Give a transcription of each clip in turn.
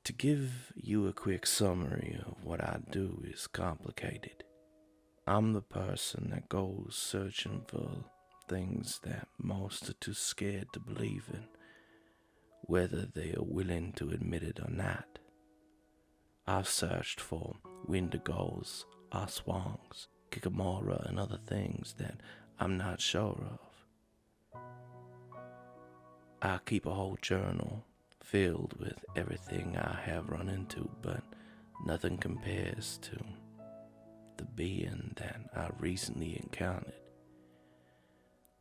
To give you a quick summary of what I do is complicated. I'm the person that goes searching for things that most are too scared to believe in, whether they are willing to admit it or not. I've searched for Wendigos, Aswangs, Kikamora, and other things that I'm not sure of. I keep a whole journal filled with everything I have run into, but nothing compares to the being that I recently encountered.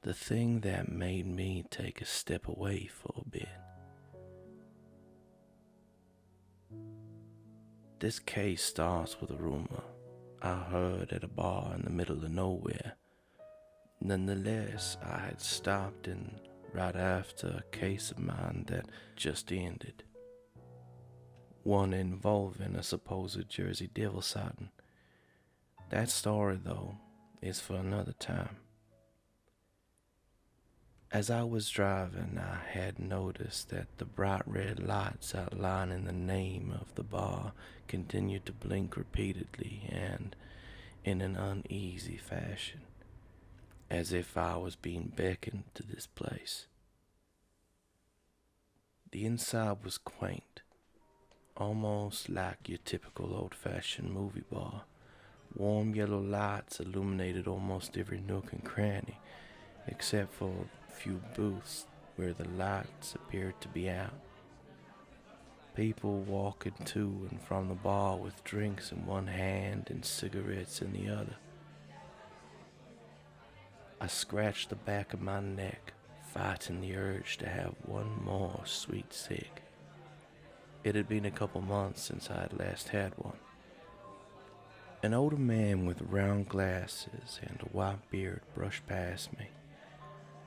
The thing that made me take a step away for a bit. This case starts with a rumor I heard at a bar in the middle of nowhere. Nonetheless, I had stopped in right after a case of mine that just ended. One involving a supposed Jersey Devil sighting. That story, though, is for another time. As I was driving, I had noticed that the bright red lights outlining the name of the bar continued to blink repeatedly and in an uneasy fashion, as if I was being beckoned to this place. The inside was quaint, almost like your typical old-fashioned movie bar. Warm yellow lights illuminated almost every nook and cranny, except for a few booths where the lights appeared to be out. People walking to and from the bar with drinks in one hand and cigarettes in the other. I scratched the back of my neck, fighting the urge to have one more sweet cig. It had been a couple months since I had last had one. An older man with round glasses and a white beard brushed past me,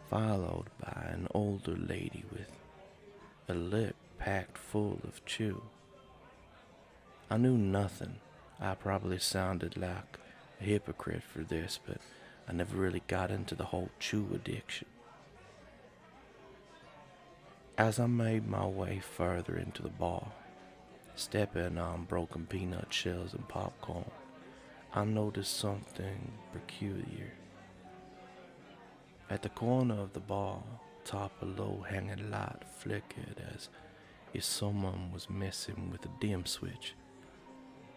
followed by an older lady with a lip packed full of chew. I knew nothing. I probably sounded like a hypocrite for this, but I never really got into the whole chew addiction. As I made my way further into the bar, stepping on broken peanut shells and popcorn, I noticed something peculiar. At the corner of the bar, top a low-hanging light flickered as if someone was messing with a dim switch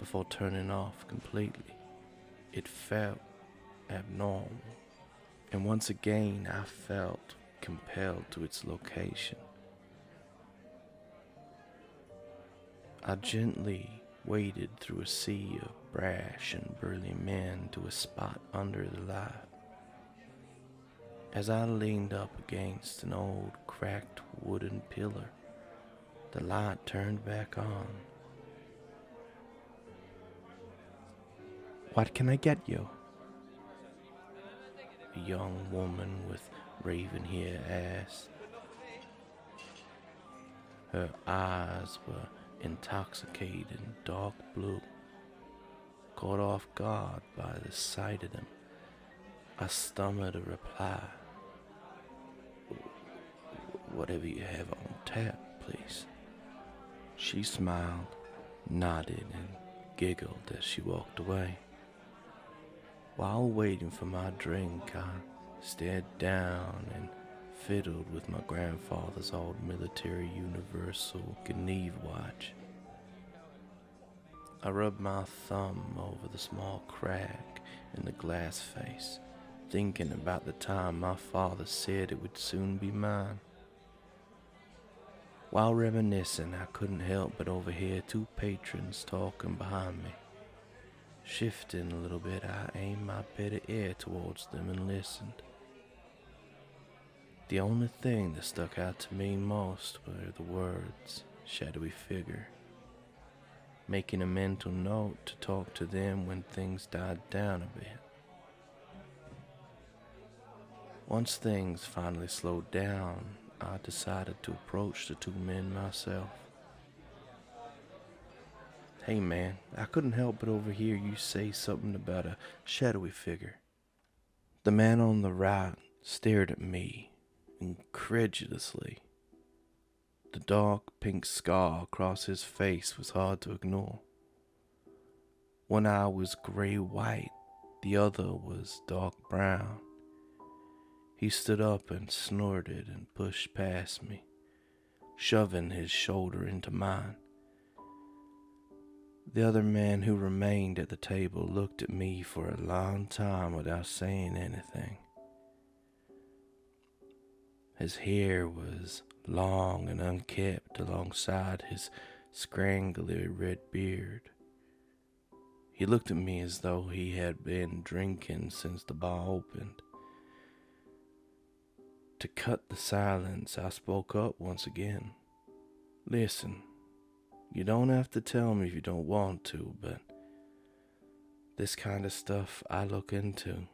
before turning off completely. It felt abnormal, and once again I felt compelled to its location. I gently waded through a sea of brash and burly men to a spot under the light. As I leaned up against an old cracked wooden pillar, the light turned back on. "What can I get you?" a young woman with raven hair asked. Her eyes were intoxicated dark blue. Caught off guard by the sight of them, I stammered a reply. "Whatever you have on tap, please." She smiled, nodded, and giggled as she walked away. While waiting for my drink, I stared down and fiddled with my grandfather's old military universal Geneve watch. I rubbed my thumb over the small crack in the glass face, thinking about the time my father said it would soon be mine. While reminiscing, I couldn't help but overhear two patrons talking behind me. Shifting a little bit, I aimed my better ear towards them and listened. The only thing that stuck out to me most were the words, "shadowy figure," making a mental note to talk to them when things died down a bit. Once things finally slowed down, I decided to approach the two men myself. "Hey man, I couldn't help but overhear you say something about a shadowy figure." The man on the right stared at me incredulously. The dark pink scar across his face was hard to ignore. One eye was grey-white, the other was dark brown. He stood up and snorted and pushed past me, shoving his shoulder into mine. The other man who remained at the table looked at me for a long time without saying anything. His hair was long and unkempt alongside his scraggly red beard. He looked at me as though he had been drinking since the bar opened. To cut the silence, I spoke up once again. Listen, you don't have to tell me if you don't want to, but this kind of stuff I look into.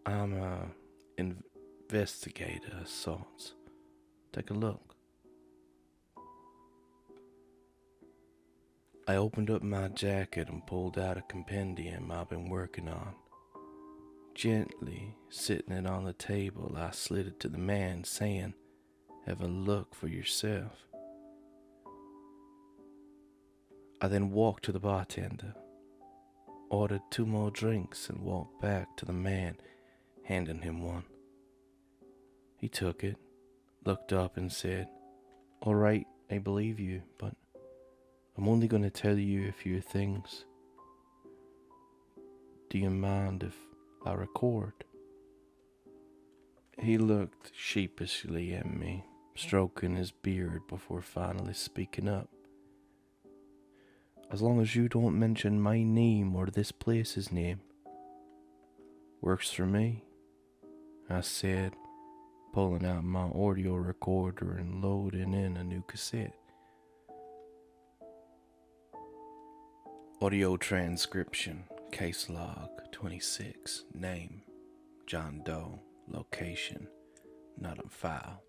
I'm a investigator of sorts. Take a look. I opened up my jacket and pulled out a compendium I've been working on. Gently sitting it on the table, I slid it to the man, saying, "Have a look for yourself." I then walked to the bartender, ordered 2 more drinks, and walked back to the man, handing him one. He took it, looked up and said, "All right, I believe you, but I'm only going to tell you a few things. Do you mind if I record?" He looked sheepishly at me, stroking his beard before finally speaking up. "As long as you don't mention my name or this place's name." "Works for me," I said, pulling out my audio recorder and loading in a new cassette. Audio transcription, case log 26, name, John Doe, location, not on file.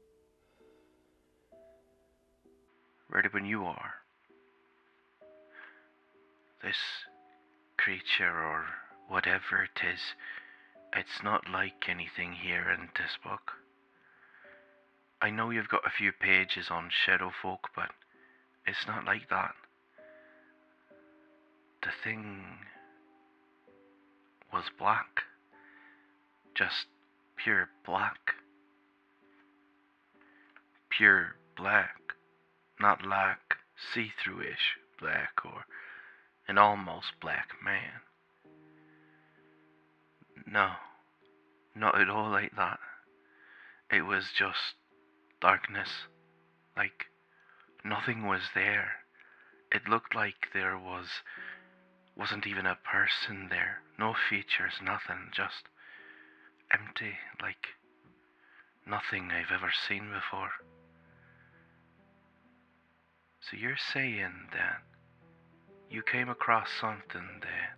Ready when you are. This creature or whatever it is, it's not like anything here in this book. I know you've got a few pages on shadow folk, but it's not like that. The thing was black. Just pure black. Pure black. Not like see-through-ish black or an almost black man. No, not at all like that. It was just darkness. Like nothing was there. It looked like there wasn't even a person there. No features, nothing, just empty, like nothing I've ever seen before. So you're saying that you came across something that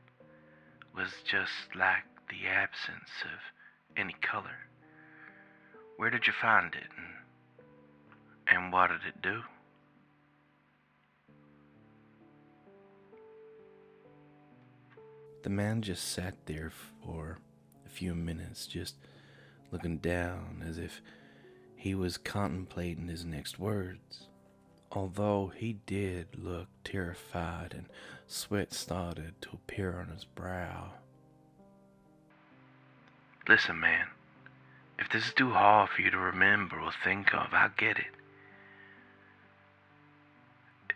was just like the absence of any color. Where did you find it, and what did it do? The man just sat there for a few minutes, just looking down as if he was contemplating his next words. Although he did look terrified and sweat started to appear on his brow. Listen, man, if this is too hard for you to remember or think of, I get it.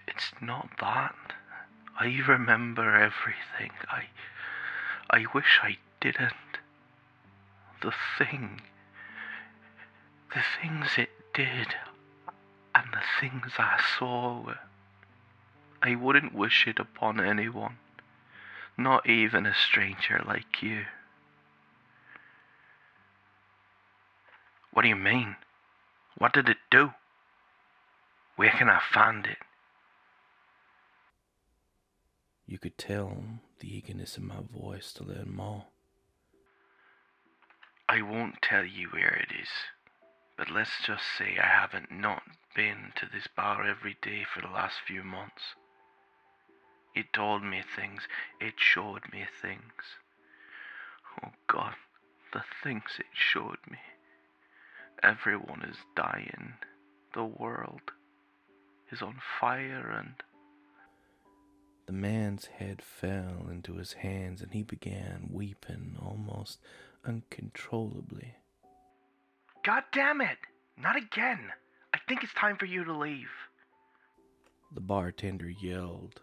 It's not that. I remember everything. I wish I didn't. The things it did, and the things I saw, I wouldn't wish it upon anyone, not even a stranger like you. What do you mean? What did it do? Where can I find it? You could tell the eagerness in my voice to learn more. I won't tell you where it is, but let's just say I haven't not been to this bar every day for the last few months. It told me things, it showed me things. Oh God, the things it showed me. Everyone is dying. The world, is on fire and... The man's head fell into his hands and he began weeping almost uncontrollably. God damn it! Not again! I think it's time for you to leave. The bartender yelled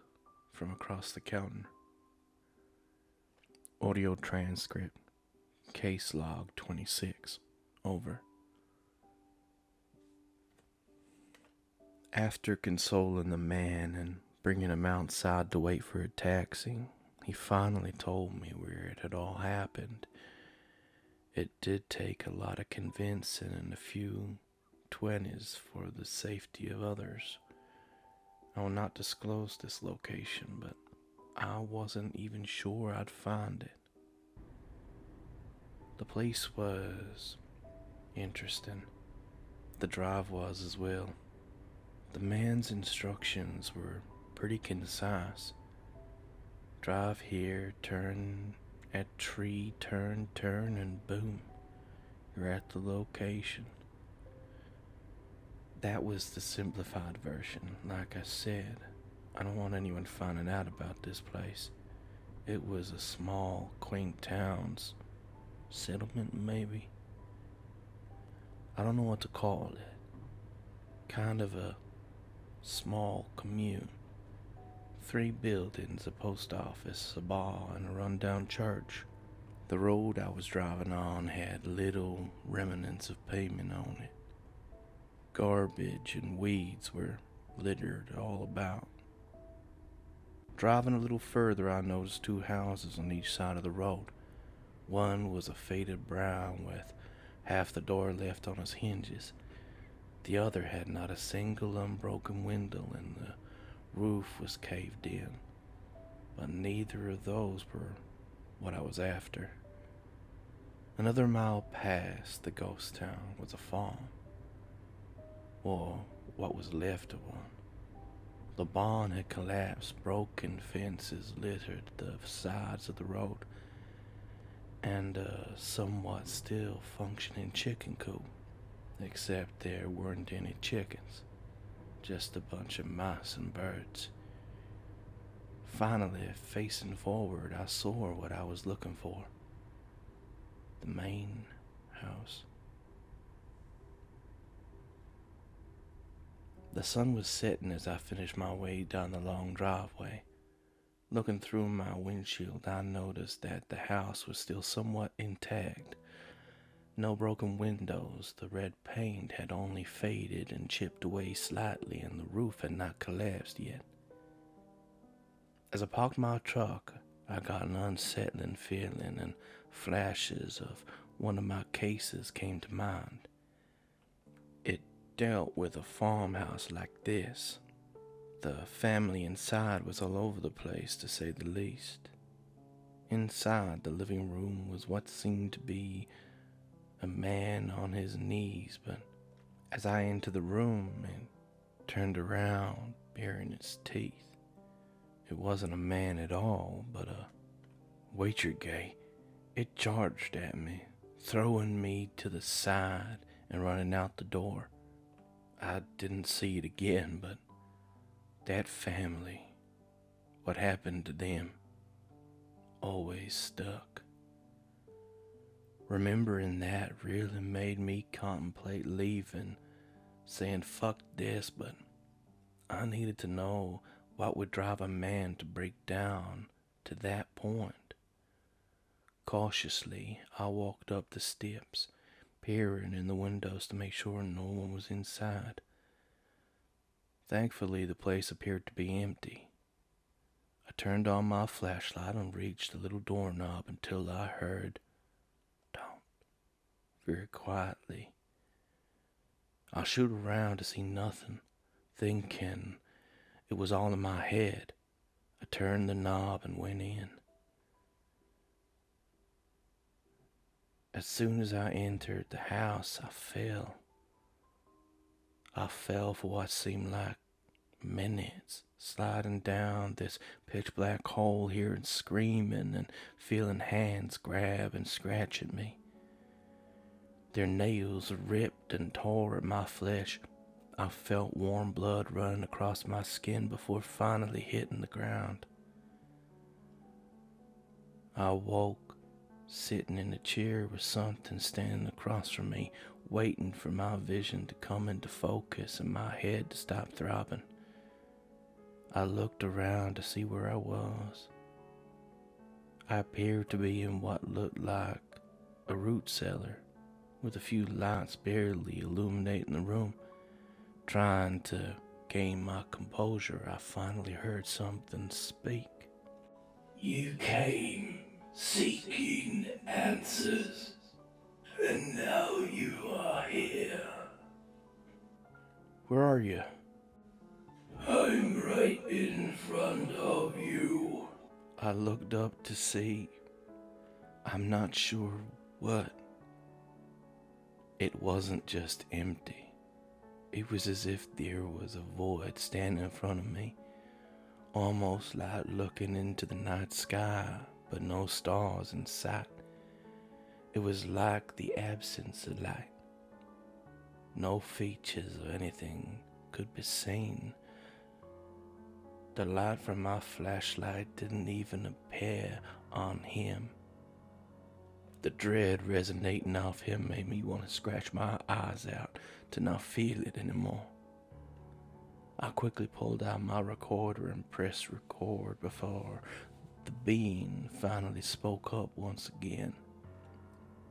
from across the counter. Audio transcript. Case log 26. Over. After consoling the man and bringing him outside to wait for a taxi, he finally told me where it had all happened. It did take a lot of convincing and a few 20s for the safety of others. I will not disclose this location, but I wasn't even sure I'd find it. The place was interesting. The drive was as well. The man's instructions were pretty concise. Drive here, turn at tree, turn, and boom, you're at the location. That was the simplified version. Like I said, I don't want anyone finding out about this place. It was a small, quaint town's settlement, maybe. I don't know what to call it. Kind of a small commune. 3 buildings, a post office, a bar, and a rundown church. The road I was driving on had little remnants of pavement on it. Garbage and weeds were littered all about. Driving a little further, I noticed 2 houses on each side of the road. One was a faded brown with half the door left on its hinges. The other had not a single unbroken window and the roof was caved in. But neither of those were what I was after. Another mile past the ghost town was a farm, or what was left of one. The barn had collapsed, broken fences littered the sides of the road, and a somewhat still functioning chicken coop, except there weren't any chickens, just a bunch of mice and birds. Finally, facing forward, I saw what I was looking for. The main house. The sun was setting as I finished my way down the long driveway. Looking through my windshield, I noticed that the house was still somewhat intact. No broken windows, the red paint had only faded and chipped away slightly, and the roof had not collapsed yet. As I parked my truck, I got an unsettling feeling, and flashes of one of my cases came to mind. It dealt with a farmhouse like this. The family inside was all over the place, to say the least. Inside the living room was what seemed to be a man on his knees, but as I entered the room and turned around, baring its teeth, it wasn't a man at all, but a waiter-gay. It charged at me, throwing me to the side and running out the door. I didn't see it again, but that family, what happened to them, always stuck. Remembering that really made me contemplate leaving, saying fuck this, but I needed to know what would drive a man to break down to that point. Cautiously, I walked up the steps, peering in the windows to make sure no one was inside. Thankfully, the place appeared to be empty. I turned on my flashlight and reached the little doorknob until I heard, "Don't," very quietly. I shoot around to see nothing, thinking it was all in my head. I turned the knob and went in. As soon as I entered the house, I fell. I fell for what seemed like minutes, sliding down this pitch-black hole, hearing screaming and feeling hands grab and scratch at me. Their nails ripped and tore at my flesh. I felt warm blood running across my skin before finally hitting the ground. I woke, sitting in a chair with something standing across from me, waiting for my vision to come into focus and my head to stop throbbing. I looked around to see where I was. I appeared to be in what looked like a root cellar, with a few lights barely illuminating the room. Trying to gain my composure, I finally heard something speak. You came seeking answers, and now you are here. Where are you? I'm right in front of you. I looked up to see. I'm not sure what. It wasn't just empty. It was as if there was a void standing in front of me, almost like looking into the night sky, but no stars in sight. It was like the absence of light. No features or anything could be seen. The light from my flashlight didn't even appear on him. The dread resonating off him made me want to scratch my eyes out to not feel it anymore. I quickly pulled out my recorder and pressed record before the being finally spoke up once again.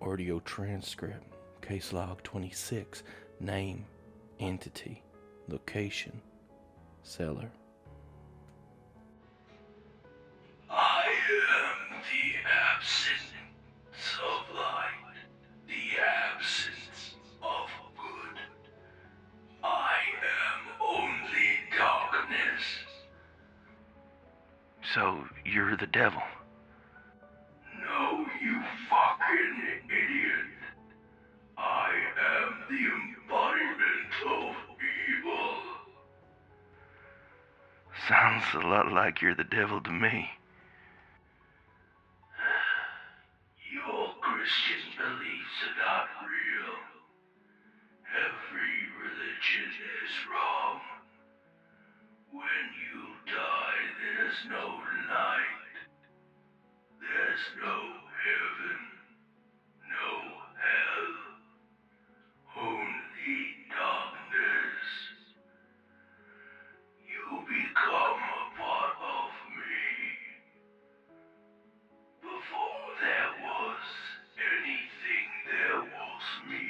Audio transcript, case log 26, name, entity, location, seller. I am the absence of light, the absence of good. I am only darkness. So, you're the devil? No, you fucking idiot. I am the embodiment of evil. Sounds a lot like you're the devil to me. Your Christian beliefs are not real. Every religion is wrong. When you die, there's no light. There's no heaven, no hell, only darkness. You become a part of me. Before there was anything, there was me.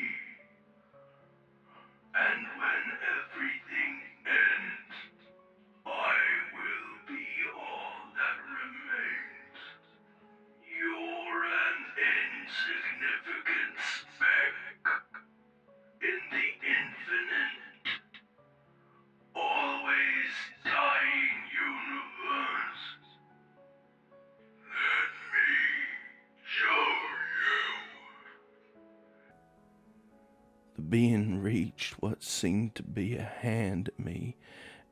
And when everything ends, I will be all that remains. You're an insignificant speck in the infinite, always dying universe. Let me show you. The being reached what seemed to be a hand at me,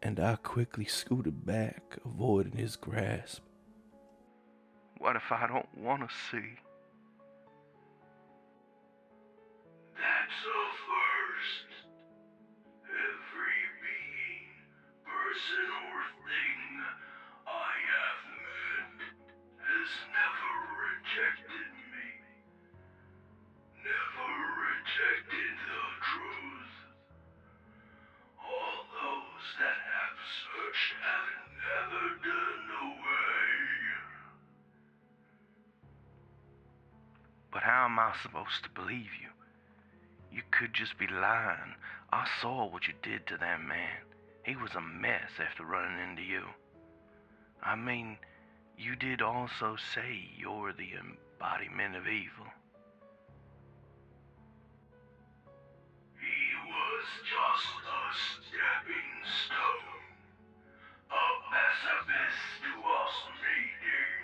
and I quickly scooted back, avoiding his grasp. What if I don't want to see? That's a first. Every being, person, or thing I have met has never rejected me. Never rejected the truth. All those that have searched have never turned away. But how am I supposed to believe you? You could just be lying. I saw what you did to that man. He was a mess after running into you. I mean, you did also say you're the embodiment of evil. He was just a stepping stone, a precipice to us meeting.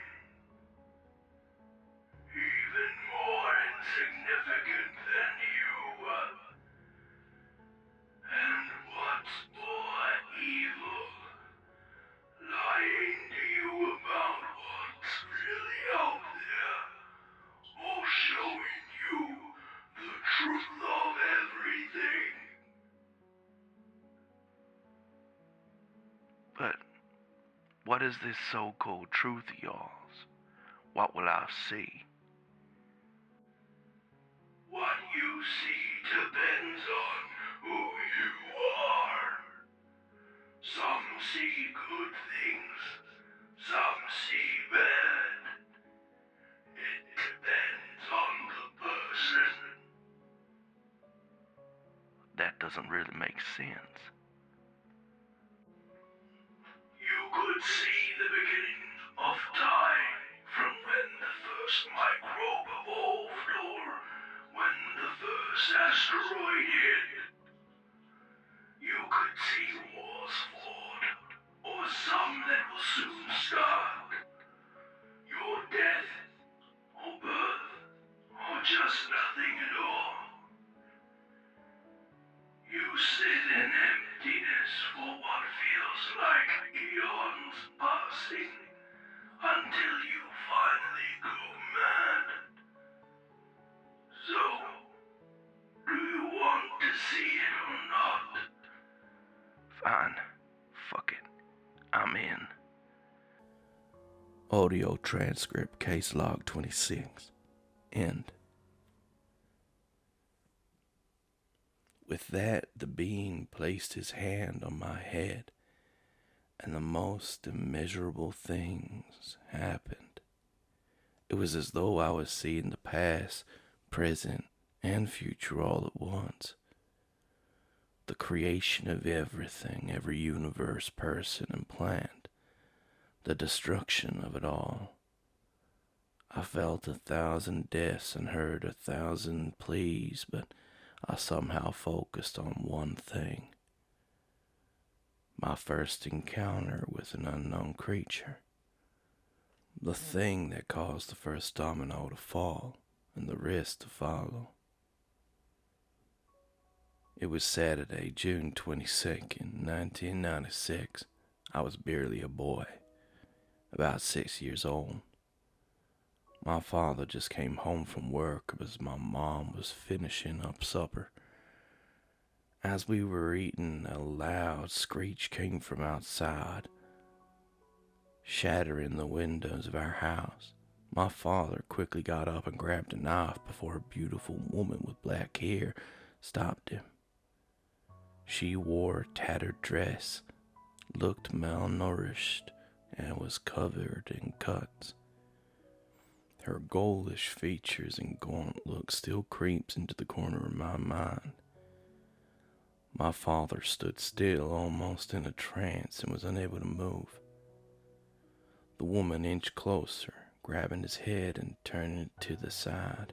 Even more insignificant than you. And what's more evil? Lying to you about what's really out there, or showing you the truth of everything. But what is this so-called truth of yours? What will I see? What you see depends on who you are. Some see good things, some see bad. It depends on the person. That doesn't really make sense. You could see the beginning of time from when the first microbe evolved or when the first asteroid hit. You could see wars fought or some that will soon start. Your death or birth or just nothing at all. You sit in emptiness for what feels like eons passing until you finally go mad. So, do you want to see it or not? Fine. Fuck it. I'm in. Audio transcript case log 26. End. With that, the being placed his hand on my head, and the most immeasurable things happened. It was as though I was seeing the past, present, and future all at once. The creation of everything, every universe, person, and plant. The destruction of it all. I felt 1,000 deaths and heard 1,000 pleas, but I somehow focused on one thing. My first encounter with an unknown creature. The thing that caused the first domino to fall and the rest to follow. It was Saturday, June 22nd, 1996. I was barely a boy, about 6 years old. My father just came home from work as my mom was finishing up supper. As we were eating, a loud screech came from outside, shattering the windows of our house. My father quickly got up and grabbed a knife before a beautiful woman with black hair stopped him. She wore a tattered dress, looked malnourished, and was covered in cuts. Her ghoulish features and gaunt look still creeps into the corner of my mind. My father stood still, almost in a trance, and was unable to move. The woman inched closer, grabbing his head and turning it to the side.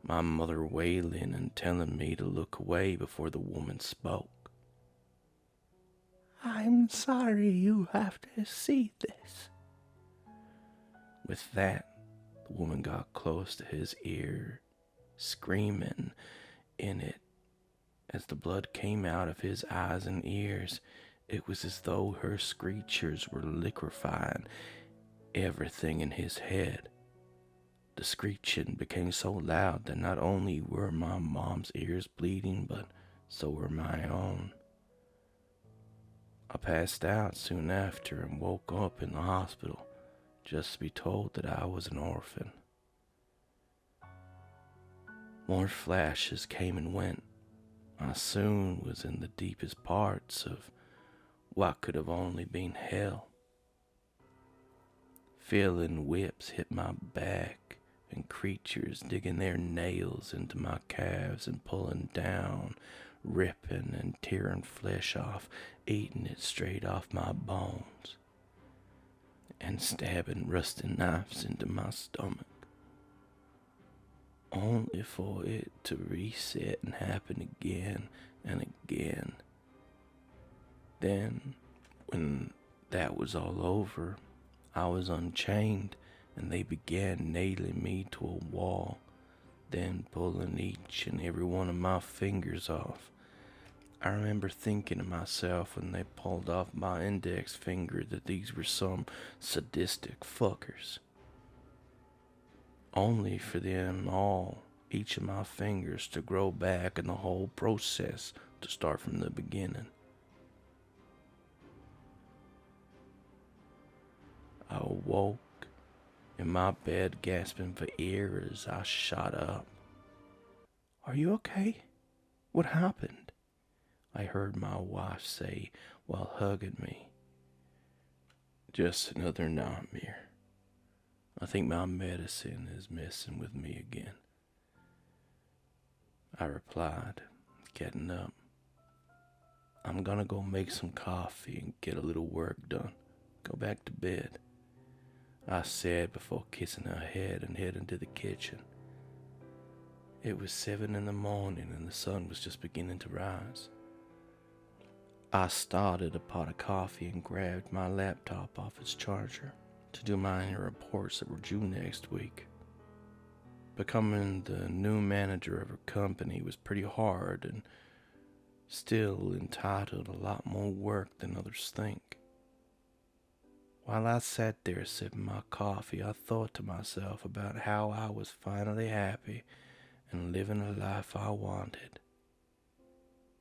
My mother wailing and telling me to look away before the woman spoke. "I'm sorry you have to see this." With that, the woman got close to his ear, screaming in it. As the blood came out of his eyes and ears, it was as though her screechers were liquefying everything in his head. The screeching became so loud that not only were my mom's ears bleeding, but so were my own. I passed out soon after and woke up in the hospital, just to be told that I was an orphan. More flashes came and went. I soon was in the deepest parts of what could have only been hell. Feeling whips hit my back and creatures digging their nails into my calves and pulling down, ripping and tearing flesh off, eating it straight off my bones, and stabbing rusty knives into my stomach, only for it to reset and happen again and again. Then, when that was all over, I was unchained and they began nailing me to a wall, then pulling each and every one of my fingers off. I remember thinking to myself when they pulled off my index finger that these were some sadistic fuckers. Only for them all, each of my fingers, to grow back and the whole process to start from the beginning. woke in my bed gasping for air as I shot up. "Are you okay? What happened?" I heard my wife say while hugging me. "Just another nightmare. I think my medicine is messing with me again," I replied, getting up. "I'm gonna go make some coffee and get a little work done. Go back to bed," I said before kissing her head and heading to the kitchen. It was 7 in the morning and the sun was just beginning to rise. I started a pot of coffee and grabbed my laptop off its charger to do my annual reports that were due next week. Becoming the new manager of a company was pretty hard and still entitled a lot more work than others think. While I sat there sipping my coffee, I thought to myself about how I was finally happy and living a life I wanted.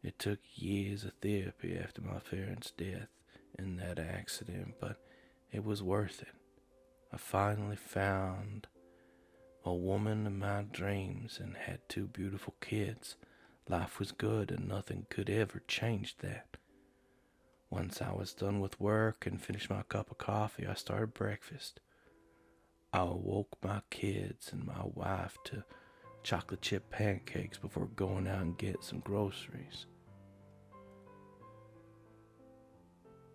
It took years of therapy after my parents' death in that accident, but it was worth it. I finally found a woman in my dreams and had 2 beautiful kids. Life was good and nothing could ever change that. Once I was done with work and finished my cup of coffee, I started breakfast. I awoke my kids and my wife to chocolate chip pancakes before going out and getting some groceries.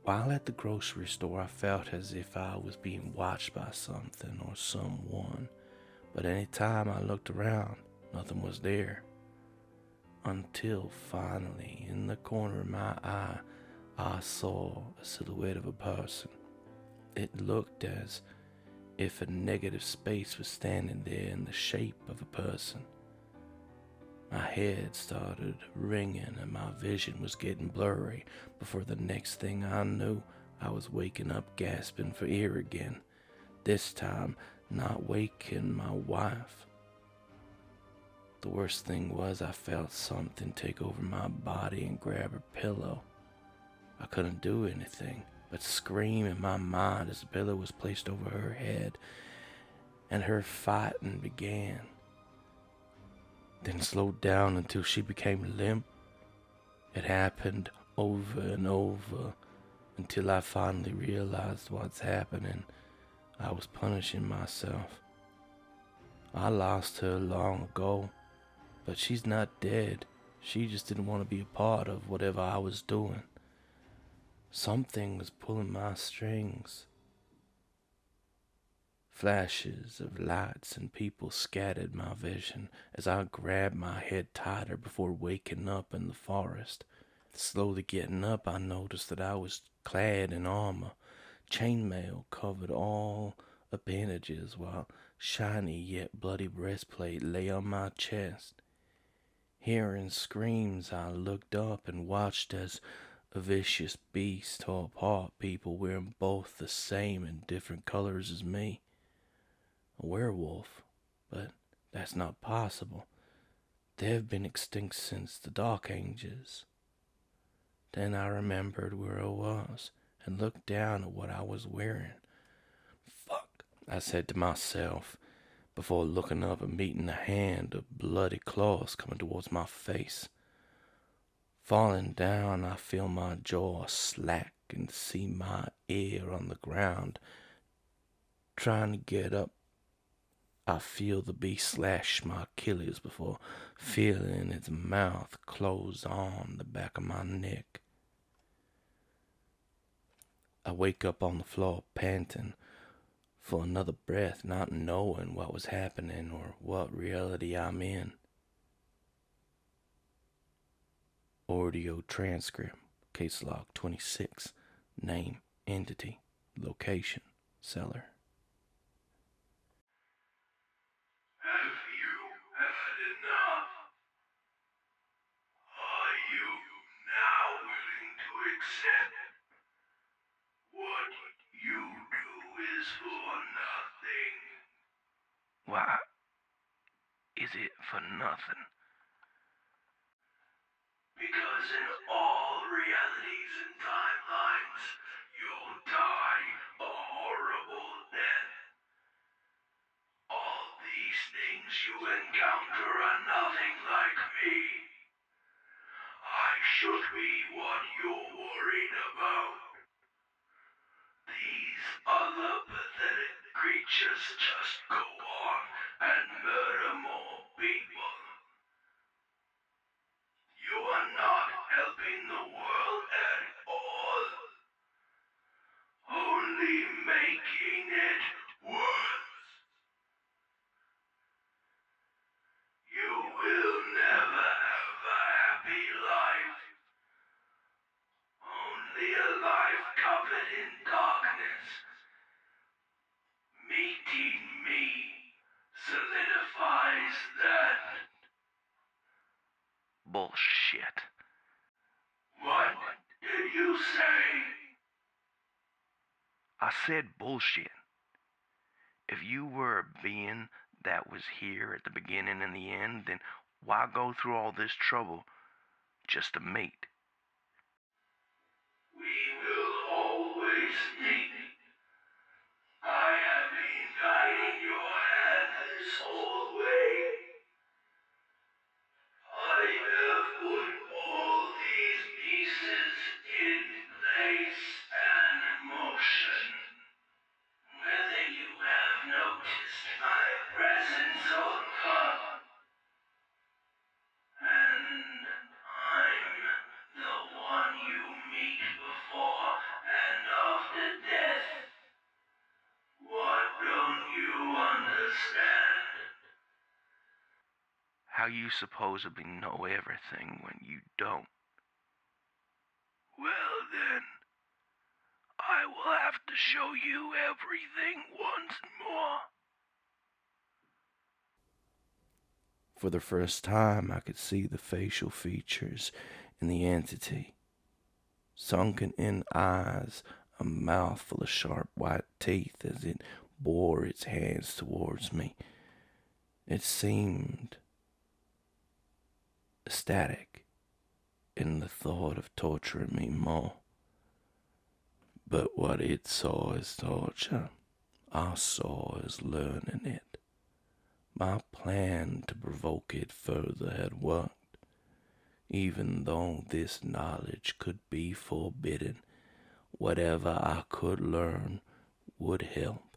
While at the grocery store, I felt as if I was being watched by something or someone, but any time I looked around, nothing was there. Until finally, in the corner of my eye, I saw a silhouette of a person. It looked as if a negative space was standing there in the shape of a person. My head started ringing and my vision was getting blurry before the next thing I knew, I was waking up gasping for air again, this time not waking my wife. The worst thing was I felt something take over my body and grab her pillow. I couldn't do anything but scream in my mind as the pillow was placed over her head and her fighting began. Then slowed down until she became limp. It happened over and over until I finally realized what's happening. I was punishing myself. I lost her long ago, but she's not dead. She just didn't want to be a part of whatever I was doing. Something was pulling my strings. Flashes of lights and people scattered my vision as I grabbed my head tighter before waking up in the forest. Slowly getting up, I noticed that I was clad in armor. Chainmail covered all appendages, while shiny yet bloody breastplate lay on my chest. Hearing screams, I looked up and watched as a vicious beast tore apart people wearing both the same and different colors as me. A werewolf, but that's not possible. They've been extinct since the Dark Ages. Then I remembered where I was and looked down at what I was wearing. "Fuck," I said to myself before looking up and meeting a hand of bloody claws coming towards my face. Falling down, I feel my jaw slack and see my ear on the ground. Trying to get up, I feel the beast slash my Achilles before feeling its mouth close on the back of my neck. I wake up on the floor panting for another breath, not knowing what was happening or what reality I'm in. Audio transcript, case log 26, name, entity, location, seller. Have you had enough? Are you now willing to accept what you do is for nothing? Why is it for nothing? Because in all realities and timelines, you'll die a horrible death. about. These other pathetic creatures just go on and murder more people. You are not helping the world at all. Only making it worse. You will never have a happy life. Only a life covered in darkness. Meeting me solidifies that. Bullshit. What did you say? I said bullshit. If you were a being that was here at the beginning and the end, then why go through all this trouble just to meet? We will always meet. I have been guiding your hand this whole way. I have put all these pieces in place and motion. Whether you have noticed my presence or not. And I'm the one you meet before and after death. What don't you understand? How you supposedly know everything when you don't? Well then, I will have to show you everything once more. For the first time, I could see the facial features in the entity. Sunken in eyes, a mouth full of sharp white teeth as it bore its hands towards me. It seemed ecstatic in the thought of torturing me more. But what it saw as torture, I saw as learning it. My plan to provoke it further had worked. Even though this knowledge could be forbidden, whatever I could learn would help.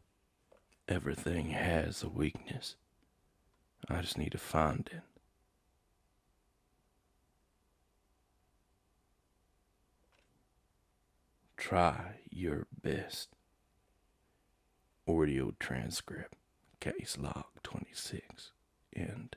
Everything has a weakness. I just need to find it. Try your best. Audio transcript. Case log 26. End.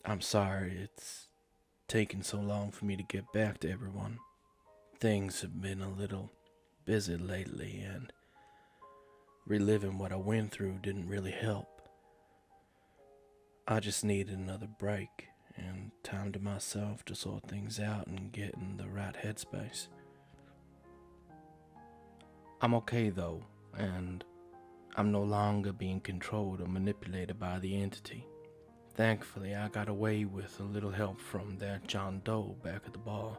I'm sorry it's taken so long for me to get back to everyone. Things have been a little busy lately, and reliving what I went through didn't really help. I just needed another break and time to myself to sort things out and get in the right headspace. I'm okay though, and I'm no longer being controlled or manipulated by the entity. Thankfully, I got away with a little help from that John Doe back at the bar.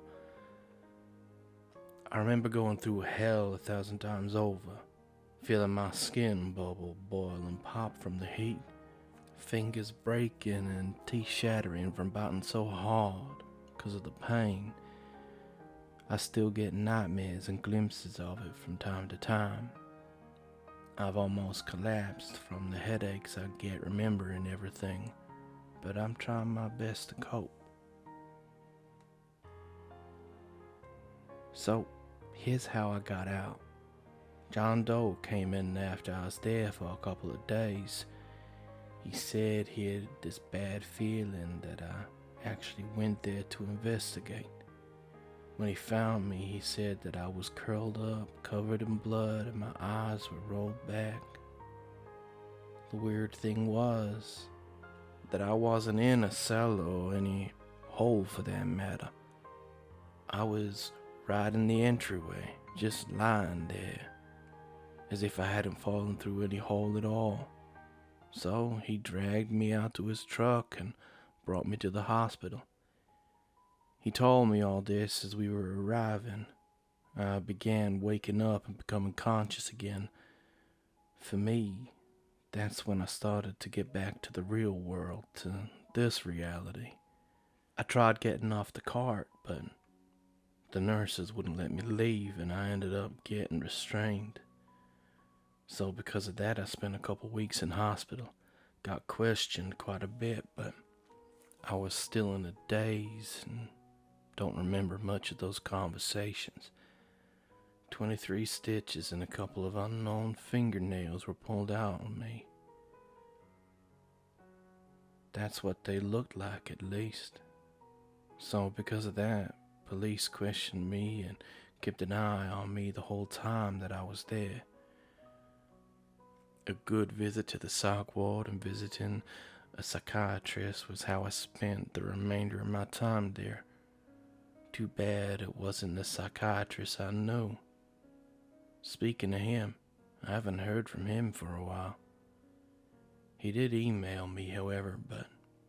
I remember going through hell 1,000 times over, feeling my skin bubble, boil, and pop from the heat, fingers breaking and teeth shattering from biting so hard because of the pain. I still get nightmares and glimpses of it from time to time. I've almost collapsed from the headaches I get remembering everything, but I'm trying my best to cope. So, here's how I got out. John Doe came in after I was there for a couple of days. He said he had this bad feeling that I actually went there to investigate. When he found me, he said that I was curled up, covered in blood, and my eyes were rolled back. The weird thing was that I wasn't in a cellar or any hole for that matter. I was right in the entryway, just lying there, as if I hadn't fallen through any hole at all. So he dragged me out to his truck and brought me to the hospital. He told me all this as we were arriving. I began waking up and becoming conscious again. For me, That's when I started to get back to the real world, to this reality. I tried getting off the cart, but the nurses wouldn't let me leave, and I ended up getting restrained. So because of that, I spent a couple weeks in hospital. Got questioned quite a bit, but I was still in a daze and don't remember much of those conversations. 23 stitches and a couple of unknown fingernails were pulled out on me. That's what they looked like, at least. So because of that, police questioned me and kept an eye on me the whole time that I was there. A good visit to the psych ward and visiting a psychiatrist was how I spent the remainder of my time there. Too bad it wasn't the psychiatrist I knew. Speaking of him, I haven't heard from him for a while. He did email me, however, but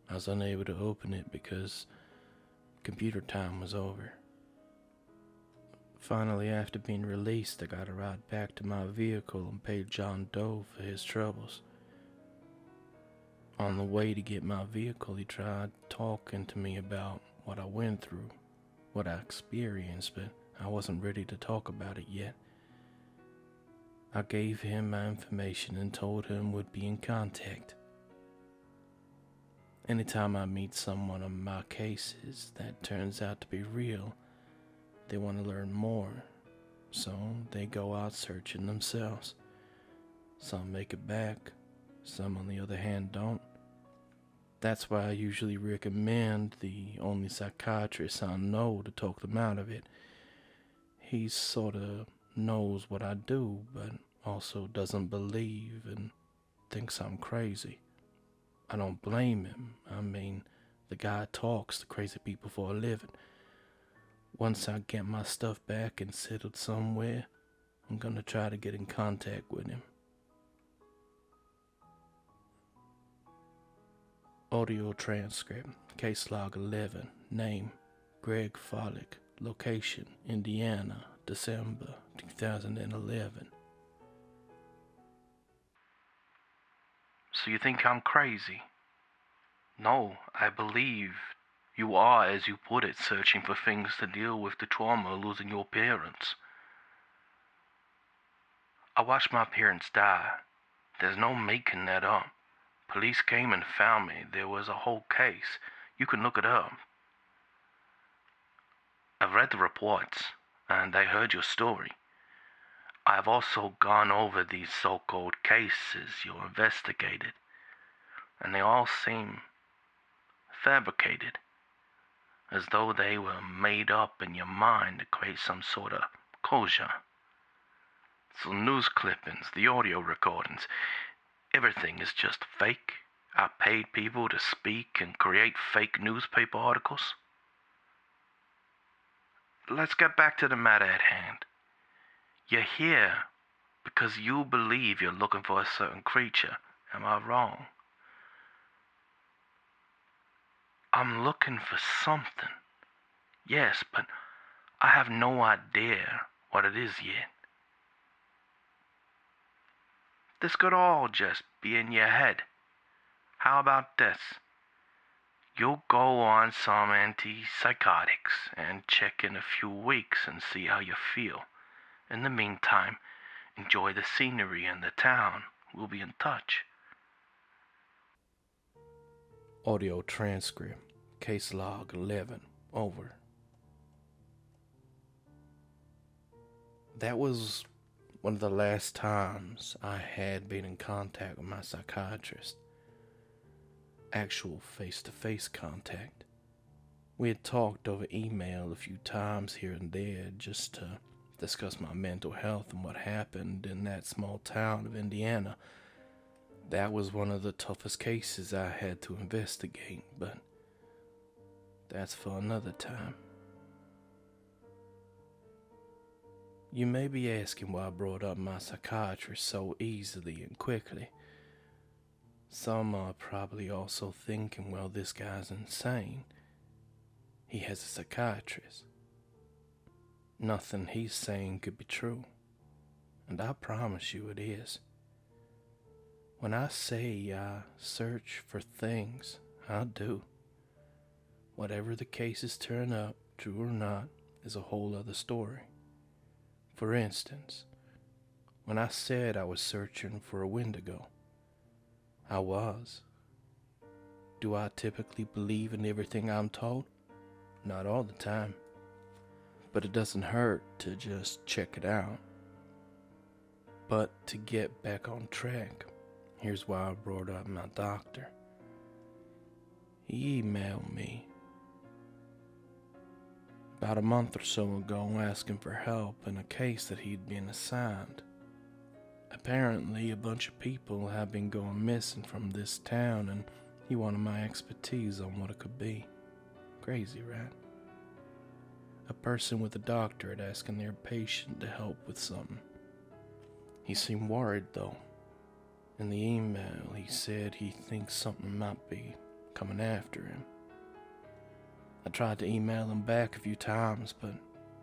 I was unable to open it because computer time was over. Finally, after being released, I got a ride back to my vehicle and paid John Doe for his troubles. On the way to get my vehicle, he tried talking to me about what I went through, what I experienced, but I wasn't ready to talk about it yet. I gave him my information and told him we'd be in contact. Anytime I meet someone on my cases that turns out to be real, they want to learn more, so they go out searching themselves. Some make it back, some on the other hand don't. That's why I usually recommend the only psychiatrist I know to talk them out of it. He sorta knows what I do, but also doesn't believe and thinks I'm crazy. I don't blame him. I mean, the guy talks to crazy people for a living. Once I get my stuff back and settled somewhere, I'm gonna try to get in contact with him. Audio transcript, case log 11, name, Greg Follick, location, Indiana, December 2011. So you think I'm crazy? No, I believe you are, as you put it, searching for things to deal with the trauma of losing your parents. I watched my parents die. There's no making that up. Police came and found me. There was a whole case. You can look it up. I've read the reports, and I heard your story. I've also gone over these so-called cases you investigated, and they all seem fabricated, as though they were made up in your mind to create some sort of closure. So news clippings, the audio recordings, everything is just fake. I paid people to speak and create fake newspaper articles. Let's get back to the matter at hand. You're here because you believe you're looking for a certain creature. Am I wrong? I'm looking for something. Yes, but I have no idea what it is yet. This could all just be in your head. How about this? You'll go on some antipsychotics and check in a few weeks and see how you feel. In the meantime, enjoy the scenery and the town. We'll be in touch. Audio transcript, case log 11, over. That was one of the last times I had been in contact with my psychiatrist. Actual face-to-face contact. We had talked over email a few times here and there just to discuss my mental health and what happened in that small town of Indiana. That was one of the toughest cases I had to investigate, but that's for another time. You may be asking why I brought up my psychiatrist so easily and quickly. Some are probably also thinking, well, this guy's insane. He has a psychiatrist. Nothing he's saying could be true, and I promise you it is. When I say I search for things, I do. Whatever the cases turn up, true or not, is a whole other story. For instance, when I said I was searching for a Wendigo, I was. Do I typically believe in everything I'm told? Not all the time. But it doesn't hurt to just check it out. But to get back on track, here's why I brought up my doctor. He emailed me about a month or so ago asking for help in a case that he'd been assigned. Apparently, a bunch of people have been going missing from this town, and he wanted my expertise on what it could be. Crazy, right? A person with a doctorate asking their patient to help with something. He seemed worried, though. In the email, he said he thinks something might be coming after him. I tried to email him back a few times, but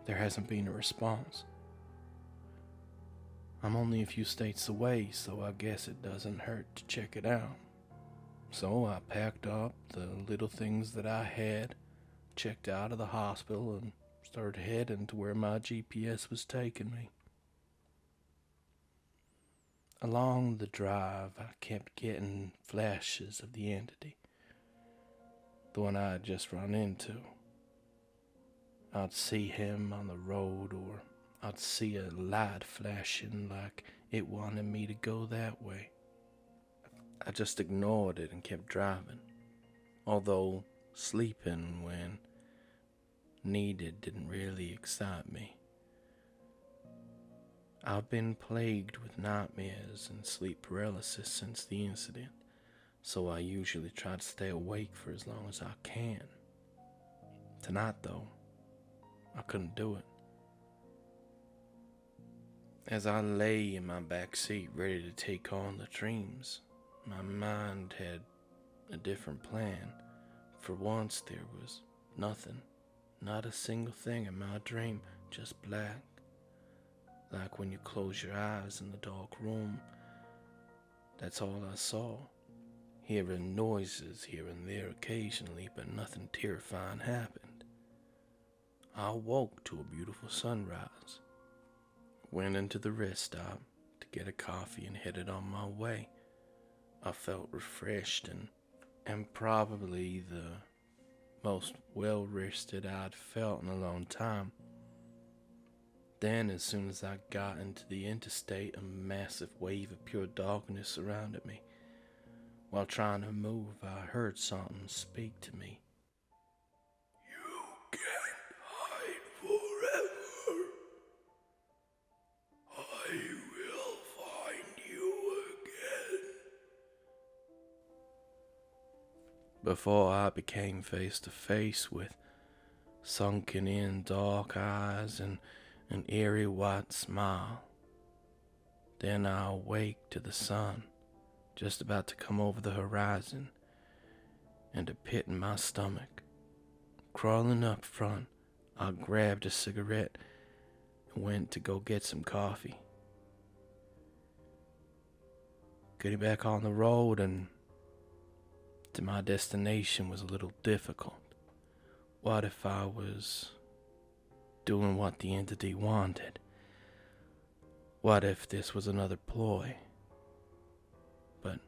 there hasn't been a response. I'm only a few states away, so I guess it doesn't hurt to check it out. So I packed up the little things that I had, checked out of the hospital, and started heading to where my GPS was taking me. Along the drive, I kept getting flashes of the entity, the one I had just run into. I'd see him on the road, or I'd see a light flashing like it wanted me to go that way. I just ignored it and kept driving, although sleeping when needed didn't really excite me. I've been plagued with nightmares and sleep paralysis since the incident, so I usually try to stay awake for as long as I can. Tonight, though, I couldn't do it. As I lay in my back seat ready to take on the dreams, my mind had a different plan. For once, there was nothing, not a single thing in my dream, just black. Like when you close your eyes in the dark room. That's all I saw. Hearing noises here and there occasionally, but nothing terrifying happened. I awoke to a beautiful sunrise. Went into the rest stop to get a coffee and headed on my way. I felt refreshed and probably the most well-rested I'd felt in a long time. Then, as soon as I got into the interstate, a massive wave of pure darkness surrounded me. While trying to move, I heard something speak to me. You can't hide forever. I will find you again. Before I became face to face with sunken in dark eyes and an eerie white smile. Then I awake to the sun, just about to come over the horizon, and a pit in my stomach. Crawling up front, I grabbed a cigarette and went to go get some coffee. Getting back on the road and to my destination was a little difficult. What if I was doing what the entity wanted? What if this was another ploy? But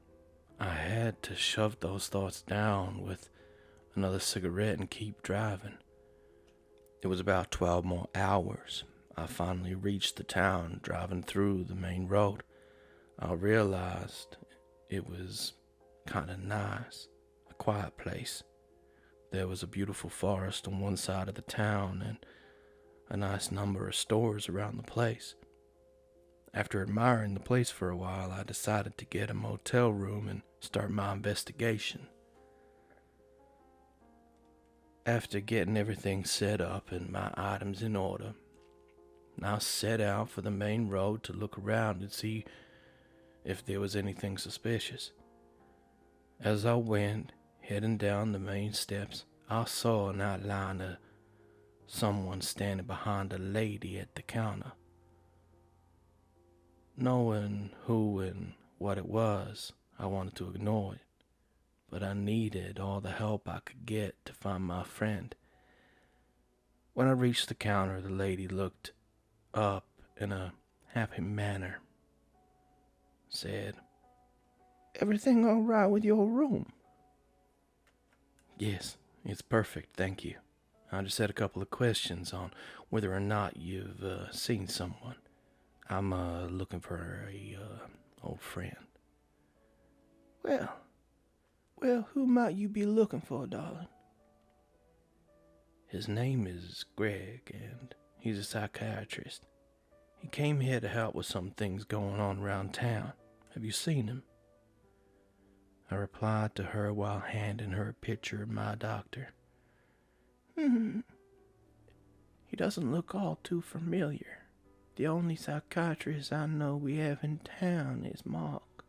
I had to shove those thoughts down with another cigarette and keep driving. It was about 12 more hours. I finally reached the town, driving through the main road. I realized it was kind of nice, a quiet place. There was a beautiful forest on one side of the town and a nice number of stores around the place. After admiring the place for a while, I decided to get a motel room and start my investigation. After getting everything set up and my items in order, I set out for the main road to look around and see if there was anything suspicious. As I went, heading down the main steps, I saw an outline of someone standing behind a lady at the counter. Knowing who and what it was, I wanted to ignore it, but I needed all the help I could get to find my friend. When I reached the counter, the lady looked up in a happy manner, said, "Everything all right with your room?" "Yes, it's perfect, thank you. I just had a couple of questions on whether or not you've seen someone. I'm looking for a old friend." Well, who might you be looking for, darling?" "His name is Greg, and he's a psychiatrist. He came here to help with some things going on around town. Have you seen him?" I replied to her while handing her a picture of my doctor. He doesn't look all too familiar. The only psychiatrist I know we have in town is Mark.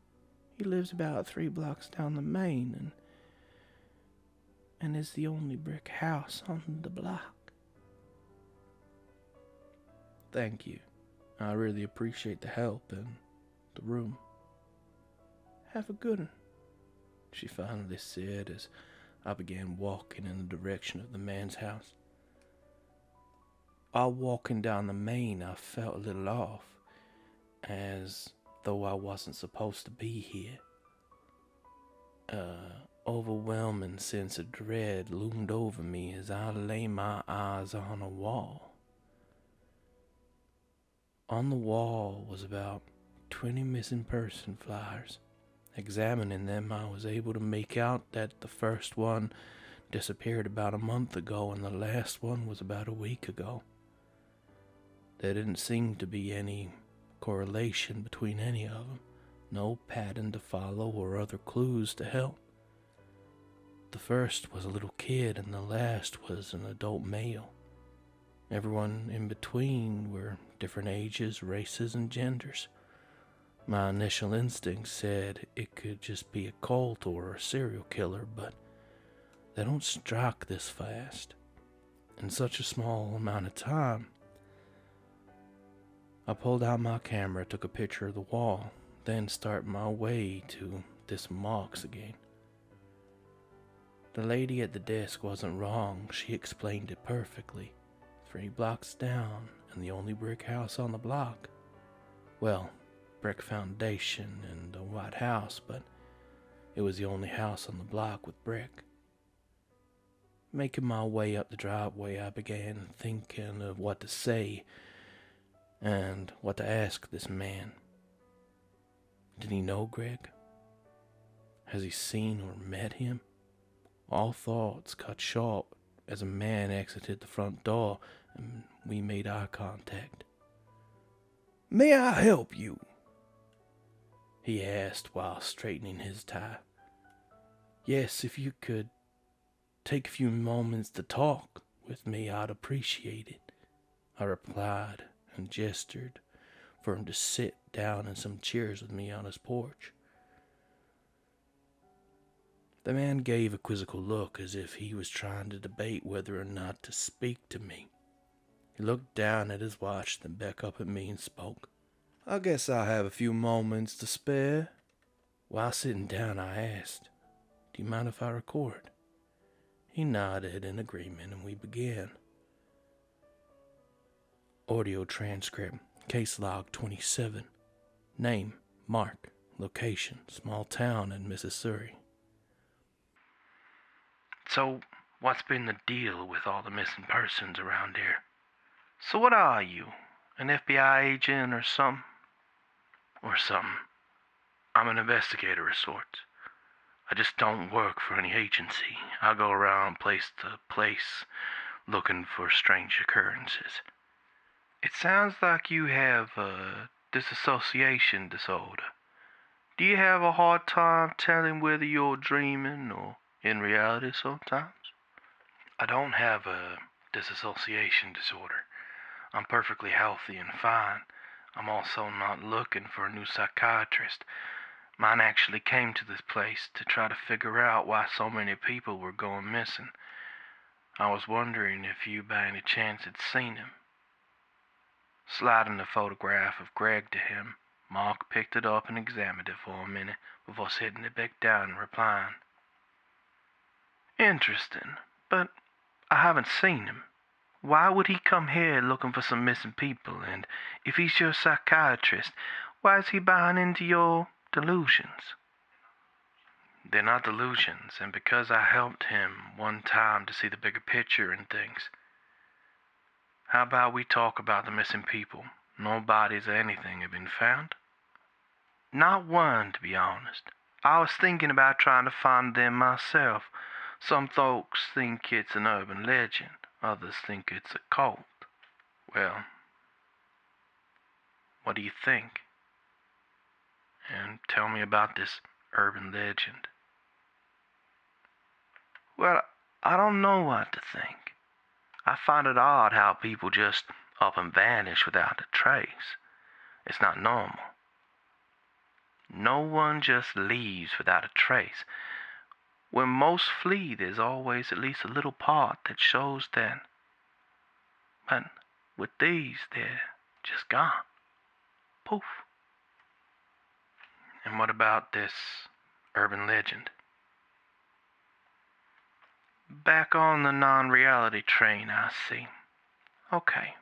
He lives about 3 blocks down the main and is the only brick house on the block." "Thank you. I really appreciate the help and the room." "Have a good one," she finally said as I began walking in the direction of the man's house. While walking down the main, I felt a little off, as though I wasn't supposed to be here. Overwhelming sense of dread loomed over me as I lay my eyes on a wall. On the wall was about 20 missing person flyers. Examining them, I was able to make out that the first one disappeared about a month ago and the last one was about a week ago. There didn't seem to be any correlation between any of them, no pattern to follow or other clues to help. The first was a little kid and the last was an adult male. Everyone in between were different ages, races, and genders. My initial instinct said it could just be a cult or a serial killer, but they don't strike this fast. In such a small amount of time. I pulled out my camera, took a picture of the wall, then started my way to this Mark's again. The lady at the desk wasn't wrong. She explained it perfectly. 3 blocks down and the only brick house on the block. Well, brick foundation and a white house, but it was the only house on the block with brick. Making my way up the driveway, I began thinking of what to say and what to ask this man. Did he know Greg? Has he seen or met him? All thoughts cut short as a man exited the front door and we made eye contact. "May I help you?" he asked while straightening his tie. "Yes, if you could take a few moments to talk with me, I'd appreciate it," I replied and gestured for him to sit down in some chairs with me on his porch. The man gave a quizzical look as if he was trying to debate whether or not to speak to me. He looked down at his watch, then back up at me and spoke. "I guess I have a few moments to spare." While sitting down, I asked, "Do you mind if I record?" He nodded in agreement and we began. Audio transcript, case log 27. Name, Mark. Location, small town in Missouri. "So, what's been the deal with all the missing persons around here? So what are you, an FBI agent or something?" "Or something. I'm an investigator of sorts. I just don't work for any agency. I go around place to place looking for strange occurrences." "It sounds like you have a disassociation disorder. Do you have a hard time telling whether you're dreaming or in reality sometimes?" "I don't have a disassociation disorder. I'm perfectly healthy and fine. I'm also not looking for a new psychiatrist. Mine actually came to this place to try to figure out why so many people were going missing. I was wondering if you by any chance had seen him." Sliding a photograph of Greg to him, Mark picked it up and examined it for a minute before setting it back down and replying. Interesting, but I haven't seen him. Why would he come here looking for some missing people? And if he's your psychiatrist, why is he buying into your delusions? They're not delusions, and because I helped him one time to see the bigger picture and things. How about we talk about the missing people? No bodies or anything have been found? Not one, to be honest. I was thinking about trying to find them myself. Some folks think it's an urban legend. Others think it's a cult. Well, what do you think? And tell me about this urban legend. Well, I don't know what to think. I find it odd how people just up and vanish without a trace. It's not normal. No one just leaves without a trace. When most flee, there's always at least a little part that shows that. But with these, they're just gone. Poof. And what about this urban legend? Back on the non-reality train, I see. Okay,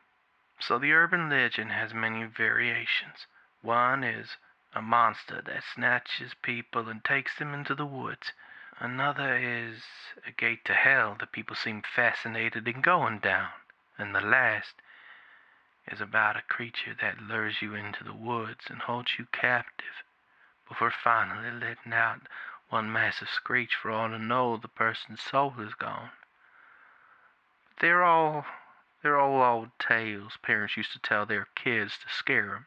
so the urban legend has many variations. One is a monster that snatches people and takes them into the woods. Another is a gate to hell that people seem fascinated in going down. And the last is about a creature that lures you into the woods and holds you captive before finally letting out one massive screech for all to know the person's soul is gone. They're all old tales parents used to tell their kids to scare them.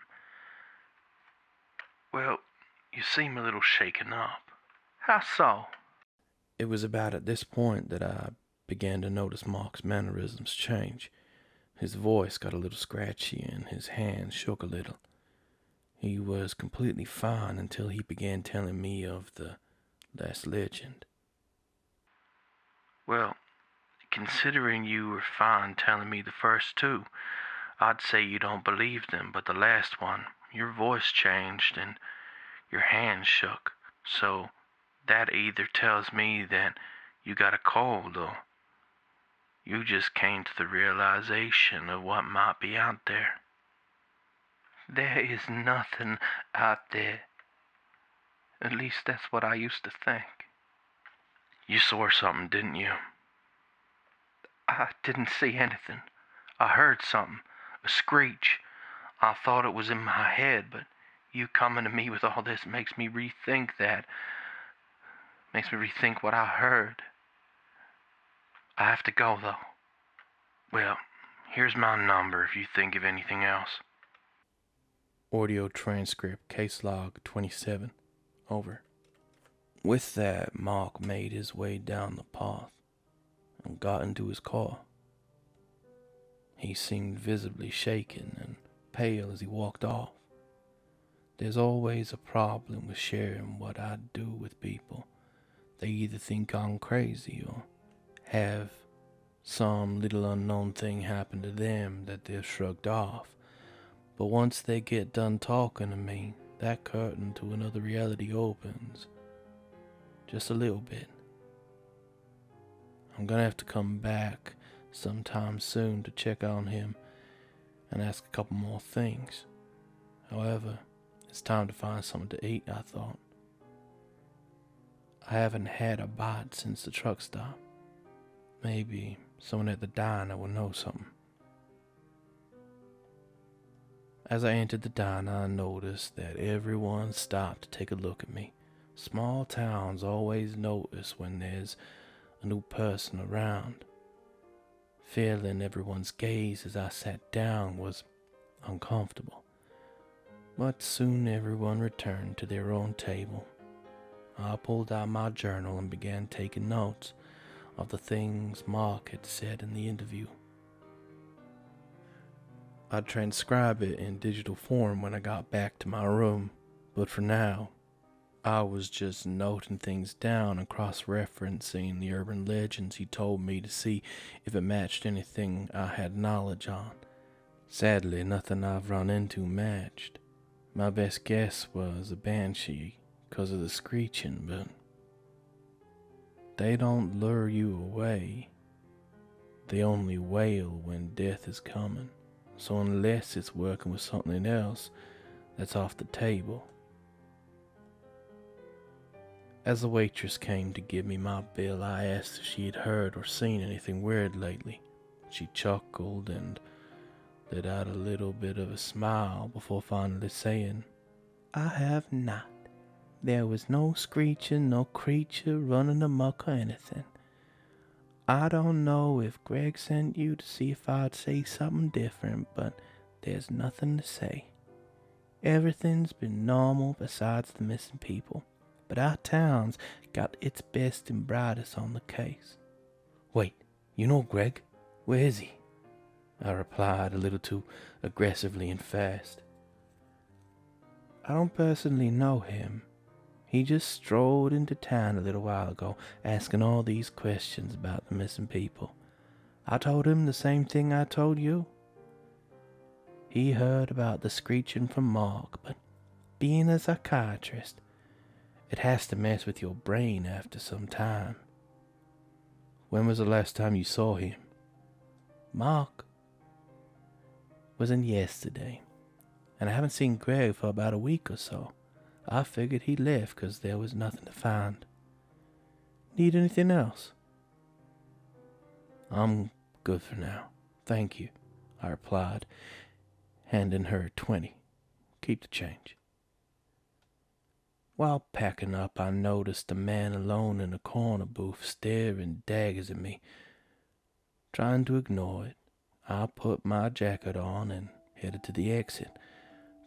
Well, you seem a little shaken up. How so? It was about at this point that I began to notice Mark's mannerisms change. His voice got a little scratchy and his hands shook a little. He was completely fine until he began telling me of the last legend. Well, considering you were fine telling me the first two, I'd say you don't believe them, but the last one, your voice changed and your hands shook. So that either tells me that you got a cold or you just came to the realization of what might be out there. There is nothing out there. At least that's what I used to think. You saw something, didn't you? I didn't see anything. I heard something, a screech. I thought it was in my head, but you coming to me with all this makes me rethink what I heard. I have to go, though. Well, here's my number if you think of anything else. Audio transcript, case log 27. Over. With that, Mark made his way down the path and got into his car. He seemed visibly shaken and pale as he walked off. There's always a problem with sharing what I do with people. They either think I'm crazy or have some little unknown thing happen to them that they've shrugged off. But once they get done talking to me, that curtain to another reality opens. Just a little bit. I'm gonna have to come back sometime soon to check on him and ask a couple more things. However, it's time to find something to eat, I thought. I haven't had a bite since the truck stop. Maybe someone at the diner will know something. As I entered the diner, I noticed that everyone stopped to take a look at me. Small towns always notice when there's a new person around. Feeling everyone's gaze as I sat down was uncomfortable. But soon everyone returned to their own table. I pulled out my journal and began taking notes of the things Mark had said in the interview. I'd transcribe it in digital form when I got back to my room, but for now, I was just noting things down and cross-referencing the urban legends he told me to see if it matched anything I had knowledge on. Sadly, nothing I've run into matched. My best guess was a banshee because of the screeching, but they don't lure you away. They only wail when death is coming. So unless it's working with something else, that's off the table. As the waitress came to give me my bill, I asked if she had heard or seen anything weird lately. She chuckled and let out a little bit of a smile before finally saying, "I have not. There was no screeching, no creature running amok or anything. I don't know if Greg sent you to see if I'd say something different, but there's nothing to say. Everything's been normal besides the missing people, but our town's got its best and brightest on the case." "Wait, you know Greg? Where is he?" I replied a little too aggressively and fast. "I don't personally know him. He just strolled into town a little while ago, asking all these questions about the missing people. I told him the same thing I told you. He heard about the screeching from Mark, but being a psychiatrist, it has to mess with your brain after some time." "When was the last time you saw him?" "Mark wasn't yesterday, and I haven't seen Greg for about a week or so. I figured he left because there was nothing to find. Need anything else?" "I'm good for now, thank you," I replied, handing her 20. "Keep the change." While packing up, I noticed a man alone in a corner booth staring daggers at me. Trying to ignore it, I put my jacket on and headed to the exit.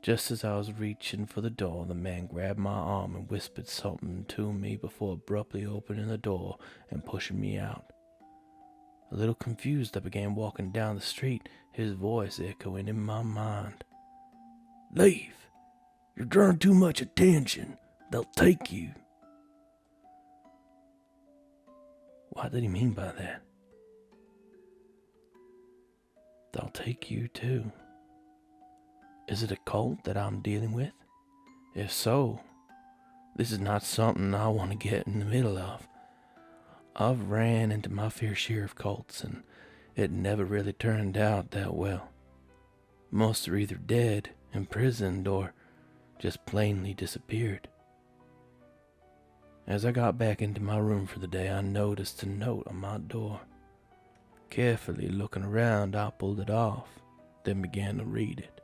Just as I was reaching for the door, the man grabbed my arm and whispered something to me before abruptly opening the door and pushing me out. A little confused, I began walking down the street, his voice echoing in my mind. "Leave! You're drawing too much attention. They'll take you." What did he mean by that? They'll take you too. Is it a cult that I'm dealing with? If so, this is not something I want to get in the middle of. I've ran into my fair share of cults, and it never really turned out that well. Most are either dead, imprisoned, or just plainly disappeared. As I got back into my room for the day, I noticed a note on my door. Carefully looking around, I pulled it off, then began to read it.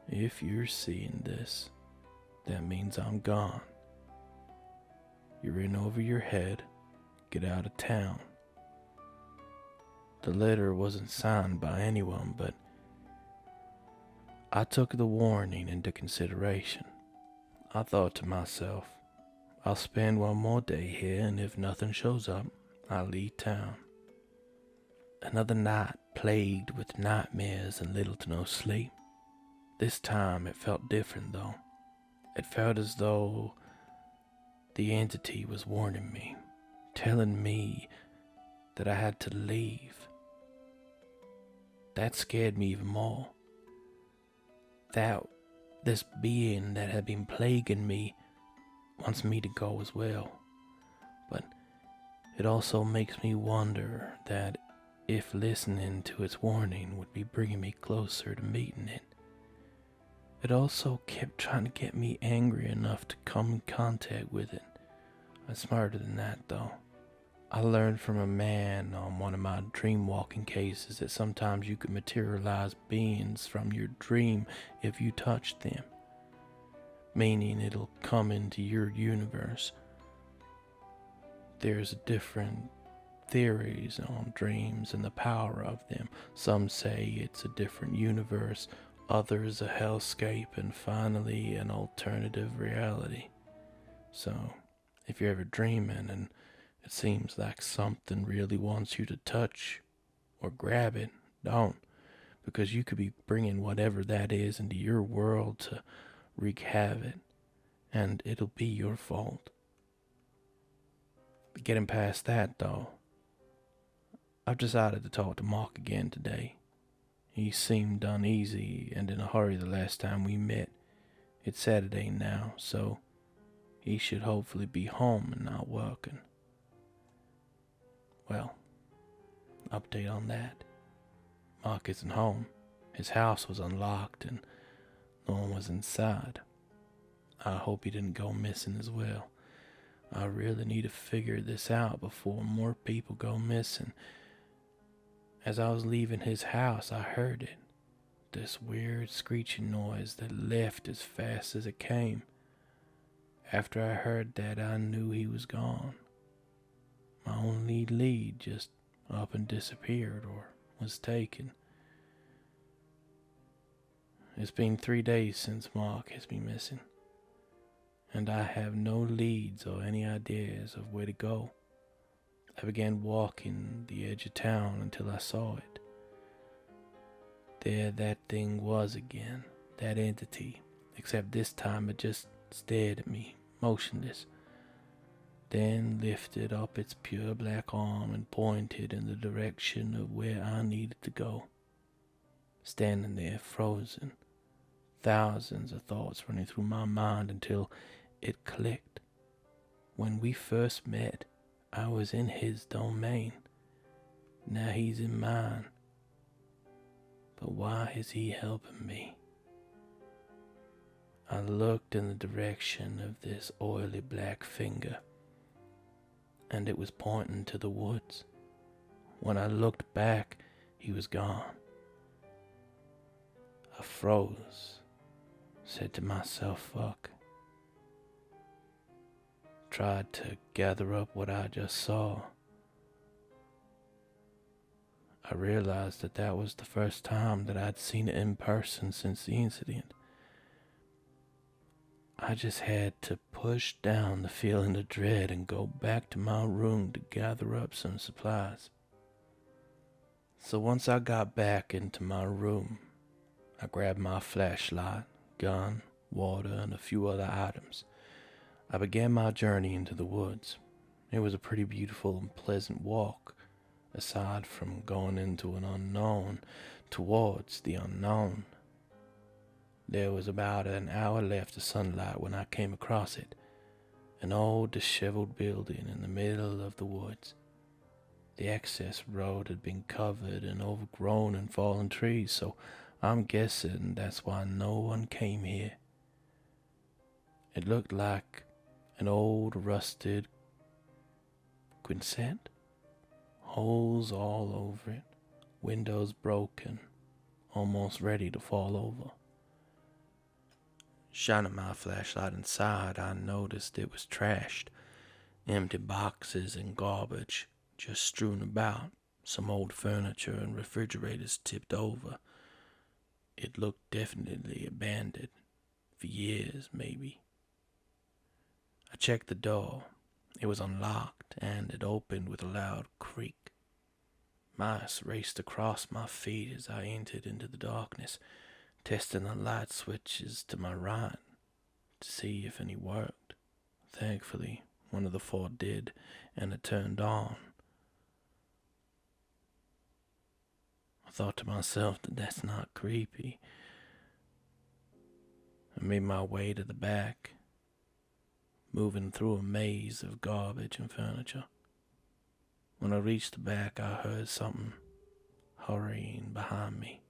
"If you're seeing this, that means I'm gone. You're in over your head. Get out of town." The letter wasn't signed by anyone, but I took the warning into consideration. I thought to myself, I'll spend one more day here, and if nothing shows up, I'll leave town. Another night plagued with nightmares and little to no sleep. This time it felt different, though. It felt as though the entity was warning me, telling me that I had to leave. That scared me even more. That this being that had been plaguing me wants me to go as well. But it also makes me wonder that if listening to its warning would be bringing me closer to meeting it. It also kept trying to get me angry enough to come in contact with it. I'm smarter than that, though. I learned from a man on one of my dream walking cases that sometimes you can materialize beings from your dream if you touch them, meaning it'll come into your universe. There's different theories on dreams and the power of them. Some say it's a different universe, others a hellscape, and finally an alternative reality. So, if you're ever dreaming and it seems like something really wants you to touch or grab it, don't, because you could be bringing whatever that is into your world to wreak havoc, and it'll be your fault. But getting past that, though, I've decided to talk to Mark again today. He seemed uneasy and in a hurry the last time we met. It's Saturday now, so he should hopefully be home and not working. Well, update on that. Mark isn't home. His house was unlocked and no one was inside. I hope he didn't go missing as well. I really need to figure this out before more people go missing. As I was leaving his house, I heard it. This weird screeching noise that left as fast as it came. After I heard that, I knew he was gone. My only lead just up and disappeared or was taken. It's been 3 days since Mark has been missing, and I have no leads or any ideas of where to go. I began walking the edge of town until I saw it. There that thing was again, that entity, except this time it just stared at me, motionless, then lifted up its pure black arm and pointed in the direction of where I needed to go. Standing there, frozen, thousands of thoughts running through my mind until it clicked. When we first met, I was in his domain. Now he's in mine. But why is he helping me? I looked in the direction of this oily black finger, and it was pointing to the woods. When I looked back, he was gone. I froze, said to myself, fuck. Tried to gather up what I just saw. I realized that that was the first time that I'd seen it in person since the incident. I just had to push down the feeling of dread and go back to my room to gather up some supplies. So once I got back into my room, I grabbed my flashlight, gun, water, and a few other items. I began my journey into the woods. It was a pretty beautiful and pleasant walk, aside from going into an unknown towards the unknown. There was about an hour left of sunlight when I came across it, an old disheveled building in the middle of the woods. The access road had been covered and overgrown and fallen trees, so I'm guessing that's why no one came here. It looked like an old rusted quinset. Holes all over it, windows broken, almost ready to fall over. Shining my flashlight inside, I noticed it was trashed. Empty boxes and garbage just strewn about, some old furniture and refrigerators tipped over. It looked definitely abandoned, for years maybe. I checked the door. It was unlocked, and it opened with a loud creak. Mice raced across my feet as I entered into the darkness, testing the light switches to my right to see if any worked. Thankfully, one of the 4 did, and it turned on. I thought to myself that that's not creepy. I made my way to the back, moving through a maze of garbage and furniture. When I reached the back, I heard something hurrying behind me.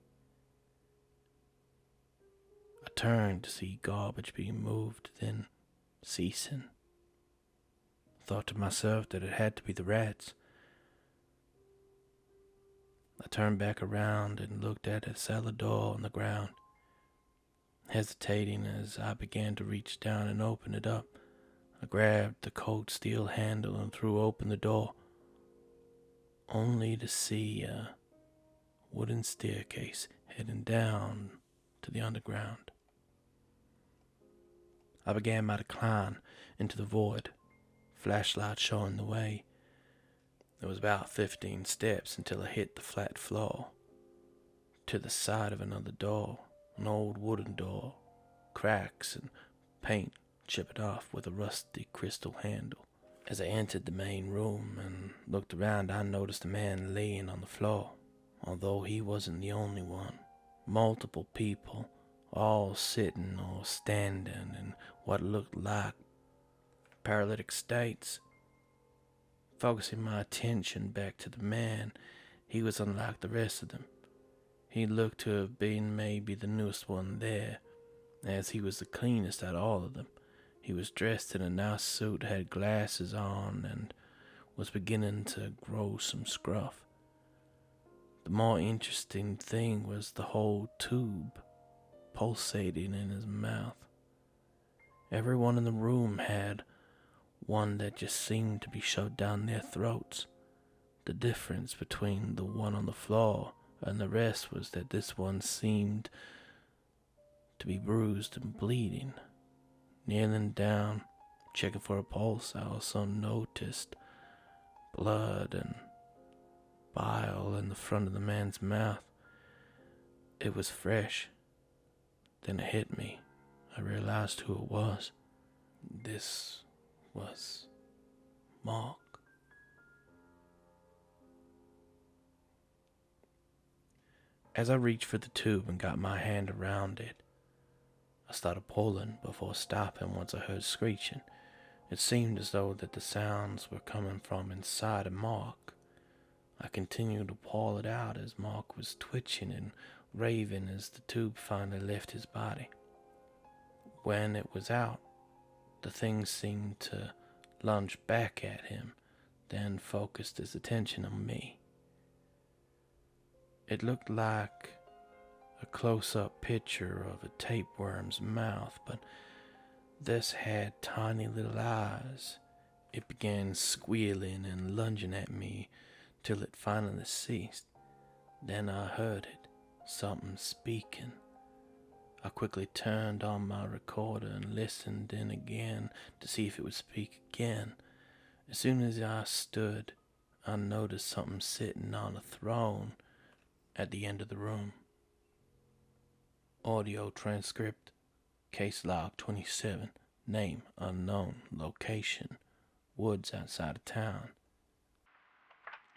I turned to see garbage being moved, then ceasing. I thought to myself that it had to be the rats. I turned back around and looked at a cellar door on the ground, hesitating as I began to reach down and open it up. I grabbed the cold steel handle and threw open the door, only to see a wooden staircase heading down to the underground. I began my decline into the void, flashlight showing the way. There was about 15 steps until I hit the flat floor. To the side of another door, an old wooden door, cracks and paint chipped off with a rusty crystal handle. As I entered the main room and looked around, I noticed a man laying on the floor, although he wasn't the only one. Multiple people, all sitting or standing in what looked like paralytic states. Focusing my attention back to the man, he was unlike the rest of them. He looked to have been maybe the newest one there, as he was the cleanest out of all of them. He was dressed in a nice suit, had glasses on, and was beginning to grow some scruff. The more interesting thing was the whole tube pulsating in his mouth. Everyone in the room had one that just seemed to be shoved down their throats. The difference between the one on the floor and the rest was that this one seemed to be bruised and bleeding. Kneeling down, checking for a pulse, I also noticed blood and bile in the front of the man's mouth. It was fresh. Then it hit me. I realized who it was. This was Mark. As I reached for the tube and got my hand around it, I started pulling before stopping once I heard screeching. It seemed as though that the sounds were coming from inside of Mark. I continued to pull it out as Mark was twitching and raving as the tube finally left his body. When it was out, the thing seemed to lunge back at him, then focused his attention on me. It looked like a close-up picture of a tapeworm's mouth, but this had tiny little eyes. It began squealing and lunging at me till it finally ceased. Then I heard it, something speaking. I quickly turned on my recorder and listened in again to see if it would speak again. As soon as I stood, I noticed something sitting on a throne at the end of the room. Audio transcript, case log 27, name unknown, location, woods outside of town.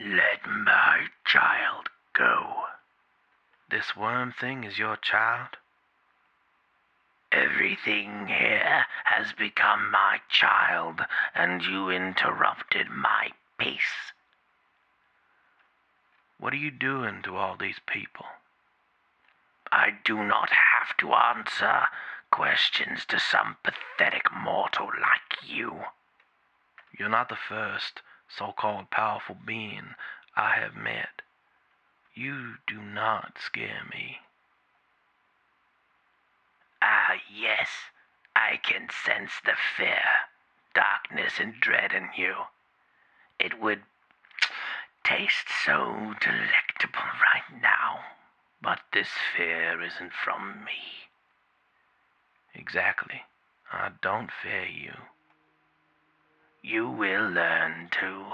Let my child go. This worm thing is your child? Everything here has become my child, and you interrupted my peace. What are you doing to all these people? I do not have to answer questions to some pathetic mortal like you. You're not the first so-called powerful being I have met. You do not scare me. Ah, yes, I can sense the fear, darkness, and dread in you. It would taste so delectable right now, but this fear isn't from me. Exactly. I don't fear you. You will learn to.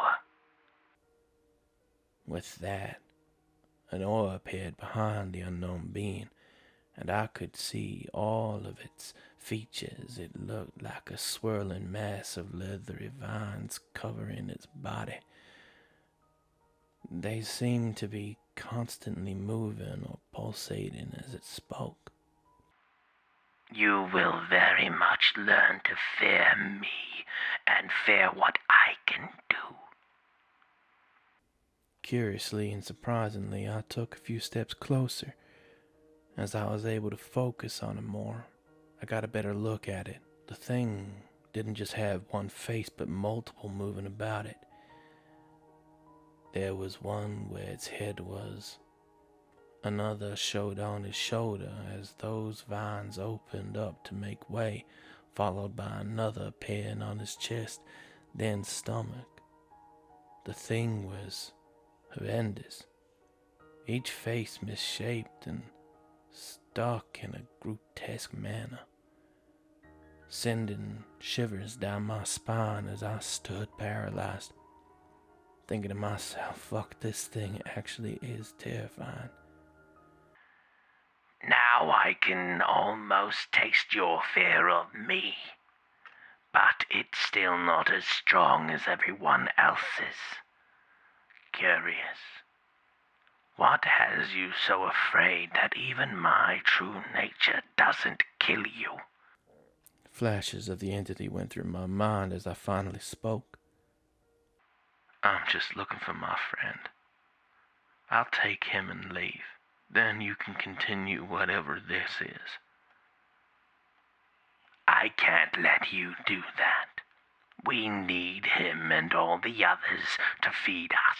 With that, an aura appeared behind the unknown being, and I could see all of its features. It looked like a swirling mass of leathery vines covering its body. They seemed to be constantly moving or pulsating as it spoke. You will very much learn to fear me and fear what I can do. Curiously and surprisingly, I took a few steps closer. As I was able to focus on it more, I got a better look at it. The thing didn't just have one face, but multiple moving about it. There was one where its head was. Another showed on his shoulder as those vines opened up to make way, followed by another appearing on his chest, then stomach. The thing was horrendous. Each face misshaped and stuck in a grotesque manner, sending shivers down my spine as I stood paralyzed, thinking to myself, fuck, this thing actually is terrifying. Now I can almost taste your fear of me, but it's still not as strong as everyone else's. Curious. What has you so afraid that even my true nature doesn't kill you? Flashes of the entity went through my mind as I finally spoke. I'm just looking for my friend. I'll take him and leave. Then you can continue whatever this is. I can't let you do that. We need him and all the others to feed us.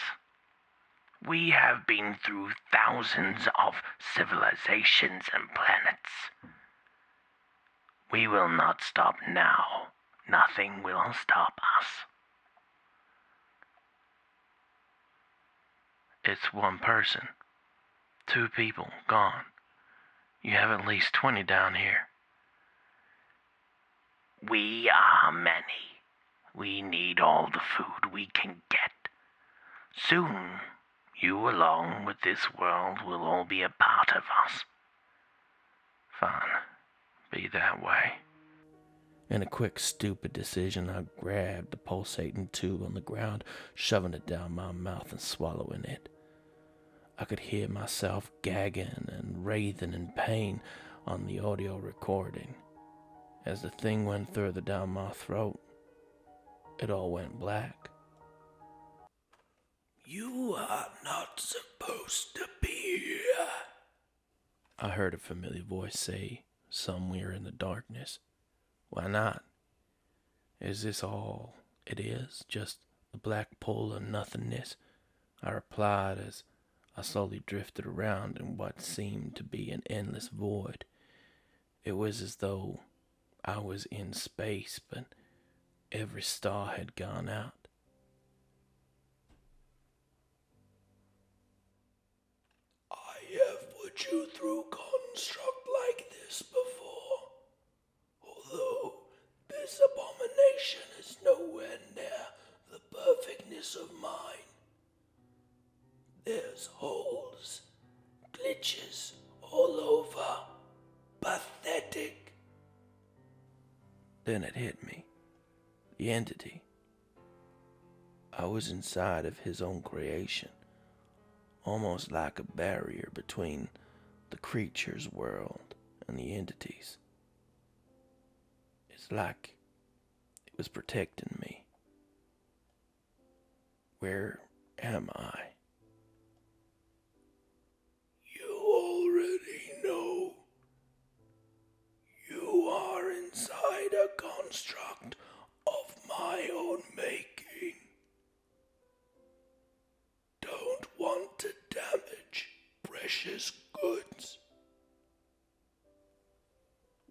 We have been through thousands of civilizations and planets. We will not stop now. Nothing will stop us. It's one person. 2 people gone. You have at least 20 down here. We are many. We need all the food we can get. Soon, you along with this world will all be a part of us. Fine. Be that way. In a quick, stupid decision, I grabbed the pulsating tube on the ground, shoving it down my mouth and swallowing it. I could hear myself gagging and writhing in pain on the audio recording. As the thing went further down my throat, it all went black. "You are not supposed to be here," I heard a familiar voice say somewhere in the darkness. "Why not? Is this all it is? Just a black pool of nothingness?" I replied as I slowly drifted around in what seemed to be an endless void. It was as though I was in space, but every star had gone out. "I have put you through construct like this before, although this abomination is nowhere near the perfectness of mine. There's holes, glitches all over. Pathetic." Then it hit me. The entity. I was inside of his own creation, almost like a barrier between the creature's world and the entity's. It's like it was protecting me. Where am I? "You already know. You are inside a construct of my own making. Don't want to damage precious goods."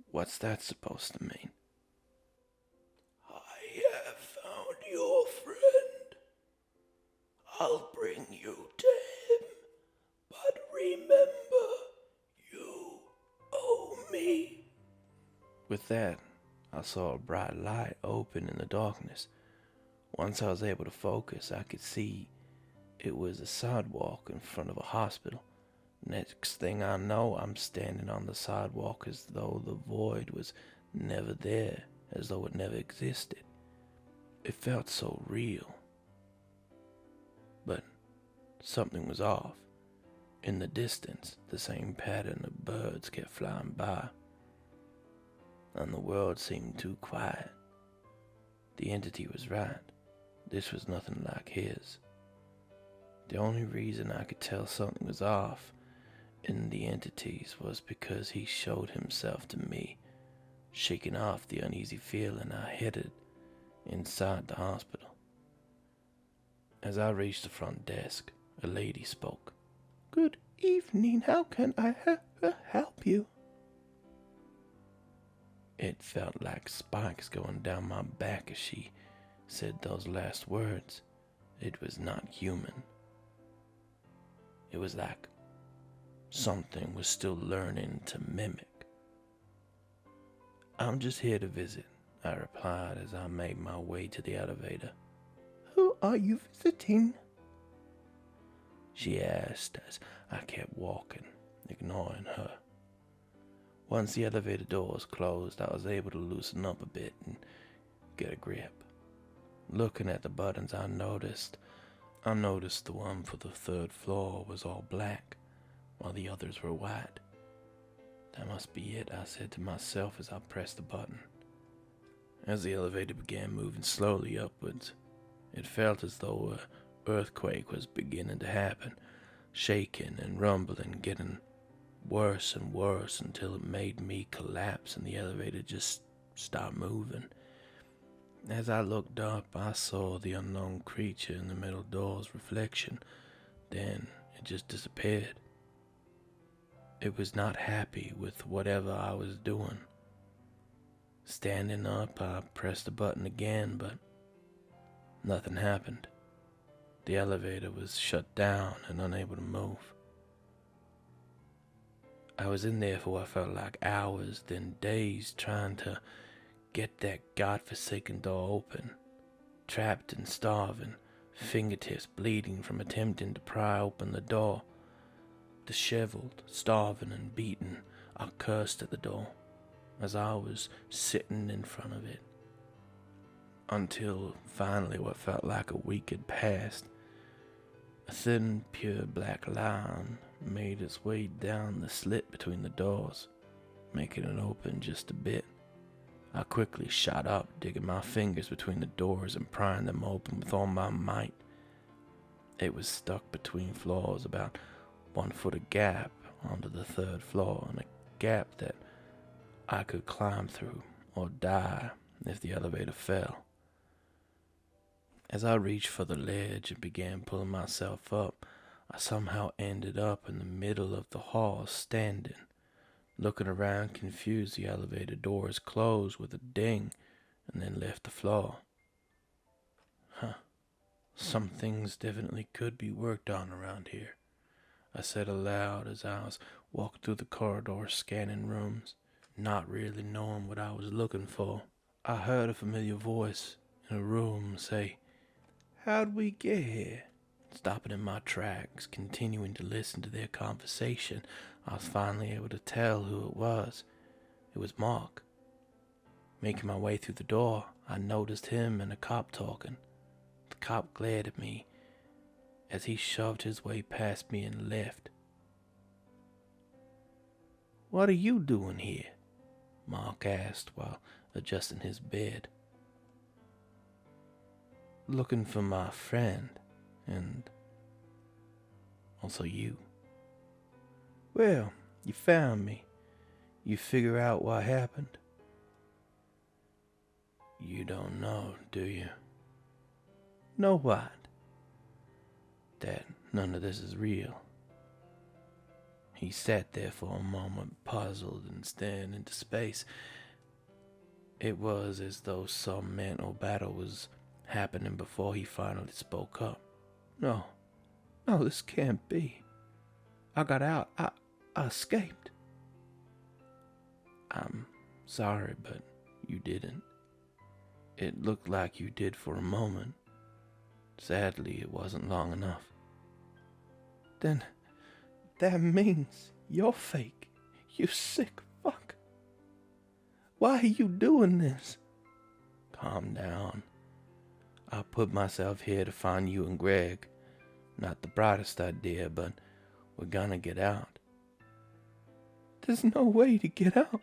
What's that supposed to mean? "I have found your friend. I'll bring you to him, but remember, you owe me." With that, I saw a bright light open in the darkness. Once I was able to focus, I could see it was a sidewalk in front of a hospital. Next thing I know, I'm standing on the sidewalk as though the void was never there, as though it never existed. It felt so real. But something was off. In the distance, the same pattern of birds kept flying by, and the world seemed too quiet. The entity was right. This was nothing like his. The only reason I could tell something was off in the entities was because he showed himself to me, shaking off the uneasy feeling I headed inside the hospital. As I reached the front desk, a lady spoke. "Good evening, how can I help you?" It felt like spikes going down my back as she said those last words. It was not human. It was like something was still learning to mimic. "I'm just here to visit," I replied as I made my way to the elevator. "Who are you visiting?" she asked as I kept walking, ignoring her. Once the elevator doors closed, I was able to loosen up a bit and get a grip. Looking at the buttons, I noticed I noticed the one for the third floor was all black, while the others were white. That must be it, I said to myself as I pressed the button. As the elevator began moving slowly upwards, it felt as though an earthquake was beginning to happen, shaking and rumbling, getting worse and worse until it made me collapse and the elevator just stopped moving. As I looked up, I saw the unknown creature in the metal door's reflection. Then it just disappeared. It was not happy with whatever I was doing. Standing up, I pressed the button again, but nothing happened. The elevator was shut down and unable to move. I was in there for what felt like hours, then days, trying to get that godforsaken door open, trapped and starving, fingertips bleeding from attempting to pry open the door. Disheveled, starving and beaten, I cursed at the door as I was sitting in front of it. Until finally what felt like a week had passed. A thin, pure black line made its way down the slit between the doors, making it open just a bit. I quickly shot up, digging my fingers between the doors and prying them open with all my might. It was stuck between floors, about 1 foot of gap onto the third floor, and a gap that I could climb through or die if the elevator fell. As I reached for the ledge and began pulling myself up, I somehow ended up in the middle of the hall, standing. Looking around confused, the elevator doors closed with a ding and then left the floor. Some things definitely could be worked on around here, I said aloud as I was walking through the corridor scanning rooms, not really knowing what I was looking for. I heard a familiar voice in a room say, "How'd we get here?" Stopping in my tracks, continuing to listen to their conversation, I was finally able to tell who it was. It was Mark. Making my way through the door, I noticed him and a cop talking. The cop glared at me as he shoved his way past me and left. "What are you doing here?" Mark asked while adjusting his bed. "Looking for my friend, and also you." "Well, you found me. You figure out what happened?" "You don't know, do you?" "Know what?" "That none of this is real." He sat there for a moment, puzzled and staring into space. It was as though some mental battle was happening before he finally spoke up. No, this can't be. I got out. I escaped." "I'm sorry, but you didn't. It looked like you did for a moment. Sadly, it wasn't long enough." "Then that means you're fake. You sick fuck. Why are you doing this?" "Calm down. I put myself here to find you and Greg. Not the brightest idea, but we're gonna get out." "There's no way to get out.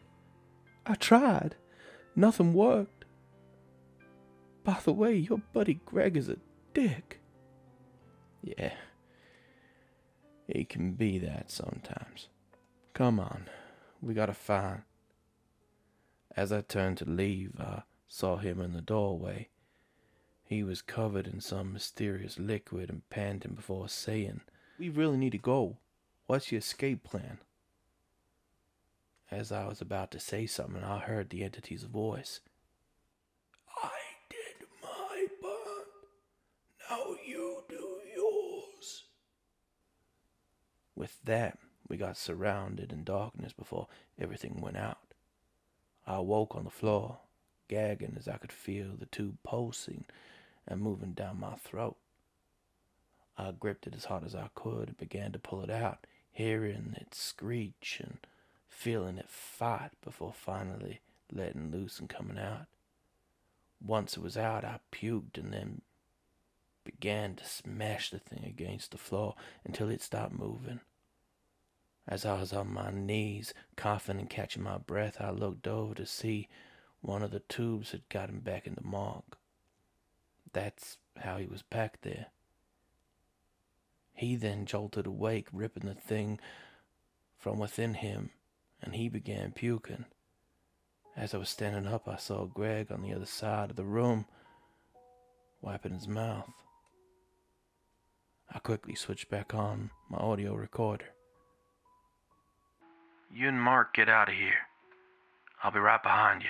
I tried. Nothing worked. By the way, your buddy Greg is a dick." "Yeah, he can be that sometimes. Come on, we gotta find." As I turned to leave, I saw him in the doorway. He was covered in some mysterious liquid and panting before saying, "We really need to go. What's your escape plan?" As I was about to say something, I heard the entity's voice. "I did my part. Now you do yours." With that, we got surrounded in darkness before everything went out. I awoke on the floor, gagging as I could feel the tube pulsing and moving down my throat. I gripped it as hard as I could and began to pull it out, hearing it screech and feeling it fight before finally letting loose and coming out. Once it was out, I puked and then began to smash the thing against the floor until it stopped moving. As I was on my knees, coughing and catching my breath, I looked over to see one of the tubes had gotten back in the morgue. That's how he was back there. He then jolted awake, ripping the thing from within him, and he began puking. As I was standing up, I saw Greg on the other side of the room, wiping his mouth. I quickly switched back on my audio recorder. You and Mark get out of here. I'll be right behind you.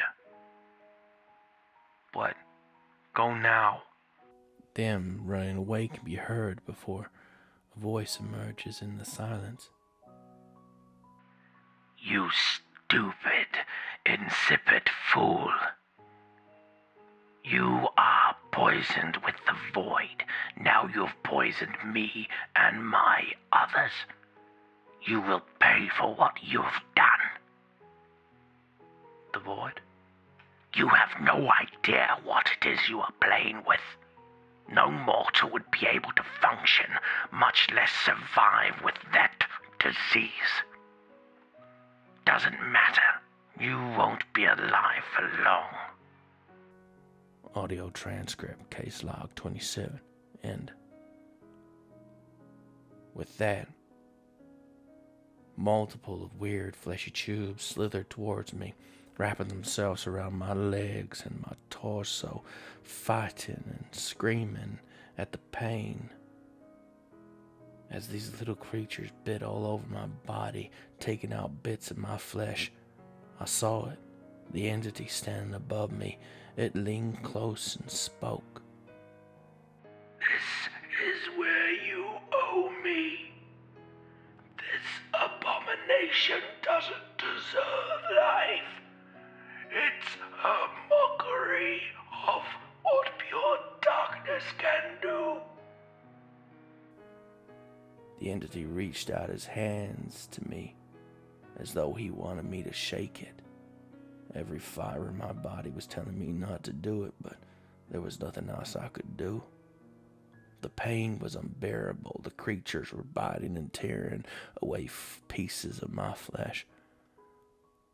But go now. Them running away can be heard before a voice emerges in the silence. You stupid, insipid fool. You are poisoned with the void. Now you've poisoned me and my others. You will pay for what you've done. The void? You have no idea what it is you are playing with. No mortal would be able to function, much less survive with that disease. Doesn't matter. You won't be alive for long. Audio transcript, case log 27, end. With that, multiple of weird fleshy tubes slithered towards me, wrapping themselves around my legs and my torso, fighting and screaming at the pain. As these little creatures bit all over my body, taking out bits of my flesh, I saw it, the entity standing above me. It leaned close and spoke. This is where you owe me. This abomination doesn't deserve life. It's a mockery of what pure darkness can do. The entity reached out his hands to me, as though he wanted me to shake it. Every fiber in my body was telling me not to do it, but there was nothing else I could do. The pain was unbearable. The creatures were biting and tearing away pieces of my flesh.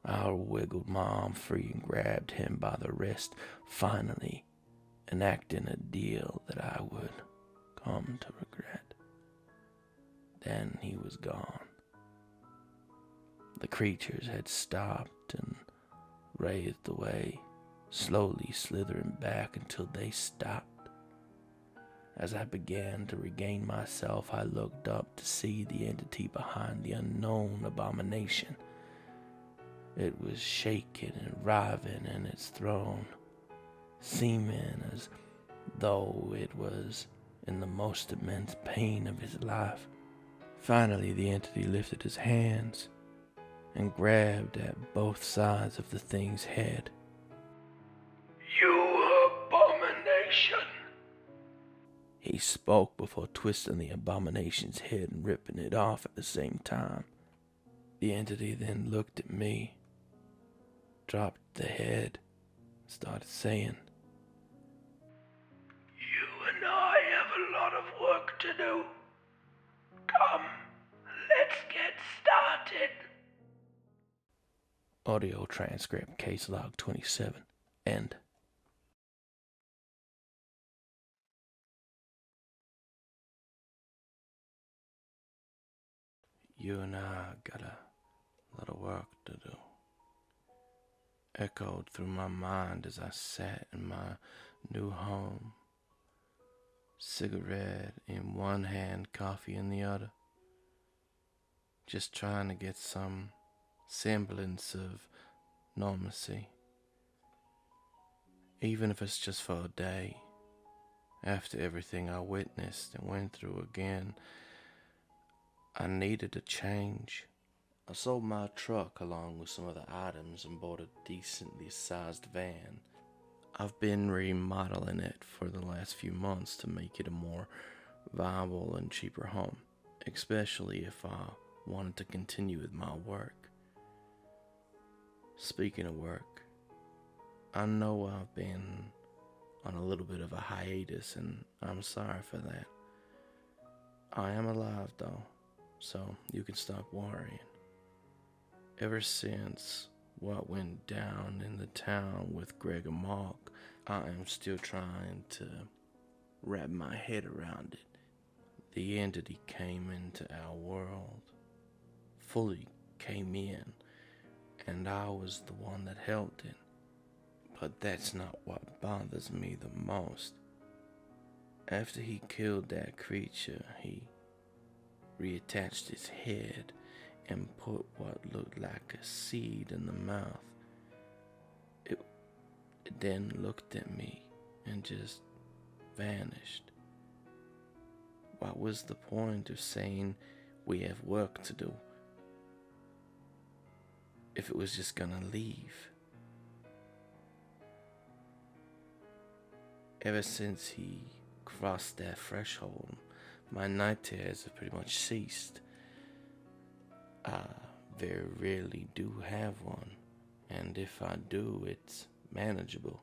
I wiggled my arm free and grabbed him by the wrist, finally enacting a deal that I would come to regret. Then he was gone. The creatures had stopped and writhed away, slowly slithering back until they stopped. As I began to regain myself, I looked up to see the entity behind the unknown abomination. It was shaking and writhing in its throne, seeming as though it was in the most immense pain of his life. Finally, the entity lifted his hands and grabbed at both sides of the thing's head. You abomination! He spoke before twisting the abomination's head and ripping it off at the same time. The entity then looked at me, dropped the head, and started saying, You and I have a lot of work to do. Come, let's get started. audio transcript, case log 27, end. You and I got a lot of work to do. Echoed through my mind as I sat in my new home, cigarette in one hand, coffee in the other, just trying to get some semblance of normalcy, even if it's just for a day. After everything I witnessed and went through again, I needed a change. I sold my truck along with some other items and bought a decently sized van. I've been remodeling it for the last few months to make it a more viable and cheaper home, especially if I wanted to continue with my work. Speaking of work, I know I've been on a little bit of a hiatus, and I'm sorry for that. I am alive though, so you can stop worrying. Ever since what went down in the town with Greg and Mark, I am still trying to wrap my head around it. The entity came into our world, fully came in, and I was the one that helped it. But that's not what bothers me the most. After he killed that creature, he reattached its head and put what looked like a seed in the mouth. It then looked at me and just vanished. What was the point of saying we have work to do if it was just gonna leave? Ever since he crossed that threshold, my night terrors have pretty much ceased. I very rarely do have one, and if I do, it's manageable.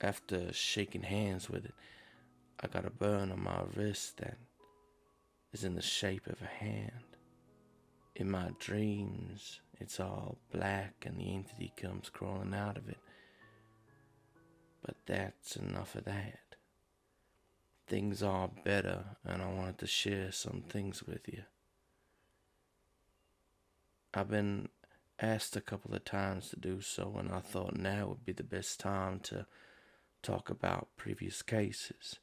After shaking hands with it, I got a burn on my wrist that is in the shape of a hand. In my dreams, it's all black and the entity comes crawling out of it. But that's enough of that. Things are better, and I wanted to share some things with you. I've been asked a couple of times to do so, and I thought now would be the best time to talk about previous cases.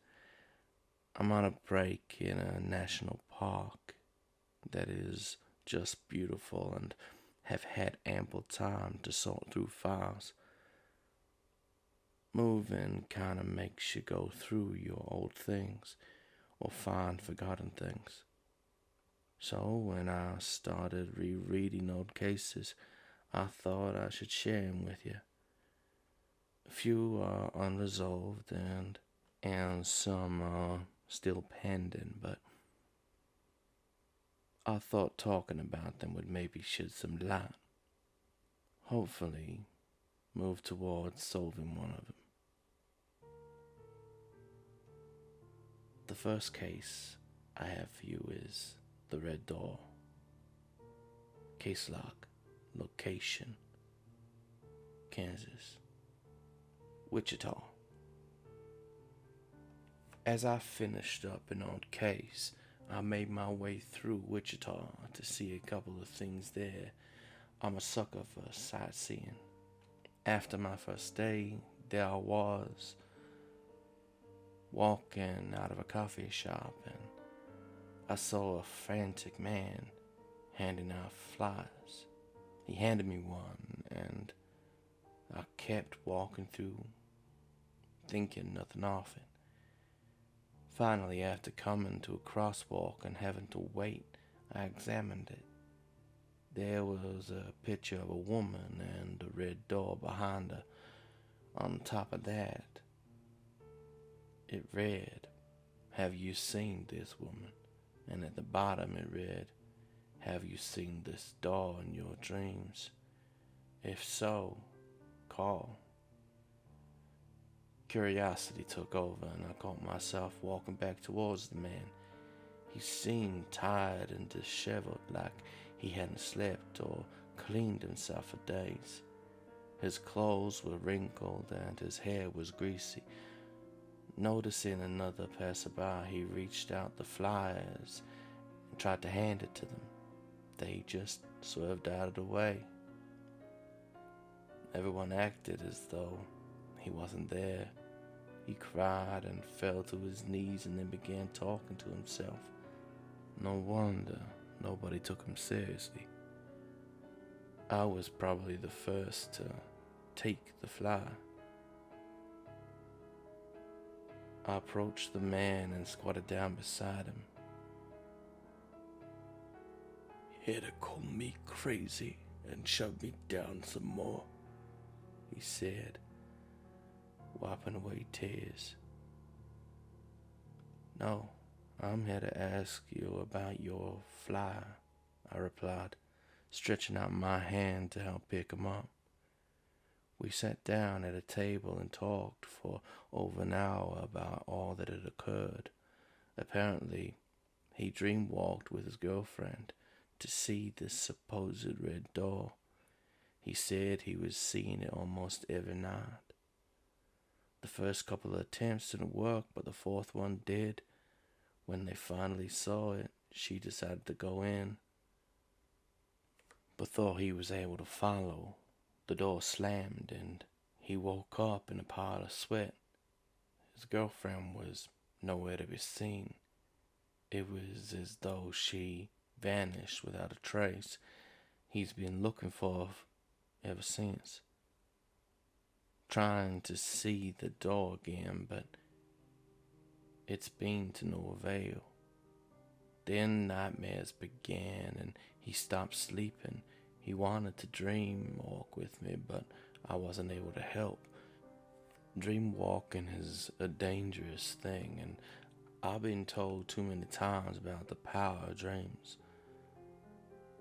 I'm on a break in a national park that is just beautiful and have had ample time to sort through files. Moving kind of makes you go through your old things or find forgotten things. So when I started rereading old cases, I thought I should share them with you. A few are unresolved and some are still pending, but I thought talking about them would maybe shed some light. Hopefully, move towards solving one of them. The first case I have for you is the Red Door. Case log, location, Kansas, Wichita. As I finished up an old case, I made my way through Wichita to see a couple of things there. I'm a sucker for sightseeing. After my first day, there I was, walking out of a coffee shop, and I saw a frantic man handing out flyers. He handed me one, and I kept walking through, thinking nothing of it. Finally, after coming to a crosswalk and having to wait, I examined it. There was a picture of a woman and a red door behind her. On top of that, it read, "Have you seen this woman?" And at the bottom it read, "Have you seen this door in your dreams? If so, call." Curiosity took over, and I caught myself walking back towards the man. He seemed tired and disheveled, like he hadn't slept or cleaned himself for days. His clothes were wrinkled and his hair was greasy. Noticing another passerby, he reached out the flyers and tried to hand it to them. They just swerved out of the way. Everyone acted as though he wasn't there. He cried and fell to his knees and then began talking to himself. No wonder nobody took him seriously. I was probably the first to take the flyer. I approached the man and squatted down beside him. "Here to call me crazy and shove me down some more," he said, wiping away tears. "No, I'm here to ask you about your flyer," I replied, stretching out my hand to help pick him up. We sat down at a table and talked for over an hour about all that had occurred. Apparently, he dream-walked with his girlfriend to see this supposed red door. He said he was seeing it almost every night. The first couple of attempts didn't work, but the fourth one did. When they finally saw it, she decided to go in, but thought he was able to follow. The door slammed and he woke up in a pile of sweat. His girlfriend was nowhere to be seen. It was as though she vanished without a trace. He's been looking for her ever since, trying to see the door again, but it's been to no avail. Then nightmares began and he stopped sleeping. He wanted to dream walk with me, but I wasn't able to help. Dream walking is a dangerous thing, and I've been told too many times about the power of dreams.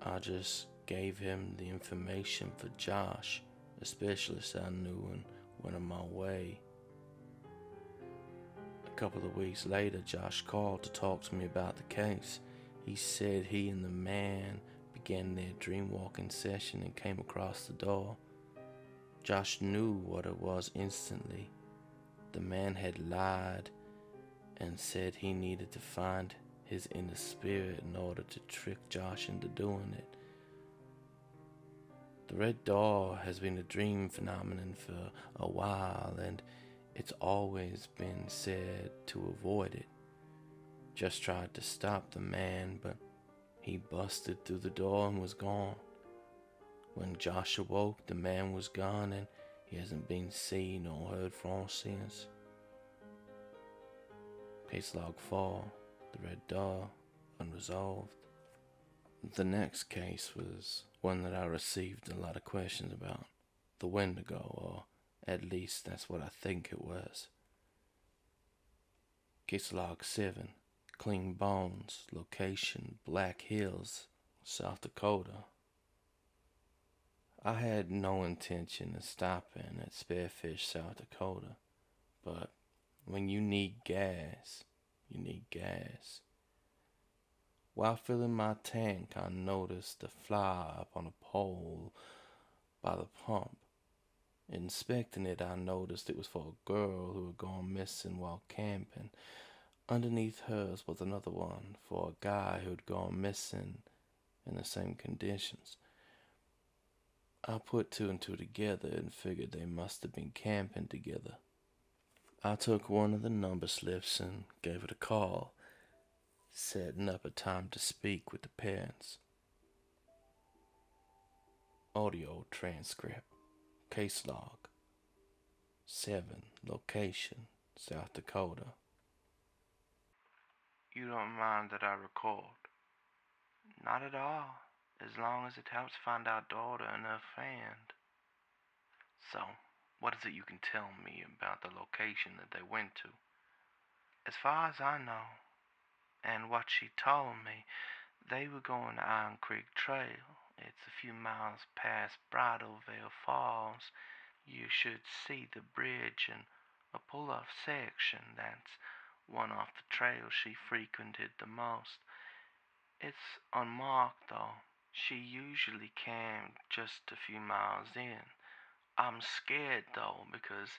I just gave him the information for Josh, a specialist I knew, and went on my way. A couple of weeks later, Josh called to talk to me about the case. He said he and the man began their dream walking session and came across the door. Josh knew what it was instantly. The man had lied and said he needed to find his inner spirit in order to trick Josh into doing it. The red door has been a dream phenomenon for a while, and it's always been said to avoid it. Just tried to stop the man, but he busted through the door and was gone. When Josh awoke, the man was gone, and he hasn't been seen or heard from since. Case log 4, the red door, unresolved. The next case was one that I received a lot of questions about. The Wendigo, or at least that's what I think it was. Case log 7, clean bones, location, Black Hills, South Dakota. I had no intention of stopping at Spearfish, South Dakota, but when you need gas, you need gas. While filling my tank, I noticed a fly up on a pole by the pump. Inspecting it, I noticed it was for a girl who had gone missing while camping. Underneath hers was another one for a guy who had gone missing in the same conditions. I put two and two together and figured they must have been camping together. I took one of the number slips and gave it a call, setting up a time to speak with the parents. Audio transcript. Case log 7, location, South Dakota. You don't mind that I record? Not at all, as long as it helps find our daughter and her friend. So, what is it you can tell me about the location that they went to? As far as I know, and what she told me, they were going to Iron Creek Trail. It's a few miles past Bridalveil Falls. You should see the bridge and a pull-off section. That's one off the trail she frequented the most. It's unmarked though. She usually camped just a few miles in. I'm scared though because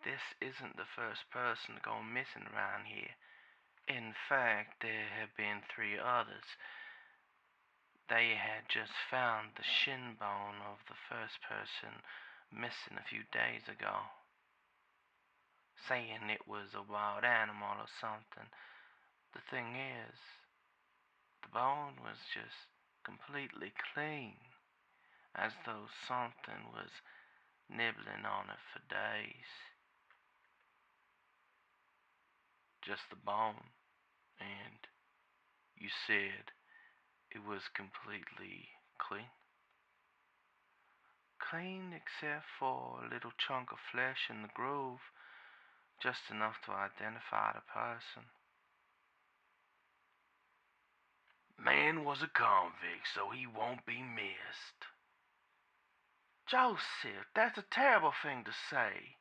this isn't the first person to go missing around here. In fact, there have been 3 others. They had just found the shin bone of the first person missing a few days ago, saying it was a wild animal or something. The thing is, the bone was just completely clean, as though something was nibbling on it for days. Just the bone, and you said it was completely clean? Clean except for a little chunk of flesh in the groove, just enough to identify the person. Man was a convict, so he won't be missed. Joseph, that's a terrible thing to say.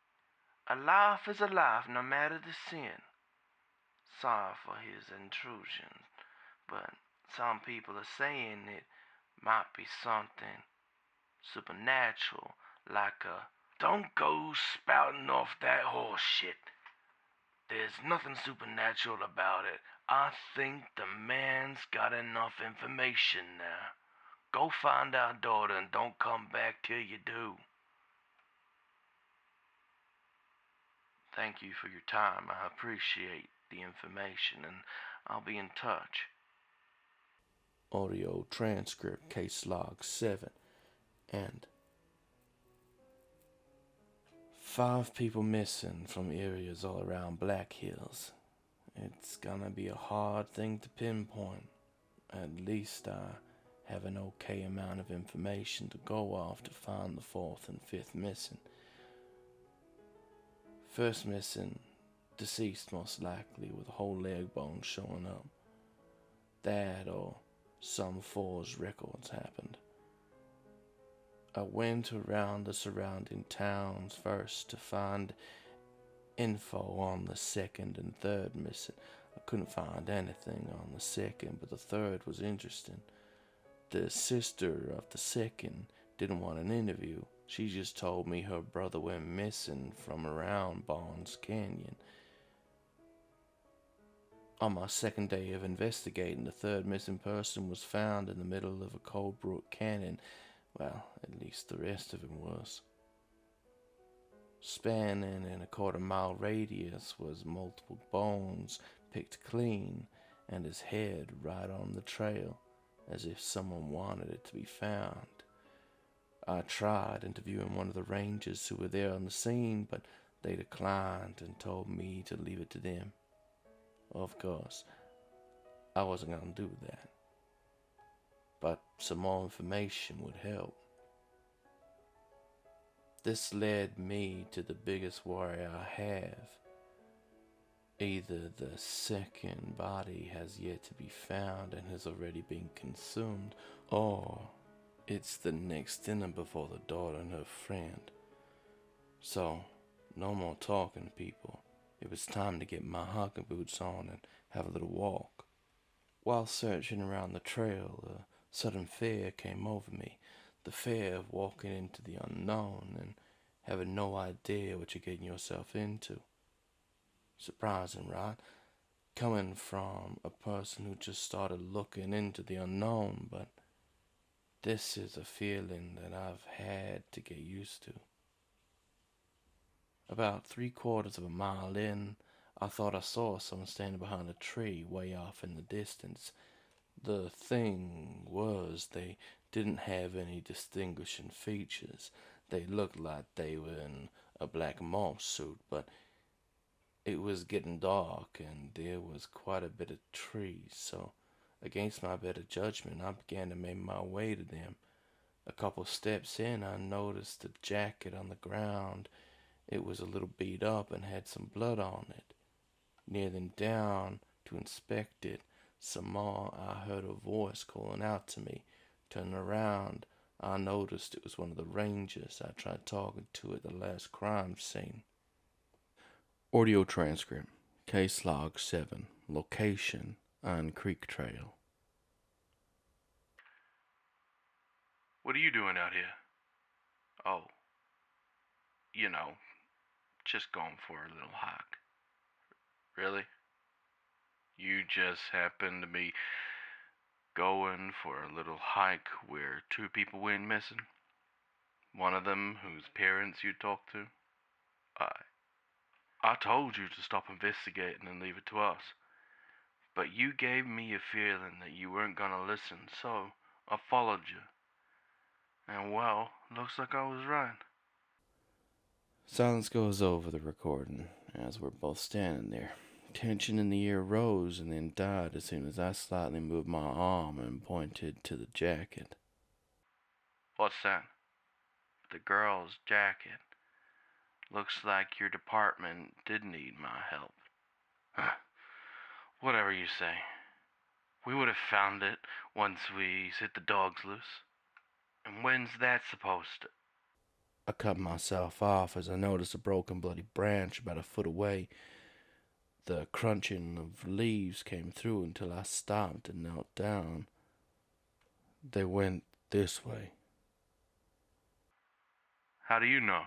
A life is a life, no matter the sin. Sorry for his intrusion, but some people are saying it might be something supernatural, like a... Don't go spouting off that horse shit. There's nothing supernatural about it. I think the man's got enough information now. Go find our daughter and don't come back till you do. Thank you for your time. I appreciate the information, and I'll be in touch. Audio transcript case log 7. And 5 people missing from areas all around Black Hills. It's gonna be a hard thing to pinpoint. At least I have an okay amount of information to go off to find the 4th and 5th missing. First missing, deceased most likely, with a whole leg bone showing up. That or some forged records happened. I went around the surrounding towns first to find info on the 2nd and 3rd missing. I couldn't find anything on the 2nd, but the 3rd was interesting. The sister of the 2nd didn't want an interview. She just told me her brother went missing from around Barnes Canyon. On my 2nd day of investigating, the 3rd missing person was found in the middle of a Cold Brook Canyon. Well, at least the rest of him was. Spanning in a quarter-mile radius was multiple bones picked clean, and his head right on the trail, as if someone wanted it to be found. I tried interviewing one of the rangers who were there on the scene, but they declined and told me to leave it to them. Of course, I wasn't going to do that, but some more information would help. This led me to the biggest worry I have. Either the 2nd body has yet to be found and has already been consumed, or it's the next dinner before the daughter and her friend. So, no more talking, people. It was time to get my hiking boots on and have a little walk. While searching around the trail, a sudden fear came over me. The fear of walking into the unknown and having no idea what you're getting yourself into. Surprising, right? Coming from a person who just started looking into the unknown, but this is a feeling that I've had to get used to. About 3/4 of a mile in, I thought I saw someone standing behind a tree way off in the distance. The thing was, they didn't have any distinguishing features. They looked like they were in a black moss suit, but it was getting dark and there was quite a bit of trees, so against my better judgment, I began to make my way to them. A couple steps in, I noticed the jacket on the ground. It was a little beat up and had some blood on it. Kneeling down to inspect it some more, I heard a voice calling out to me. Turning around, I noticed it was one of the rangers I tried talking to at the last crime scene. Audio transcript, case log 7, location, Iron Creek Trail. What are you doing out here? Oh, you know, just going for a little hike. Really? You just happen to be going for a little hike where 2 people went missing? One of them whose parents you talked to? I told you to stop investigating and leave it to us. But you gave me a feeling that you weren't gonna listen, so I followed you. And well, looks like I was right. Silence goes over the recording as we're both standing there. Tension in the air rose and then died as soon as I slightly moved my arm and pointed to the jacket. What's that? The girl's jacket. Looks like your department did need my help. Huh. Whatever you say. We would have found it once we set the dogs loose. And when's that supposed to... I cut myself off as I noticed a broken bloody branch about a foot away. The crunching of leaves came through until I stopped and knelt down. They went this way. How do you know?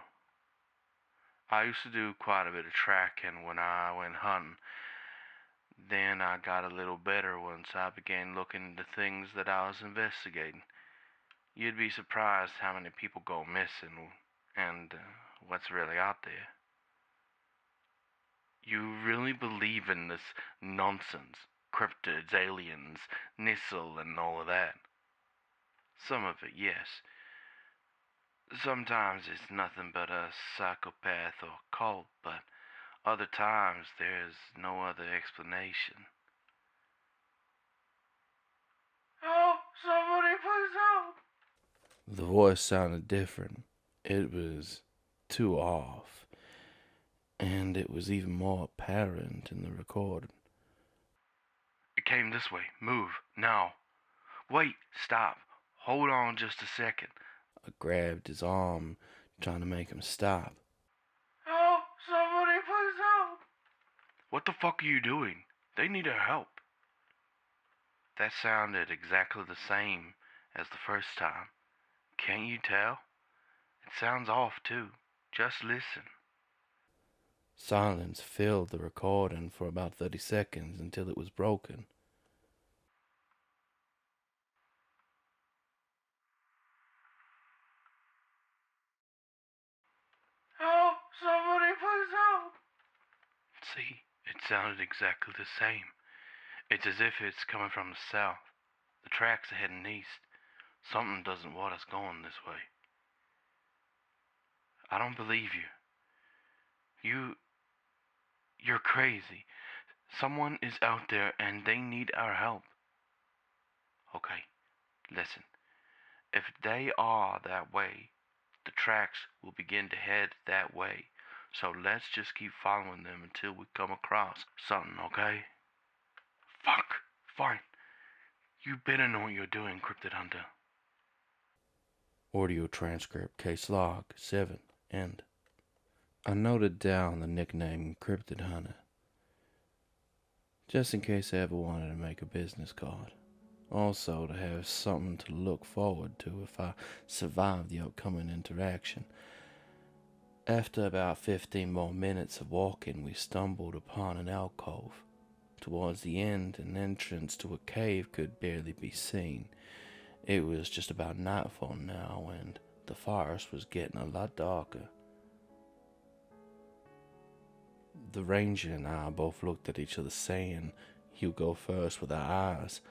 I used to do quite a bit of tracking when I went hunting. Then I got a little better once I began looking into things that I was investigating. You'd be surprised how many people go missing and what's really out there. You really believe in this nonsense? Cryptids, aliens, Nissel, and all of that? Some of it, yes. Sometimes it's nothing but a psychopath or cult, but other times there's no other explanation. Help! Somebody please help! The voice sounded different. It was too off, and it was even more apparent in the recording. It came this way. Move, now. Wait, stop. Hold on just a second. I grabbed his arm, trying to make him stop. Help! Somebody please help! What the fuck are you doing? They need our help. That sounded exactly the same as the first time. Can't you tell? It sounds off too. Just listen. Silence filled the recording for about 30 seconds until it was broken. Help! Somebody please help! See, it sounded exactly the same. It's as if it's coming from the south. The tracks are heading east. Something doesn't want us going this way. I don't believe you. You're crazy. Someone is out there and they need our help. Okay, listen. If they are that way, the tracks will begin to head that way. So let's just keep following them until we come across something, okay? Fuck! Fine. You better know what you're doing, Cryptid Hunter. Audio transcript, case log 7, end. I noted down the nickname Cryptid Hunter, just in case I ever wanted to make a business card. Also, to have something to look forward to if I survive the upcoming interaction. After about 15 more minutes of walking, we stumbled upon an alcove. Towards the end, an entrance to a cave could barely be seen. It was just about nightfall now, and the forest was getting a lot darker. The ranger and I both looked at each other saying, "You go first," with our eyes.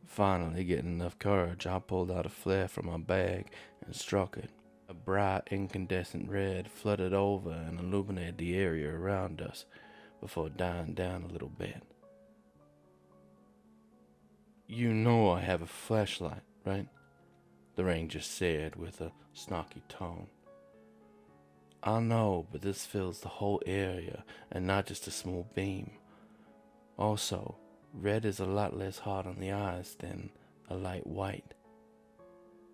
Finally, getting enough courage, I pulled out a flare from my bag and struck it. A bright incandescent red flooded over and illuminated the area around us before dying down a little bit. "You know I have a flashlight, right?" the ranger said with a snarky tone. "I know, but this fills the whole area and not just a small beam. Also, red is a lot less hard on the eyes than a light white,"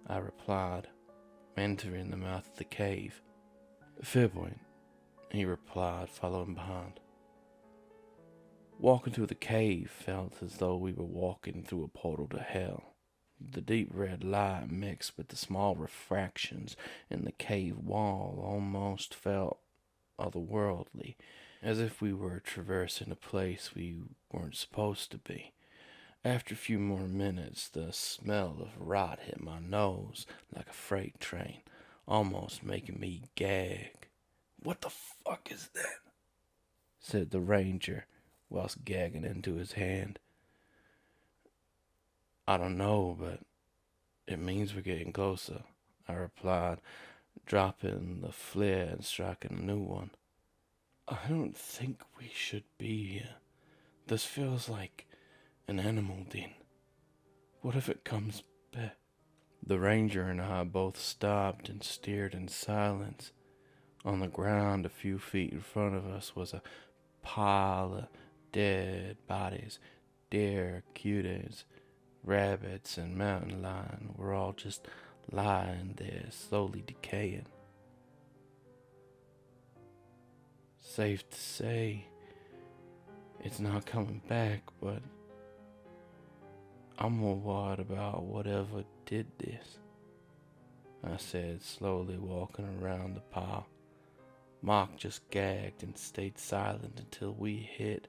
I replied, entering the mouth of the cave. "Fair point," he replied, following behind. Walking through the cave felt as though we were walking through a portal to hell. The deep red light mixed with the small refractions in the cave wall almost felt otherworldly, as if we were traversing a place we weren't supposed to be. After a few more minutes, the smell of rot hit my nose like a freight train, almost making me gag. "What the fuck is that?" said the ranger, whilst gagging into his hand. "I don't know, but it means we're getting closer," I replied, dropping the flare and striking a new one. "I don't think we should be here. This feels like an animal den. What if it comes back?" The ranger and I both stopped and stared in silence. On the ground a few feet in front of us was a pile of dead bodies. Deer, coyotes, rabbits, and mountain lion were all just lying there, slowly decaying. Safe to say, it's not coming back, but I'm more worried about whatever did this, I said, slowly walking around the pile. Mark just gagged and stayed silent until we hit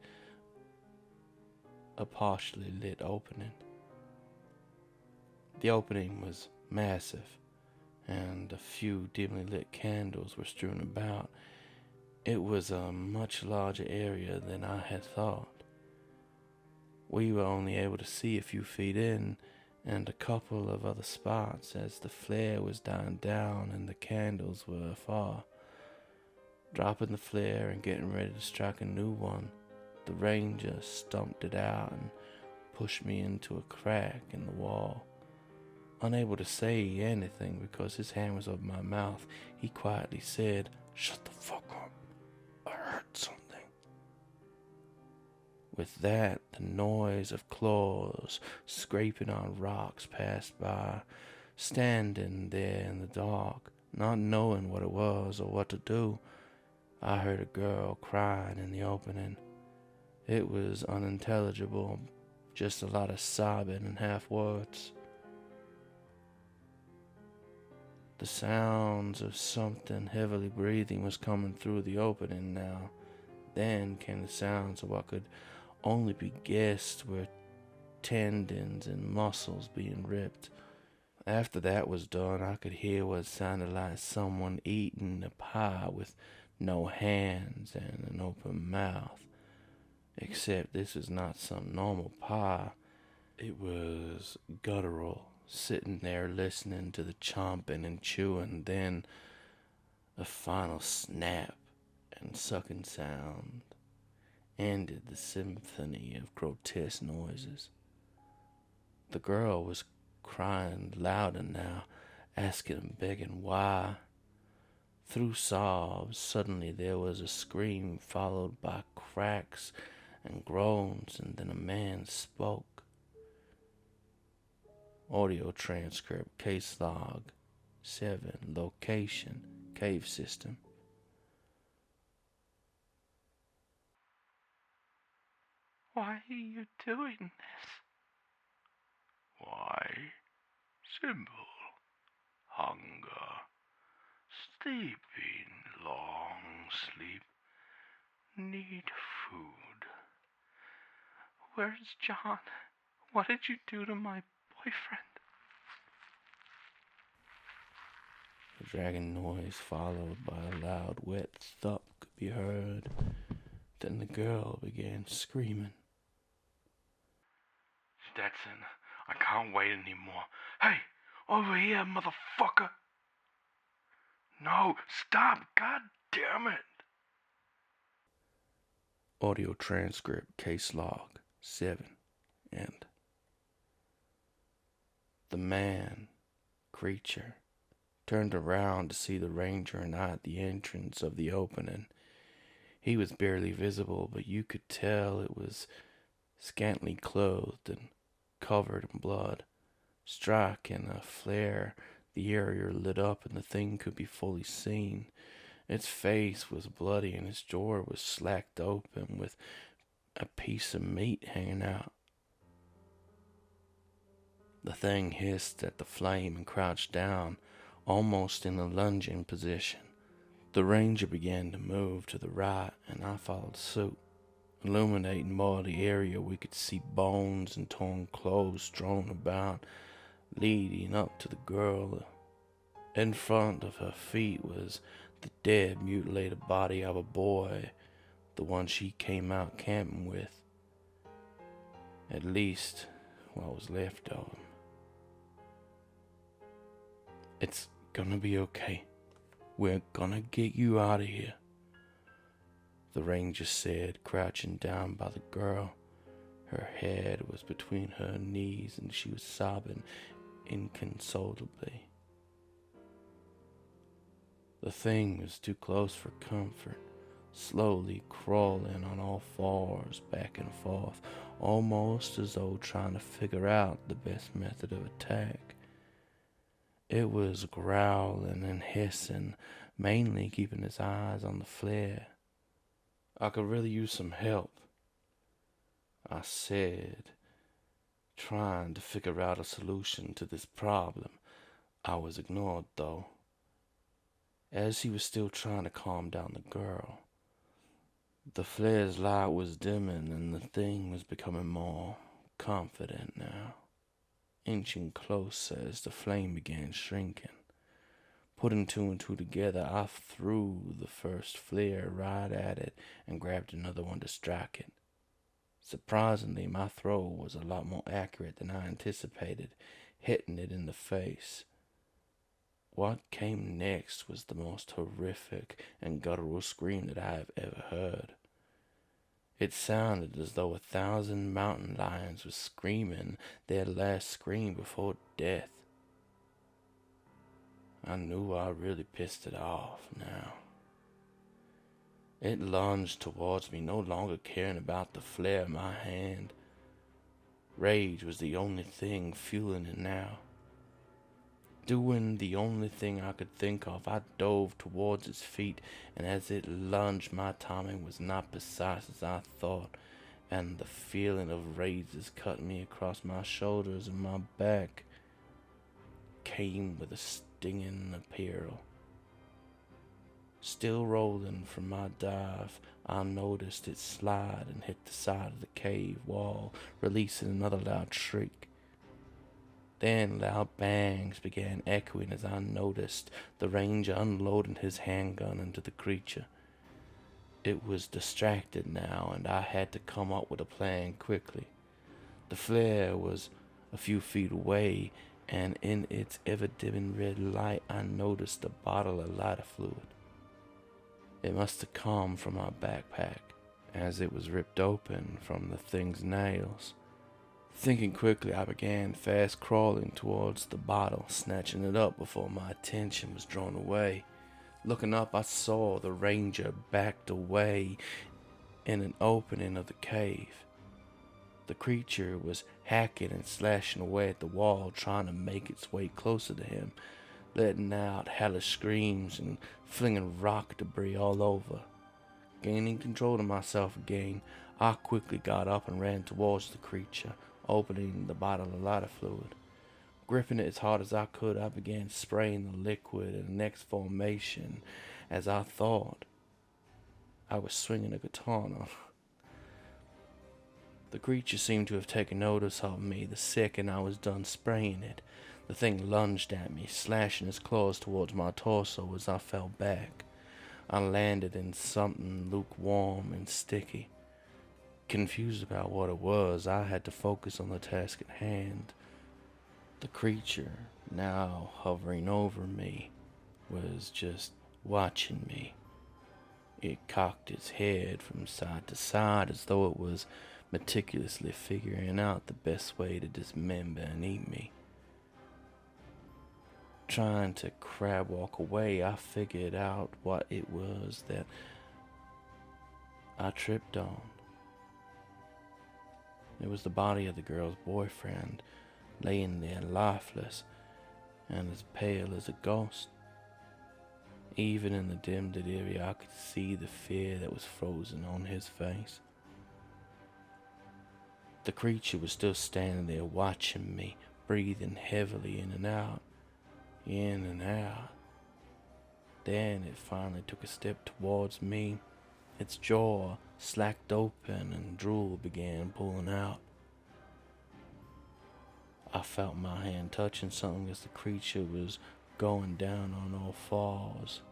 a partially lit opening. The opening was massive, and a few dimly lit candles were strewn about. It was a much larger area than I had thought. We were only able to see a few feet in, and a couple of other spots as the flare was dying down and the candles were afar. Dropping the flare and getting ready to strike a new one, the ranger stumped it out and pushed me into a crack in the wall. Unable to say anything because his hand was over my mouth, he quietly said, "Shut the fuck up. I heard something." With that, the noise of claws scraping on rocks passed by. Standing there in the dark, not knowing what it was or what to do, I heard a girl crying in the opening. It was unintelligible, just a lot of sobbing and half words. The sounds of something heavily breathing was coming through the opening now. Then came the sounds of what could only be guessed were tendons and muscles being ripped. After that was done, I could hear what sounded like someone eating a pie with no hands and an open mouth. Except this was not some normal pie. It was guttural, sitting there listening to the chomping and chewing, then a final snap and sucking sound ended the symphony of grotesque noises. The girl was crying louder now, asking and begging why. Through sobs, suddenly there was a scream followed by cracks and groans, and then a man spoke. Audio transcript, case log 7, location, cave system. Why are you doing this? Why? Simple. Hunger. Sleeping. Long sleep. Need food. Where's John? What did you do to my boyfriend? The dragging noise followed by a loud wet thump could be heard. Then the girl began screaming. Stetson, I can't wait anymore. Hey, over here, motherfucker! No, stop! God damn it! Audio transcript, case log 7, end. The man, creature, turned around to see the ranger and I at the entrance of the opening. He was barely visible, but you could tell it was scantily clothed and covered in blood. Striking a flare, the area lit up and the thing could be fully seen. Its face was bloody and its jaw was slacked open with a piece of meat hanging out. The thing hissed at the flame and crouched down, almost in a lunging position. The ranger began to move to the right, and I followed suit. Illuminating more of the area, we could see bones and torn clothes strewn about, leading up to the girl. In front of her feet was the dead, mutilated body of a boy, the one she came out camping with. At least, what was left of him. "It's gonna be okay. We're gonna get you out of here," the ranger said, crouching down by the girl. Her head was between her knees and she was sobbing inconsolably. The thing was too close for comfort, slowly crawling on all fours back and forth, almost as though trying to figure out the best method of attack. It was growling and hissing, mainly keeping its eyes on the flare. I could really use some help, I said, trying to figure out a solution to this problem. I was ignored, though, as he was still trying to calm down the girl. The flare's light was dimming, and the thing was becoming more confident now, inching closer as the flame began shrinking. Putting two and two together, I threw the first flare right at it and grabbed another one to strike it. Surprisingly, my throw was a lot more accurate than I anticipated, hitting it in the face. What came next was the most horrific and guttural scream that I have ever heard. It sounded as though 1,000 mountain lions were screaming their last scream before death. I knew I really pissed it off now. It lunged towards me, no longer caring about the flare in my hand. Rage was the only thing fueling it now. Doing the only thing I could think of, I dove towards its feet, and as it lunged, my timing was not precise as I thought, and the feeling of razors cutting me across my shoulders and my back came with a stinging appeal. Still rolling from my dive, I noticed it slide and hit the side of the cave wall, releasing another loud shriek. Then loud bangs began echoing as I noticed the ranger unloading his handgun into the creature. It was distracted now, and I had to come up with a plan quickly. The flare was a few feet away, and in its ever-dimming red light, I noticed a bottle of lighter fluid. It must have come from my backpack, as it was ripped open from the thing's nails. Thinking quickly, I began fast crawling towards the bottle, snatching it up before my attention was drawn away. Looking up, I saw the ranger backed away in an opening of the cave. The creature was hacking and slashing away at the wall, trying to make its way closer to him, letting out hellish screams and flinging rock debris all over. Gaining control of myself again, I quickly got up and ran towards the creature, opening the bottle of lighter fluid. Gripping it as hard as I could, I began spraying the liquid in the next formation as I thought I was swinging a katana. The creature seemed to have taken notice of me the second I was done spraying it. The thing lunged at me, slashing its claws towards my torso as I fell back. I landed in something lukewarm and sticky. Confused about what it was, I had to focus on the task at hand. The creature, now hovering over me, was just watching me. It cocked its head from side to side as though it was meticulously figuring out the best way to dismember and eat me. Trying to crab walk away, I figured out what it was that I tripped on. It was the body of the girl's boyfriend, laying there lifeless and as pale as a ghost. Even in the dim area, I could see the fear that was frozen on his face. The creature was still standing there watching me, breathing heavily in and out. Then it finally took a step towards me. Its jaw slacked open and drool began pulling out. I felt my hand touching something as the creature was going down on all fours.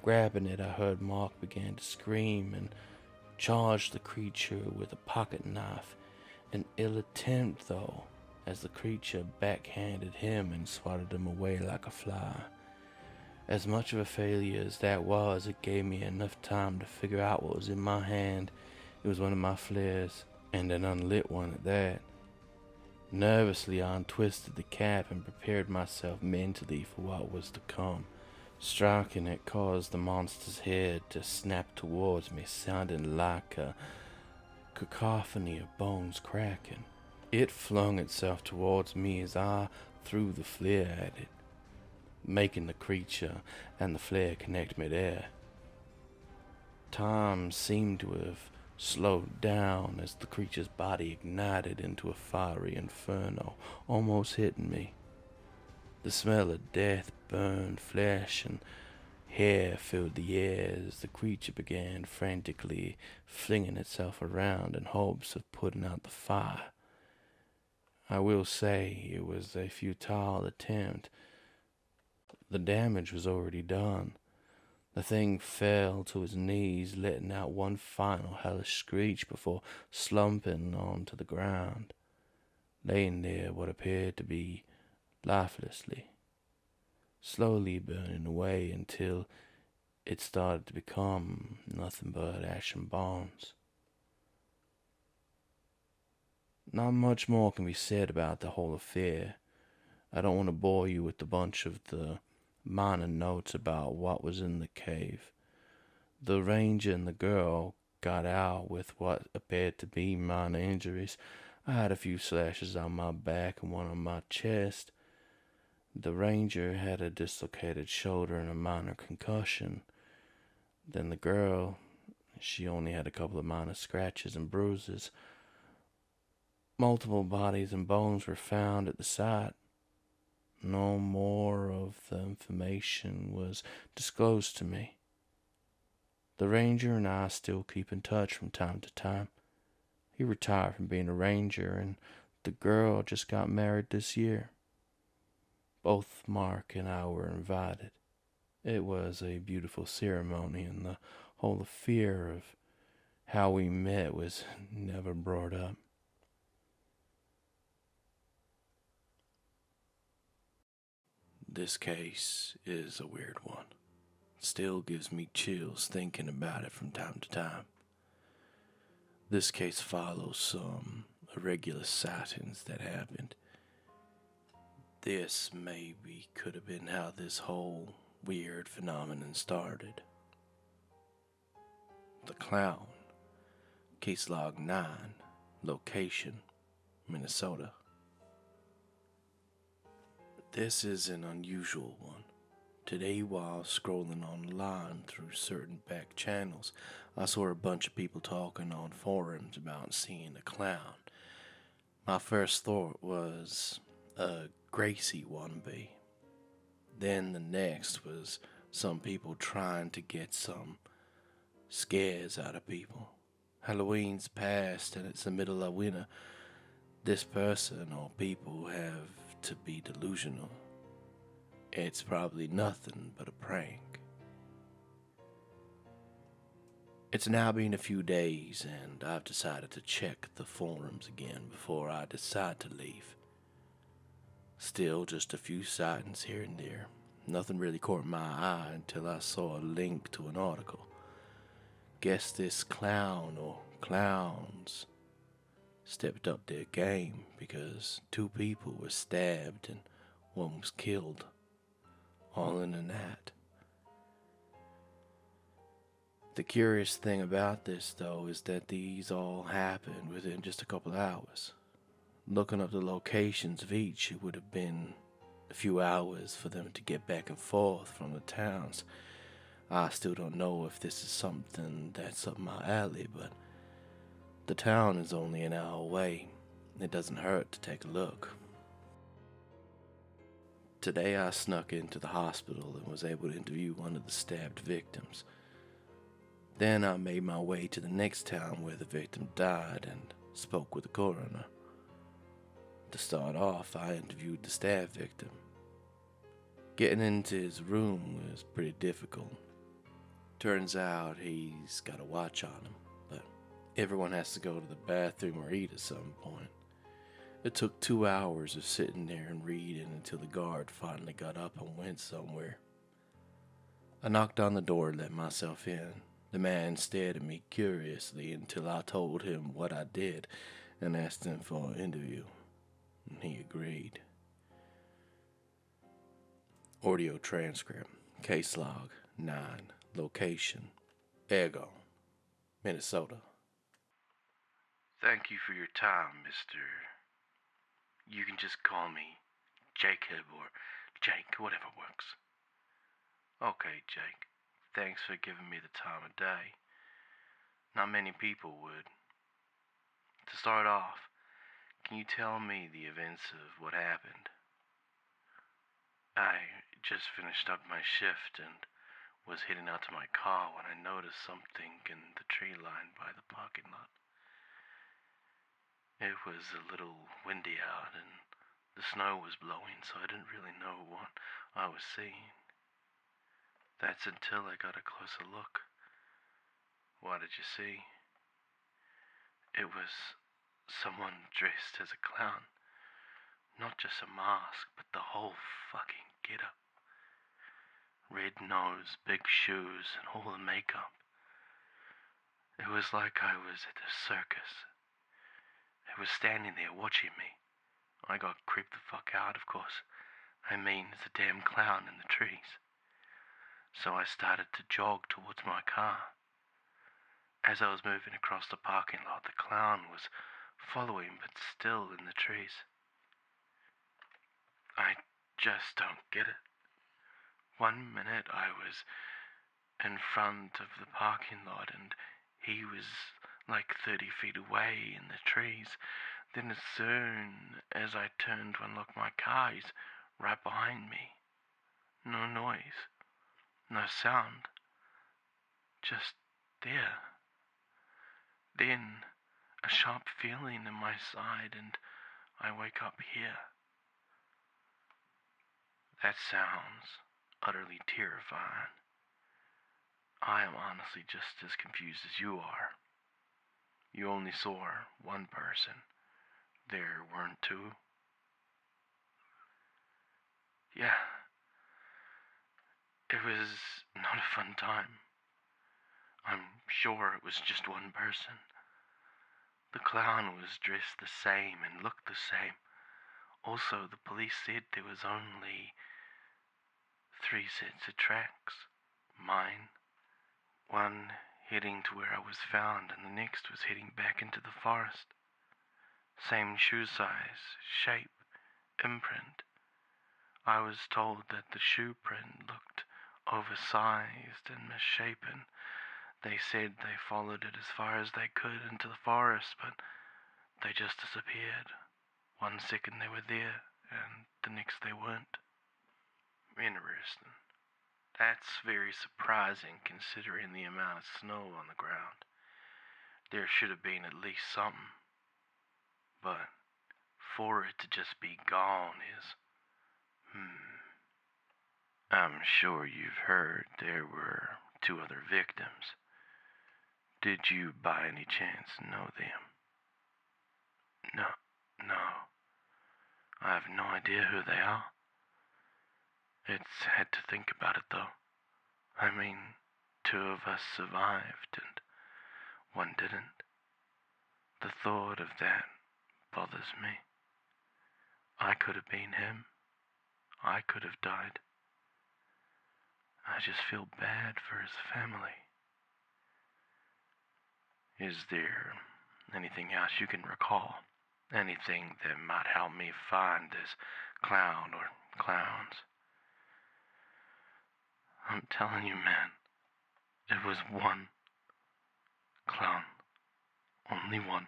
Grabbing it, I heard Mark begin to scream and charged the creature with a pocket knife. An ill attempt, though, as the creature backhanded him and swatted him away like a fly. As much of a failure as that was, it gave me enough time to figure out what was in my hand. It was one of my flares, and an unlit one at that. Nervously, I untwisted the cap and prepared myself mentally for what was to come. Striking it caused the monster's head to snap towards me, sounding like a cacophony of bones cracking. It flung itself towards me as I threw the flare at it, making the creature and the flare connect midair. Time seemed to have slowed down as the creature's body ignited into a fiery inferno, almost hitting me. The smell of death burned flesh and hair filled the air as the creature began frantically flinging itself around in hopes of putting out the fire. I will say it was a futile attempt. The damage was already done. The thing fell to his knees, letting out one final hellish screech before slumping onto the ground, laying there what appeared to be lifelessly, slowly burning away until it started to become nothing but ash and bones. Not much more can be said about the whole affair. I don't want to bore you with a bunch of the minor notes about what was in the cave. The ranger and the girl got out with what appeared to be minor injuries. I had a few slashes on my back and one on my chest. The ranger had a dislocated shoulder and a minor concussion. Then the girl, she only had a couple of minor scratches and bruises. Multiple bodies and bones were found at the site. No more of the information was disclosed to me. The ranger and I still keep in touch from time to time. He retired from being a ranger, and the girl just got married this year. Both Mark and I were invited. It was a beautiful ceremony, and the whole affair of how we met was never brought up. This case is a weird one. Still gives me chills thinking about it from time to time. This case follows some irregular sightings that happened. This maybe could have been how this whole weird phenomenon started. The clown, case log 9, location, Minnesota. This is an unusual one. Today, while scrolling online through certain back channels, I saw a bunch of people talking on forums about seeing a clown. My first thought was a Gracie wannabe. Then the next was some people trying to get some scares out of people. Halloween's past and it's the middle of winter. This person or people have to be delusional. It's probably nothing but a prank. It's now been a few days, and I've decided to check the forums again before I decide to leave. Still, just a few sightings here and there. Nothing really caught my eye until I saw a link to an article. Guess this clown or clowns stepped up their game because 2 people were stabbed and 1 was killed, all in a night. The curious thing about this, though, is that these all happened within just a couple hours. Looking up the locations of each, it would have been a few hours for them to get back and forth from the towns. I still don't know if this is something that's up my alley, but the town is only an hour away. It doesn't hurt to take a look. Today I snuck into the hospital and was able to interview one of the stabbed victims. Then I made my way to the next town where the victim died and spoke with the coroner. To start off, I interviewed the stabbed victim. Getting into his room was pretty difficult. Turns out he's got a watch on him, but everyone has to go to the bathroom or eat at some point. It took 2 hours of sitting there and reading until the guard finally got up and went somewhere. I knocked on the door and let myself in. The man stared at me curiously until I told him what I did and asked him for an interview. He agreed. Audio transcript. Case log 9. Location. Ergon, Minnesota. Thank you for your time, Mr. You can just call me Jacob or Jake, whatever works. Okay, Jake. Thanks for giving me the time of day. Not many people would. To start off, can you tell me the events of what happened? I just finished up my shift and was heading out to my car when I noticed something in the tree line by the parking lot. It was a little windy out and the snow was blowing, so I didn't really know what I was seeing. That's until I got a closer look. What did you see? It was someone dressed as a clown. Not just a mask, but the whole fucking getup. Red nose, big shoes, and all the makeup. It was like I was at a circus. It was standing there watching me. I got creeped the fuck out, of course. I mean, it's a damn clown in the trees. So I started to jog towards my car. As I was moving across the parking lot, the clown was following, but still in the trees. I just don't get it. 1 minute I was in front of the parking lot and he was like 30 feet away in the trees. Then as soon as I turned to unlock my car, he's right behind me. No noise, no sound, just there. Then a sharp feeling in my side and I wake up here. That sounds utterly terrifying. I am honestly just as confused as you are. You only saw one person. There weren't two. Yeah. It was not a fun time. I'm sure it was just one person. The clown was dressed the same and looked the same. Also, the police said there was only 3 sets of tracks. Mine, one heading to where I was found, and the next was heading back into the forest. Same shoe size, shape, imprint. I was told that the shoe print looked oversized and misshapen. They said they followed it as far as they could into the forest, but they just disappeared. 1 second they were there, and the next they weren't. Interesting. That's very surprising considering the amount of snow on the ground. There should have been at least something. But for it to just be gone is... I'm sure you've heard there were 2 other victims. Did you by any chance know them? No. I have no idea who they are. It's had to think about it though. I mean, 2 of us survived and 1 didn't. The thought of that bothers me. I could have been him. I could have died. I just feel bad for his family. Is there anything else you can recall? Anything that might help me find this clown or clowns? I'm telling you, man, it was 1 clown. Only 1.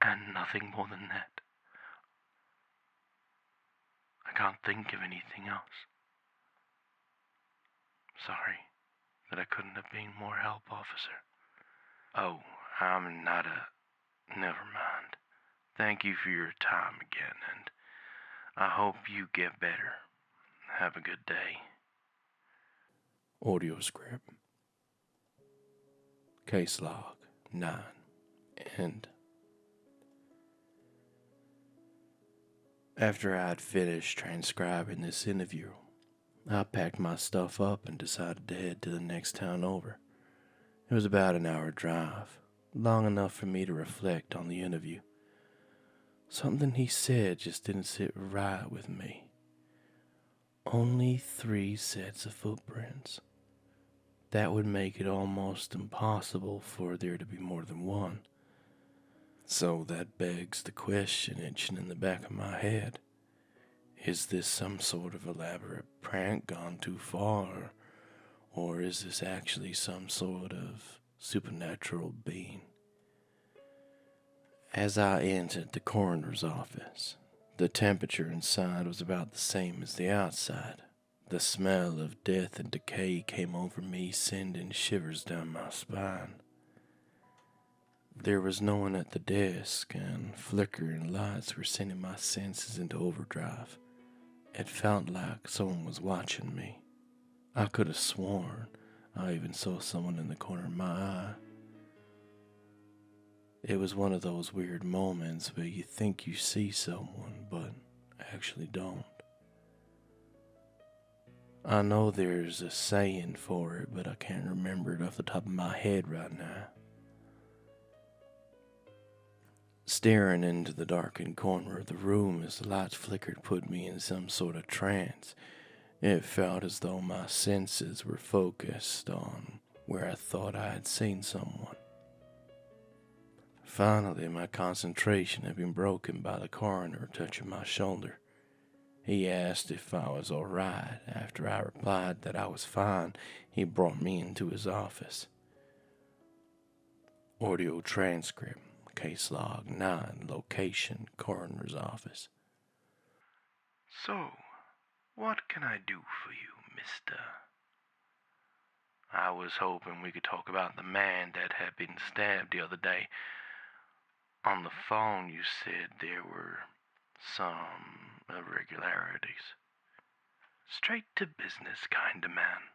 And nothing more than that. I can't think of anything else. Sorry that I couldn't have been more help, officer. Oh, I'm not a... Never mind. Thank you for your time again, and I hope you get better. Have a good day. Audio script. Case log 9. End. After I'd finished transcribing this interview, I packed my stuff up and decided to head to the next town over. It was about an hour drive, long enough for me to reflect on the interview. Something he said just didn't sit right with me. Only 3 sets of footprints. That would make it almost impossible for there to be more than 1. So that begs the question itching in the back of my head. Is this some sort of elaborate prank gone too far? Or is this actually some sort of supernatural being. As I entered the coroner's office, the temperature inside was about the same as the outside. The smell of death and decay came over me, sending shivers down my spine. There was no one at the desk, and flickering lights were sending my senses into overdrive. It felt like someone was watching me. I could have sworn I even saw someone in the corner of my eye. It was one of those weird moments where you think you see someone, but actually don't. I know there's a saying for it, but I can't remember it off the top of my head right now. Staring into the darkened corner of the room as the lights flickered put me in some sort of trance. It felt as though my senses were focused on where I thought I had seen someone. Finally, my concentration had been broken by the coroner touching my shoulder. He asked if I was all right. After I replied that I was fine, he brought me into his office. Audio transcript, case log 9, location, coroner's office. So, what can I do for you, mister? I was hoping we could talk about the man that had been stabbed the other day. On the phone, you said there were some irregularities. Straight to business kind of man.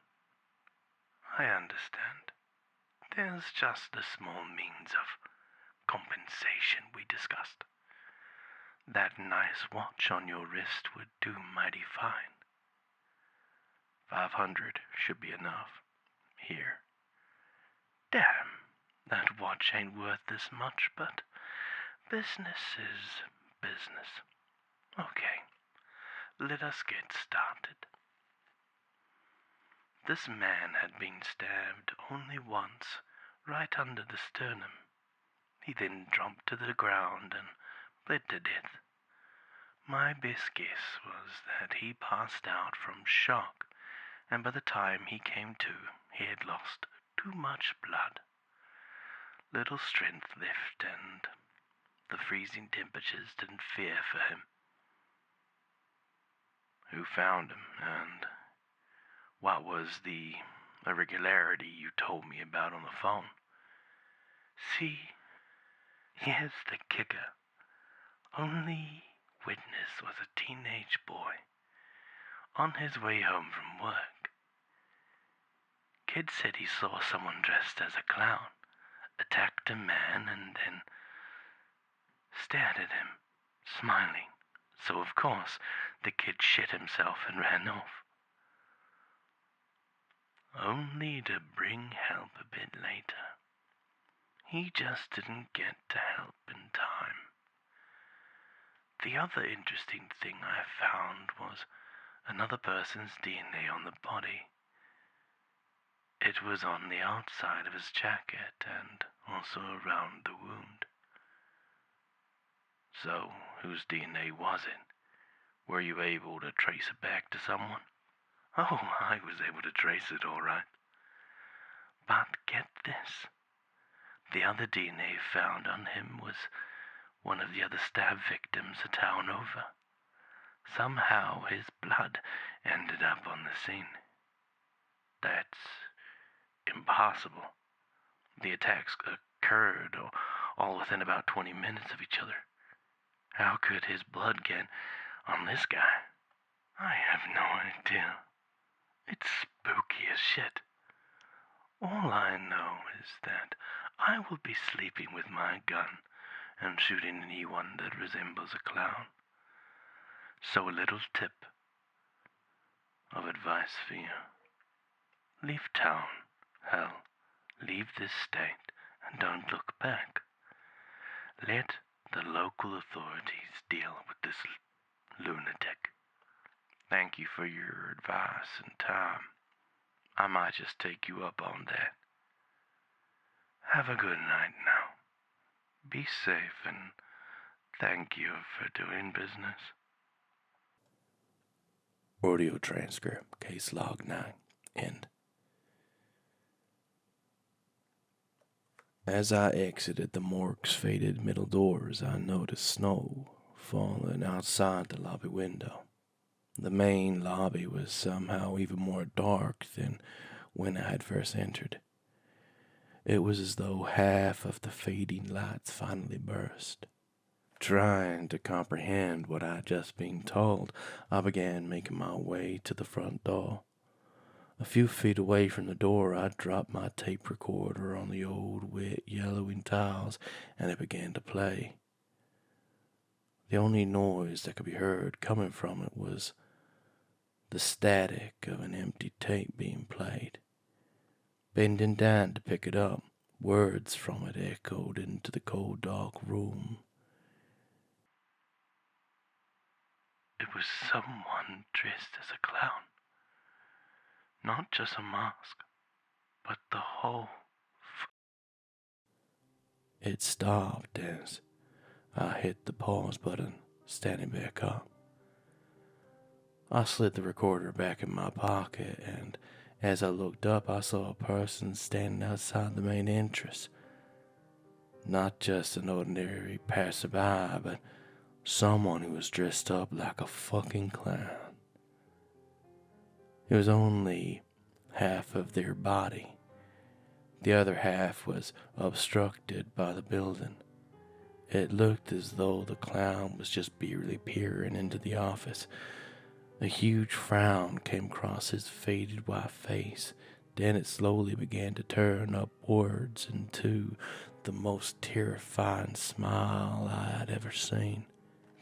I understand. There's just the small means of compensation we discussed. That nice watch on your wrist would do mighty fine. 500 should be enough. Here. Damn, that watch ain't worth this much, but business is business. Okay, let us get started. This man had been stabbed only once, right under the sternum. He then dropped to the ground and bled to death. My best guess was that he passed out from shock, and by the time he came to, he had lost too much blood. Little strength left, and the freezing temperatures didn't fear for him. Who found him, and what was the irregularity you told me about on the phone? See, here's the kicker. Only witness was a teenage boy on his way home from work. Kid said he saw someone dressed as a clown, attacked a man, and then stared at him, smiling. So of course, the kid shit himself and ran off. Only to bring help a bit later. He just didn't get to help in time. The other interesting thing I found was another person's DNA on the body. It was on the outside of his jacket and also around the wound. So, whose DNA was it? Were you able to trace it back to someone? Oh, I was able to trace it all right. But get this. The other DNA found on him was one of the other stab victims a town over. Somehow his blood ended up on the scene. That's impossible. The attacks occurred all within about 20 minutes of each other. How could his blood get on this guy? I have no idea. It's spooky as shit. All I know is that I will be sleeping with my gun and shooting anyone that resembles a clown. So a little tip of advice for you. Leave town, hell, leave this state, and don't look back. Let the local authorities deal with this lunatic. Thank you for your advice and time. I might just take you up on that. Have a good night now. Be safe, and thank you for doing business. Audio transcript, case log 9, end. As I exited the morgue's faded middle doors, I noticed snow falling outside the lobby window. The main lobby was somehow even more dark than when I had first entered. It was as though half of the fading lights finally burst. Trying to comprehend what I had just been told, I began making my way to the front door. A few feet away from the door, I dropped my tape recorder on the old, wet, yellowing tiles, and it began to play. The only noise that could be heard coming from it was the static of an empty tape being played. Bending down to pick it up, words from it echoed into the cold, dark room. It was someone dressed as a clown. Not just a mask, but the whole. It stopped as I hit the pause button, standing back up. I slid the recorder back in my pocket, and as I looked up, I saw a person standing outside the main entrance. Not just an ordinary passerby, but someone who was dressed up like a fucking clown. It was only half of their body. The other half was obstructed by the building. It looked as though the clown was just barely peering into the office. A huge frown came across his faded white face. Then it slowly began to turn upwards into the most terrifying smile I had ever seen.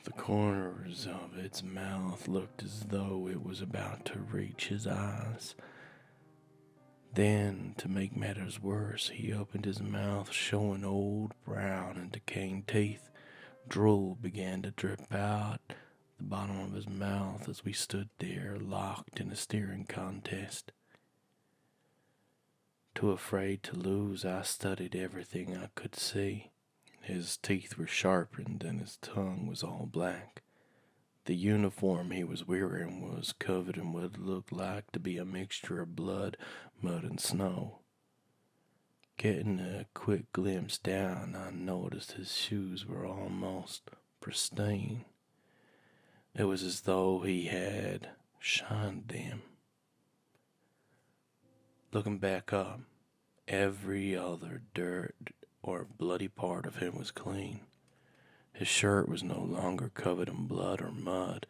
The corners of its mouth looked as though it was about to reach his eyes. Then, to make matters worse, he opened his mouth, showing old, brown, and decaying teeth. Drool began to drip out the bottom of his mouth as we stood there, locked in a staring contest. Too afraid to lose, I studied everything I could see. His teeth were sharpened and his tongue was all black. The uniform he was wearing was covered in what looked like to be a mixture of blood, mud, and snow. Getting a quick glimpse down, I noticed his shoes were almost pristine. It was as though he had shined them. Looking back up, every other dirt or bloody part of him was clean. His shirt was no longer covered in blood or mud,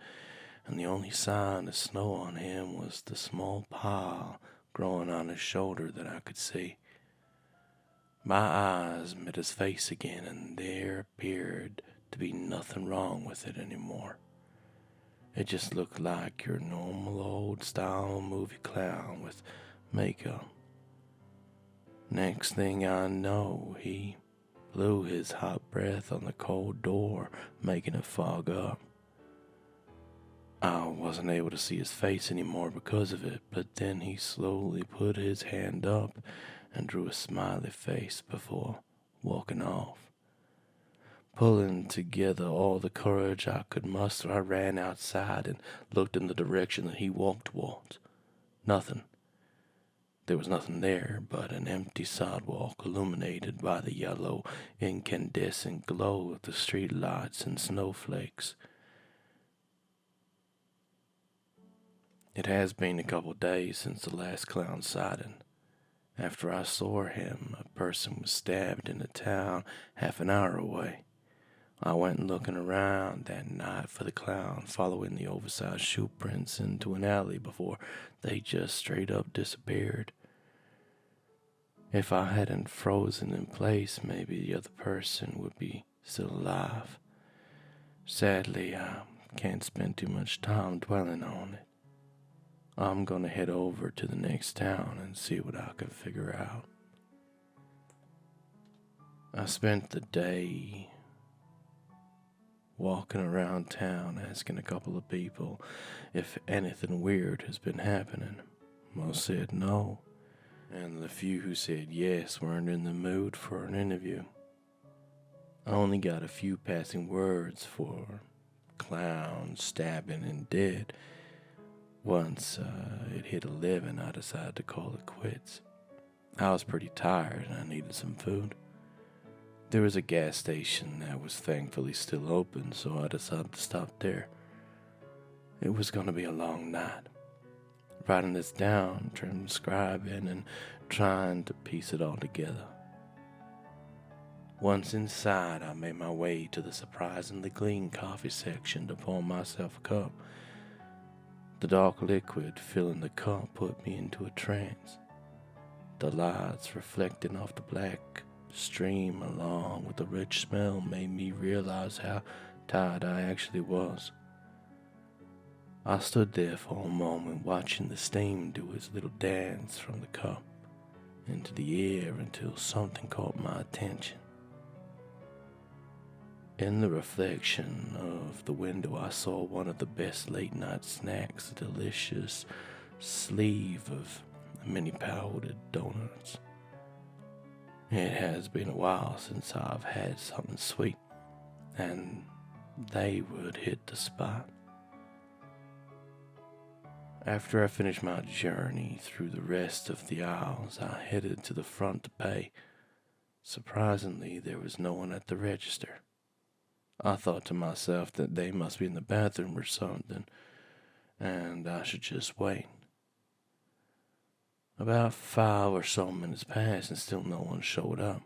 and the only sign of snow on him was the small pile growing on his shoulder that I could see. My eyes met his face again, and there appeared to be nothing wrong with it anymore. It just looked like your normal old-style movie clown with makeup. Next thing I know, he blew his hot breath on the cold door, making it fog up. I wasn't able to see his face anymore because of it, but then he slowly put his hand up and drew a smiley face before walking off. Pulling together all the courage I could muster, I ran outside and looked in the direction that he walked towards. Nothing. There was nothing there but an empty sidewalk illuminated by the yellow, incandescent glow of the street lights and snowflakes. It has been a couple days since the last clown sighting. After I saw him, a person was stabbed in a town half an hour away. I went looking around that night for the clown, following the oversized shoe prints into an alley before they just straight up disappeared. If I hadn't frozen in place, maybe the other person would be still alive. Sadly, I can't spend too much time dwelling on it. I'm gonna head over to the next town and see what I can figure out. I spent the day walking around town asking a couple of people if anything weird has been happening. Most said no, and the few who said yes weren't in the mood for an interview. I only got a few passing words for clown, stabbing, and dead. Once it hit 11, I decided to call it quits. I was pretty tired and I needed some food. There was a gas station that was thankfully still open, so I decided to stop there. It was going to be a long night. Writing this down, transcribing, and trying to piece it all together. Once inside, I made my way to the surprisingly clean coffee section to pour myself a cup. The dark liquid filling the cup put me into a trance. The lights reflecting off the black stream along with the rich smell made me realize how tired I actually was. I stood there for a moment watching the steam do its little dance from the cup into the air until something caught my attention. In the reflection of the window, I saw one of the best late-night snacks, a delicious sleeve of mini powdered donuts. It has been a while since I've had something sweet, and they would hit the spot. After I finished my journey through the rest of the aisles, I headed to the front to pay. Surprisingly, there was no one at the register. I thought to myself that they must be in the bathroom or something, and I should just wait. About 5 or so minutes passed and still no one showed up.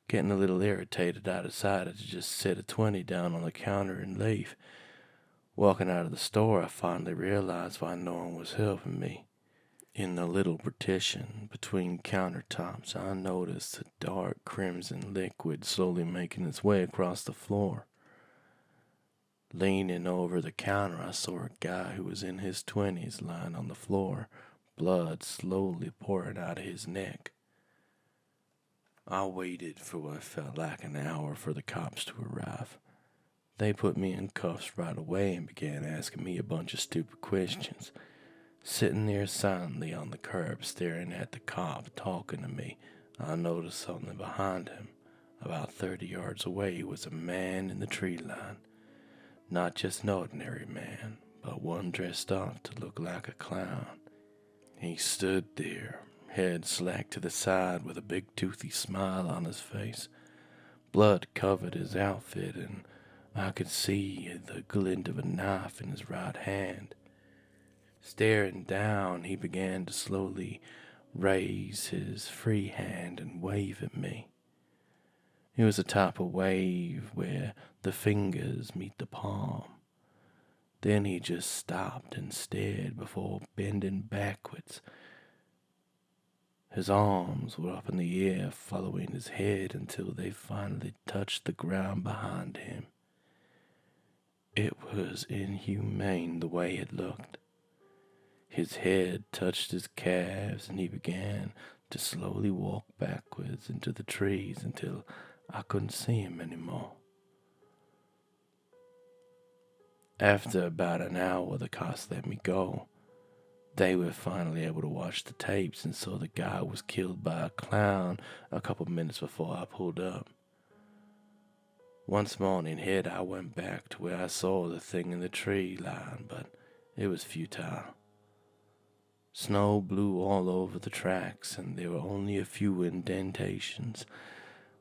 Getting a little irritated, I decided to just set a 20 down on the counter and leave. Walking out of the store, I finally realized why no one was helping me. In the little partition between countertops, I noticed a dark crimson liquid slowly making its way across the floor. Leaning over the counter, I saw a guy who was in his 20s lying on the floor, blood slowly pouring out of his neck. I waited for what felt like an hour for the cops to arrive. They put me in cuffs right away and began asking me a bunch of stupid questions. Sitting there silently on the curb staring at the cop talking to me, I noticed something behind him. About 30 yards away was a man in the tree line. Not just an ordinary man, but one dressed up to look like a clown. He stood there, head slack to the side with a big toothy smile on his face. Blood covered his outfit, and I could see the glint of a knife in his right hand. Staring down, he began to slowly raise his free hand and wave at me. It was a type of wave where the fingers meet the palm. Then he just stopped and stared before bending backwards. His arms were up in the air, following his head until they finally touched the ground behind him. It was inhumane the way it looked. His head touched his calves, and he began to slowly walk backwards into the trees until I couldn't see him anymore. After about an hour, the cops let me go. They were finally able to watch the tapes and saw the guy was killed by a clown a couple minutes before I pulled up. Once morning hit, I went back to where I saw the thing in the tree line, but it was futile. Snow blew all over the tracks, and there were only a few indentations.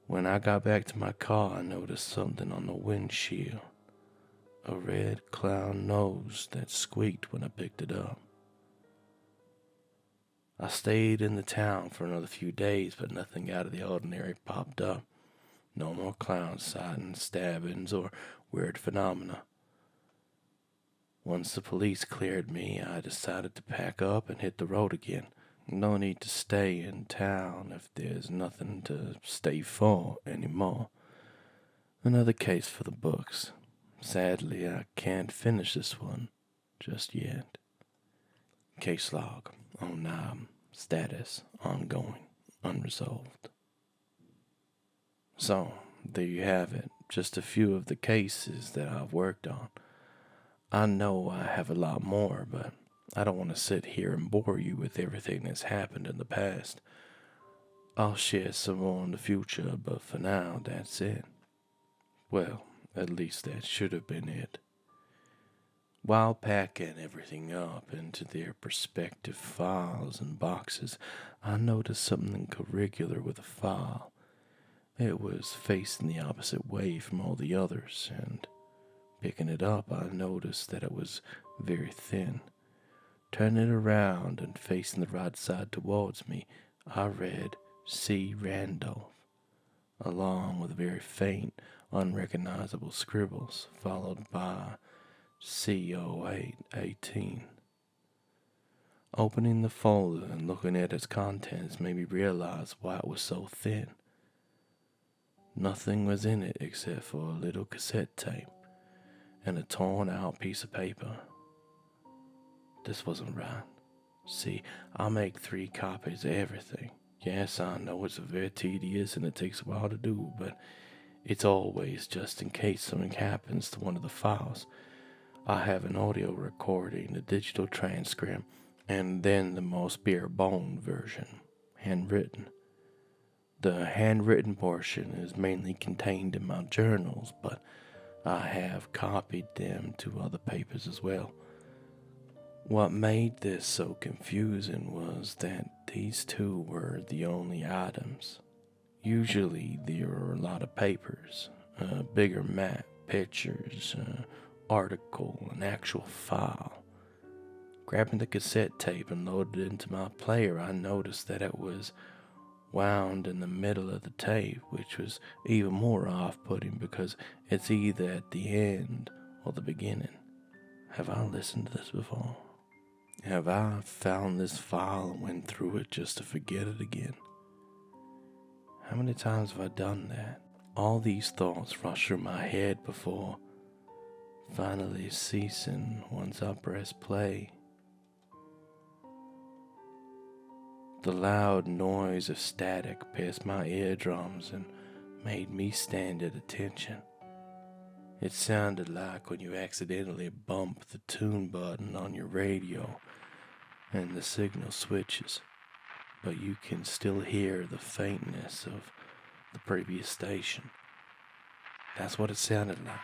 When I got back to my car, I noticed something on the windshield. A red clown nose that squeaked when I picked it up. I stayed in the town for another few days, but nothing out of the ordinary popped up. No more clown sightings, stabbings, or weird phenomena. Once the police cleared me, I decided to pack up and hit the road again. No need to stay in town if there's nothing to stay for anymore. Another case for the books. Sadly, I can't finish this one just yet. Case log 09, status ongoing, unresolved. So, there you have it, just a few of the cases that I've worked on. I know I have a lot more, but I don't want to sit here and bore you with everything that's happened in the past. I'll share some more in the future, but for now, that's it. Well, at least that should have been it. While packing everything up into their respective files and boxes, I noticed something irregular with a file. It was facing the opposite way from all the others, and picking it up, I noticed that it was very thin. Turning it around and facing the right side towards me, I read C. Randolph, along with very faint, unrecognizable scribbles, followed by CO818. Opening the folder and looking at its contents made me realize why it was so thin. Nothing was in it except for a little cassette tape and a torn out piece of paper. This wasn't right. See, I make 3 copies of everything. Yes, I know it's very tedious and it takes a while to do, but it's always just in case something happens to one of the files. I have an audio recording, a digital transcript, and then the most bare bone version, handwritten. The handwritten portion is mainly contained in my journals, but I have copied them to other papers as well. What made this so confusing was that these 2 were the only items. Usually there are a lot of papers, a bigger map, pictures, article, an actual file. Grabbing the cassette tape and loaded it into my player, I noticed that it was wound in the middle of the tape, which was even more off-putting because it's either at the end or the beginning. Have I listened to this before? Have I found this file and went through it just to forget it again? How many times have I done that? All these thoughts rushed through my head before finally ceasing once I pressed play. The loud noise of static pierced my eardrums and made me stand at attention. It sounded like when you accidentally bump the tune button on your radio and the signal switches, but you can still hear the faintness of the previous station. That's what it sounded like.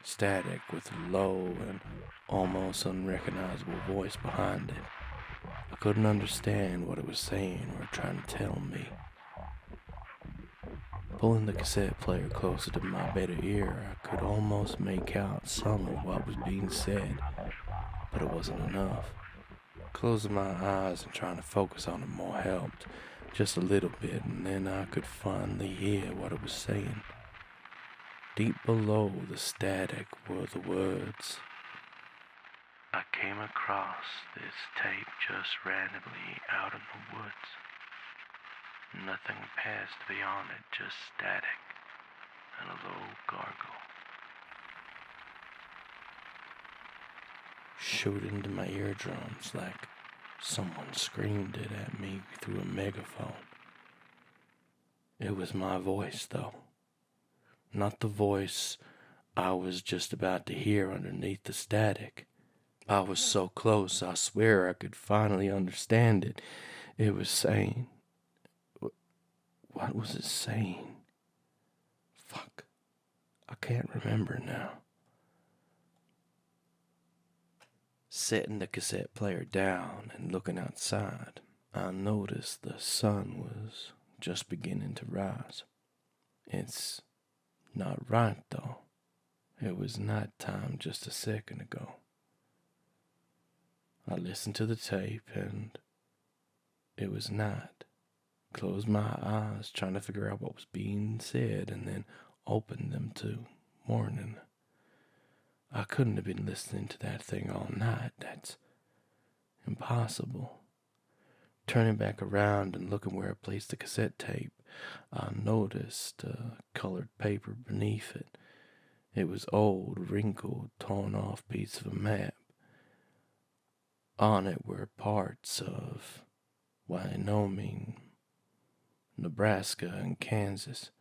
Static with a low and almost unrecognizable voice behind it. I couldn't understand what it was saying or trying to tell me. Pulling the cassette player closer to my better ear, I could almost make out some of what was being said, but it wasn't enough. Closing my eyes and trying to focus on it more helped, just a little bit, and then I could finally hear what it was saying. Deep below the static were the words, I came across this tape just randomly out in the woods. Nothing passed beyond it, just static and a low gargle. shoot into my eardrums like someone screamed it at me through a megaphone. It was my voice, though. Not the voice I was just about to hear underneath the static. I was so close, I swear I could finally understand it. It was saying... What was it saying? Fuck. I can't remember now. Setting the cassette player down and looking outside, I noticed the sun was just beginning to rise. It's not right, though. It was night time just a second ago. I listened to the tape and it was night. Closed my eyes trying to figure out what was being said and then opened them to morning. I couldn't have been listening to that thing all night. That's impossible. Turning back around and looking where I placed the cassette tape, I noticed a colored paper beneath it. It was old, wrinkled, torn off piece of a map. On it were parts of Wyoming, Nebraska, and Kansas,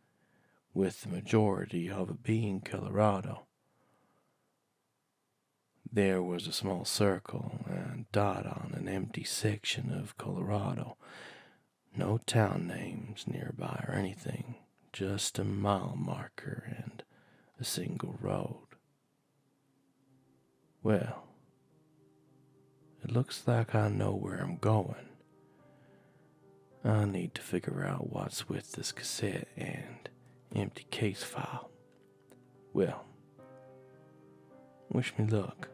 with the majority of it being Colorado. There was a small circle and dot on an empty section of Colorado. No town names nearby or anything, just a mile marker and a single road. Well, it looks like I know where I'm going. I need to figure out what's with this cassette and empty case file. Well, wish me luck.